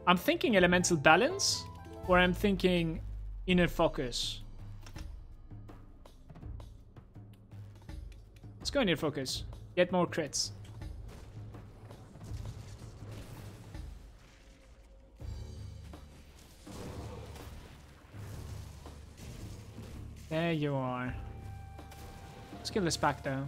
I'm thinking elemental balance, or I'm thinking inner focus. Let's go inner focus. Get more crits. There you are. Let's give this back though.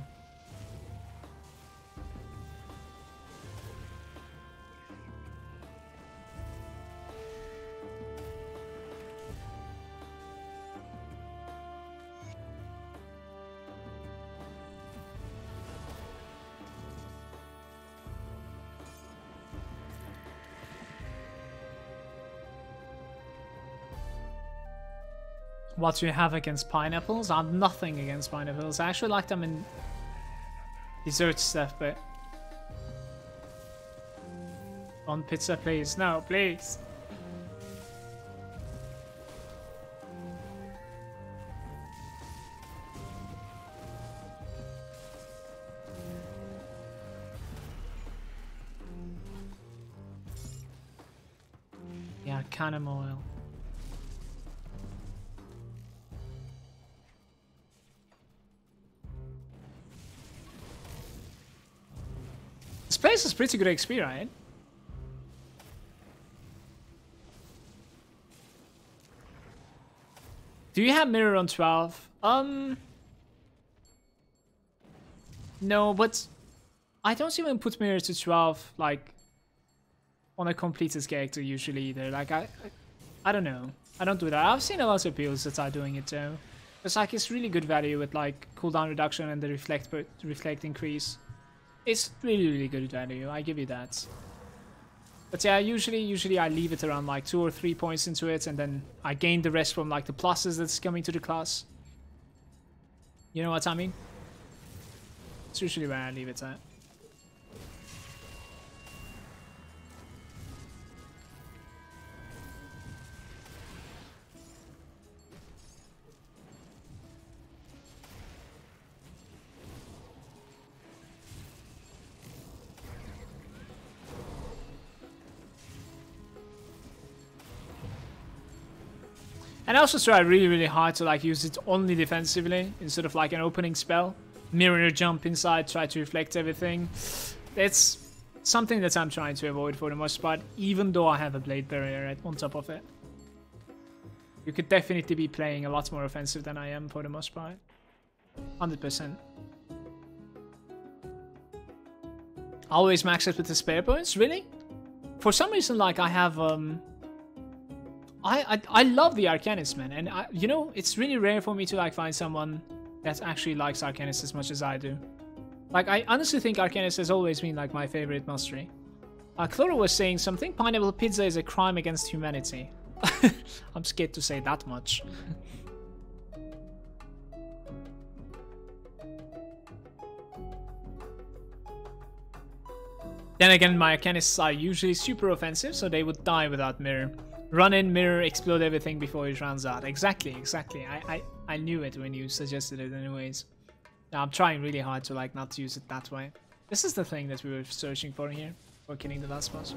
What do you have against pineapples? I have nothing against pineapples. I actually like them in dessert stuff, but on pizza, please. No, please. Yeah, cannonball oil. This place is pretty good XP, right? Do you have mirror on 12? No, but I don't even put mirror to 12 like on a completed character usually either. Like I don't know. I don't do that. I've seen a lot of builds that are doing it though. It's like it's really good value with like cooldown reduction and the reflect increase. It's really good value, I give you that. But yeah, usually I leave it around like 2 or 3 points into it, and then I gain the rest from like the pluses that's coming to the class. You know what I mean? It's usually where I leave it at. And I also try really hard to like use it only defensively instead of like an opening spell. Mirror jump inside, try to reflect everything. It's something that I'm trying to avoid for the most part, even though I have a blade barrier on top of it. You could definitely be playing a lot more offensive than I am for the most part. 100%. Always max it with the spare points, really? For some reason, like I have I love the Arcanist, man, and you know, it's really rare for me to like find someone that actually likes Arcanist as much as I do. Like, I honestly think Arcanist has always been like my favorite mastery. Cloro was saying something, pineapple pizza is a crime against humanity. I'm scared to say that much. Then again, my Arcanists are usually super offensive, so they would die without mirror. Run in, mirror, explode everything before it runs out. Exactly. I knew it when you suggested it anyways. I'm trying really hard to like not use it that way. This is the thing that we were searching for here, for killing the last boss.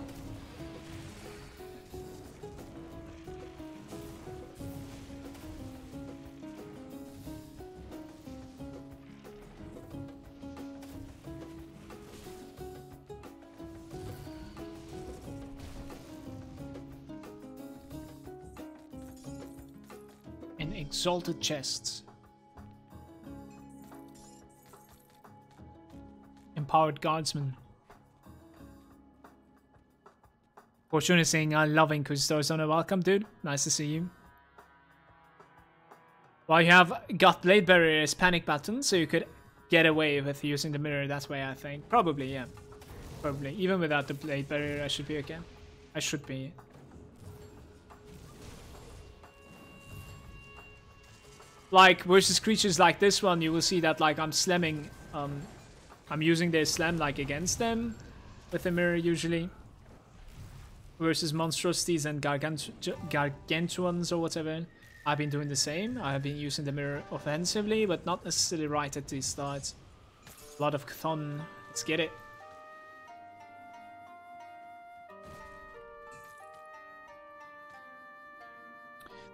exalted chests. Empowered guardsman. Fortune is saying I'm loving Custos on a welcome, dude. Nice to see you. Well, you have got Blade Barrier as panic button, so you could get away with using the mirror that way, I think. Probably, yeah. Probably. Even without the Blade Barrier, I should be okay. I should be. Like, versus creatures like this one, you will see that, like, I'm slamming, I'm using the slam, like, against them with the mirror, usually. Versus monstrosities and gargantuans or whatever, I've been doing the same. I have been using the mirror offensively, but not necessarily right at these starts. A lot of Chthon. Let's get it.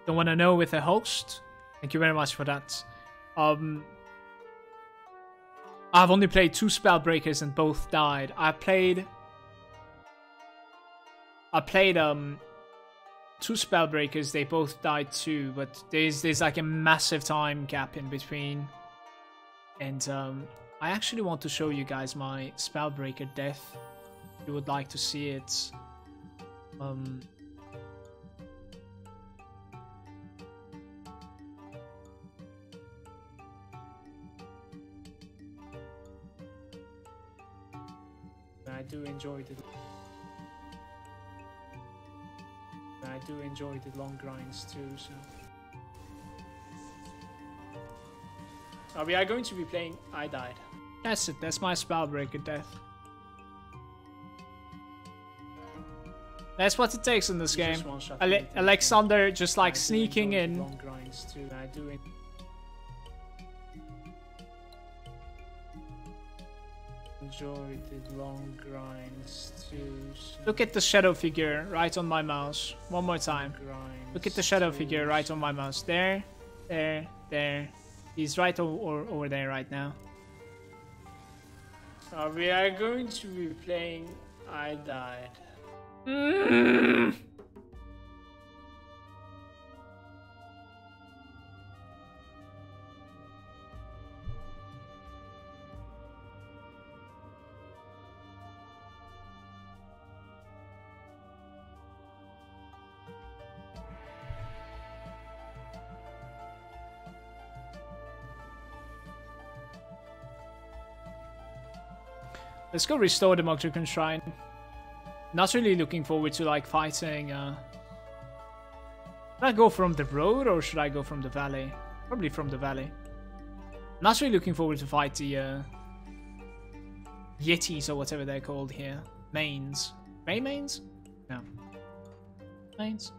Don't want to know with a host. Thank you very much for that. I've only played 2 Spellbreakers and both died. I played 2 Spellbreakers, they both died too, but there's like a massive time gap in between. And I actually want to show you guys my Spellbreaker death, if you would like to see it. I do enjoy the long grinds too, so. We are going to be playing I died. That's it, that's my Spellbreaker death. That's what it takes in this game. Alexander just like sneaking in. Long grinds too. I do enjoy the long grinds too. Look at the shadow figure right on my mouse. One more time. Look at the shadow figure right on my mouse. There, there, there. He's right over there right now. We are going to be playing I Died. Let's go restore the Mogdragon Shrine. Not really looking forward to like fighting. Should I go from the road or should I go from the valley? Probably from the valley. Not really looking forward to fight the Yetis or whatever they're called here. Mains. Mains? No. Mains?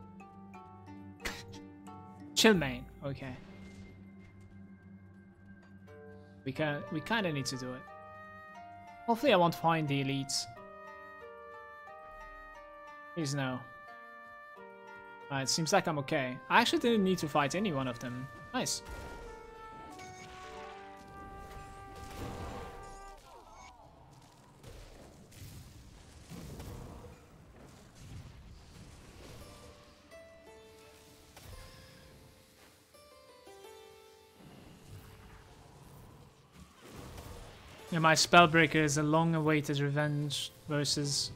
Chill main. Okay. We kind of need to do it. Hopefully I won't find the elites. Please no. Alright, seems like I'm okay. I actually didn't need to fight any one of them. Nice. Yeah, my Spellbreaker is a long-awaited revenge versus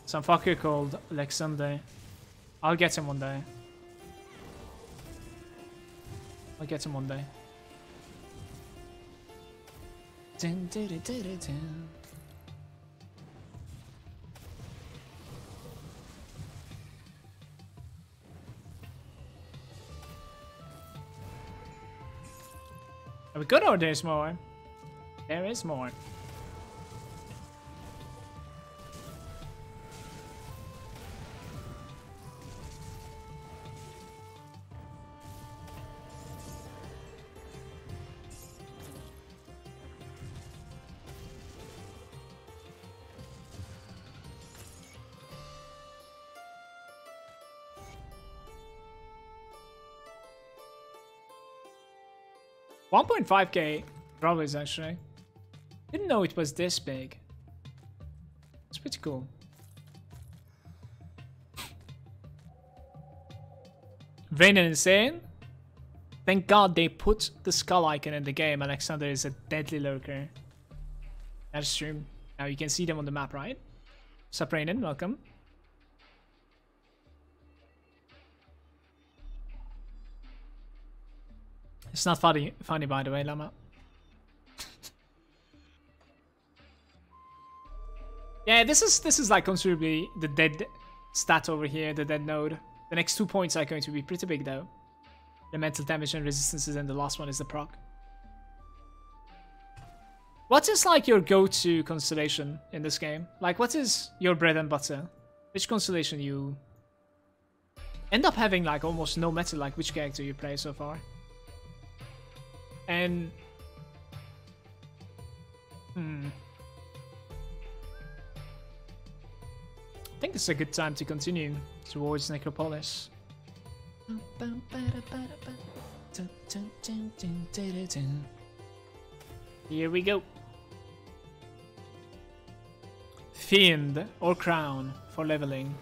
some fucker called Alexander. I'll get him one day. I'll get him one day. Dun, dun, dun, dun, dun, dun. Are we good or there's more? There is more. $1.5k probably actually. Didn't know it was this big. It's pretty cool. Rain and Insane. Thank God they put the skull icon in the game. Alexander is a deadly lurker. That's true. Now you can see them on the map, right? Sup, Rainen, welcome. It's not funny by the way, Llama. Yeah, this is like considerably the dead stat over here, the dead node. The next 2 points are going to be pretty big though. The mental damage and resistances, and the last one is the proc. What is like your go-to constellation in this game? Like, what is your bread and butter? Which constellation you end up having like almost no matter like which character you play so far? And I think it's a good time to continue towards Necropolis. Here we go. Fiend or Crown for leveling.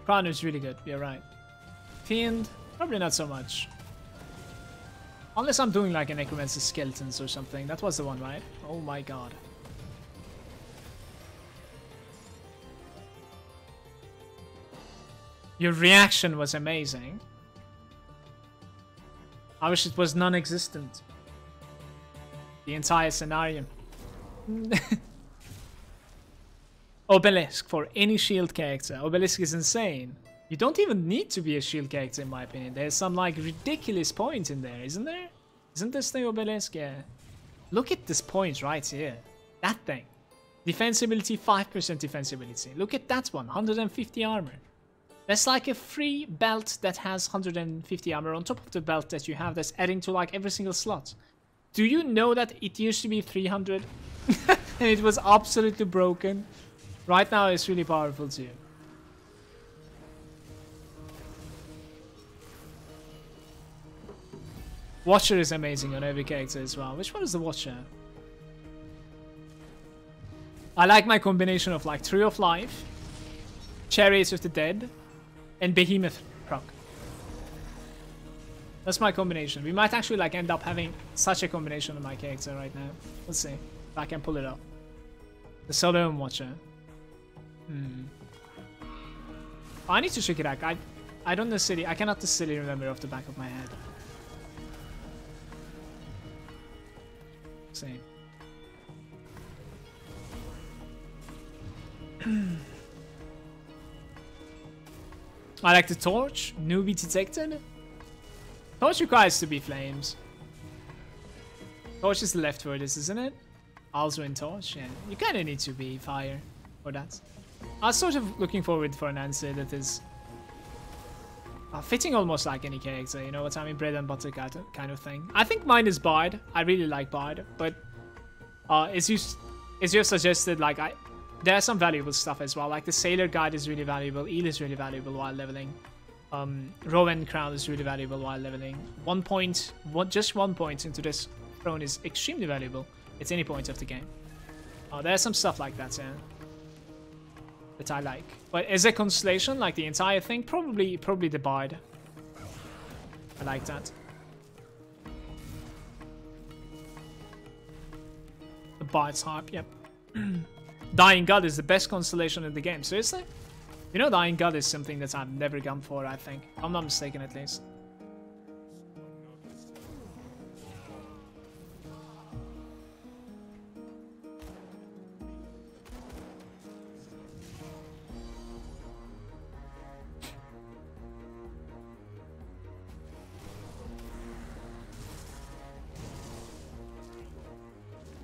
Crown is really good, you're right. Fiend, probably not so much. Unless I'm doing like a Necromancer Skeletons or something. That was the one, right? Oh my god. Your reaction was amazing. I wish it was non-existent. The entire scenario. Obelisk for any shield character. Obelisk is insane. You don't even need to be a shield character in my opinion. There's some like ridiculous point in there, isn't there? Isn't this the Obelisk? Yeah. Look at this point right here. That thing. Defensibility, 5% defensibility. Look at that one, 150 armor. That's like a free belt that has 150 armor on top of the belt that you have that's adding to like every single slot. Do you know that it used to be 300 and it was absolutely broken? Right now it's really powerful too. Watcher is amazing on every character as well. Which one is the Watcher? I like my combination of like Tree of Life, Chariots of the Dead, and Behemoth proc. That's my combination. We might actually like end up having such a combination of my character right now. Let's see if I can pull it off. The Solo Watcher. I need to check it out. I don't necessarily, I cannot necessarily remember off the back of my head. Let's see. I like the torch. Newbie detected. Torch requires to be flames. Torch is the left for this, isn't it? Also in torch, yeah. You kind of need to be fire for that. I was sort of looking forward for an answer that is fitting almost like any character, you know what I mean? Bread and butter kind of thing. I think mine is Bard. I really like Bard, but as you suggested, like there are some valuable stuff as well. Like the Sailor Guide is really valuable. Eel is really valuable while leveling. Rowan Crown is really valuable while leveling. Just 1 point into this throne is extremely valuable at any point of the game. There's some stuff like that, yeah, that I like. But as a constellation, like the entire thing, probably the Bard. I like that. The Bard's Harp, yep. Dying God is the best constellation in the game. Seriously? You know, Dying God is something that I've never gone for, I think. I'm not mistaken, at least.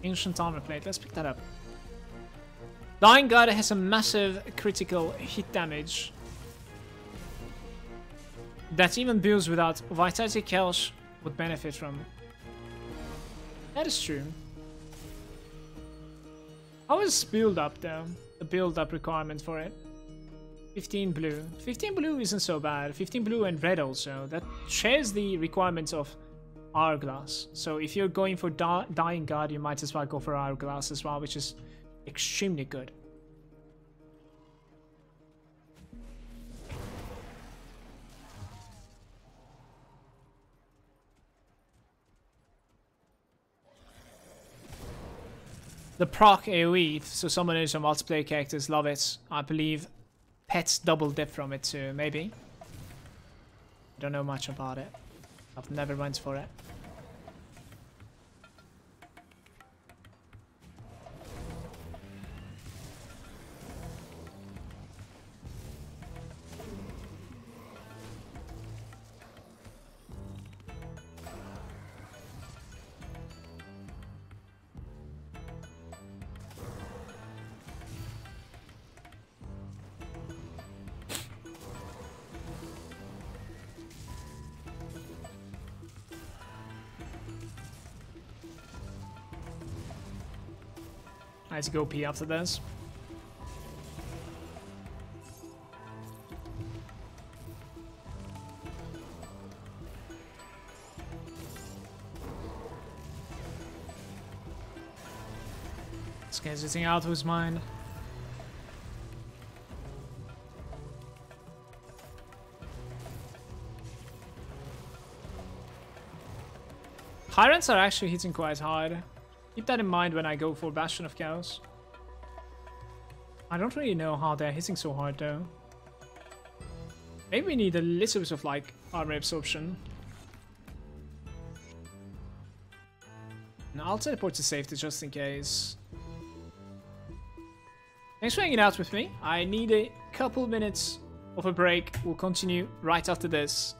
Ancient armor plate. Let's pick that up. Dying God has a massive critical hit damage that even builds without Vitality Kelch would benefit from. That is true. How is build up though? The build up requirement for it. 15 blue. 15 blue isn't so bad. 15 blue and red also. That shares the requirements of Hourglass. So if you're going for Dying God, you might as well go for Hourglass as well, which is extremely good. the proc AoE, so summoners and multiplayer characters love it. I believe pets double dip from it too, maybe. I don't know much about it. I've never went for it. I have to go pee after this. This guy's getting out of his mind. Tyrants are actually hitting quite hard. Keep that in mind when I go for Bastion of Chaos. I don't really know how they're hitting so hard though. Maybe we need a little bit of like armor absorption. And I'll teleport to safety just in case. Thanks for hanging out with me. I need a couple minutes of a break. We'll continue right after this.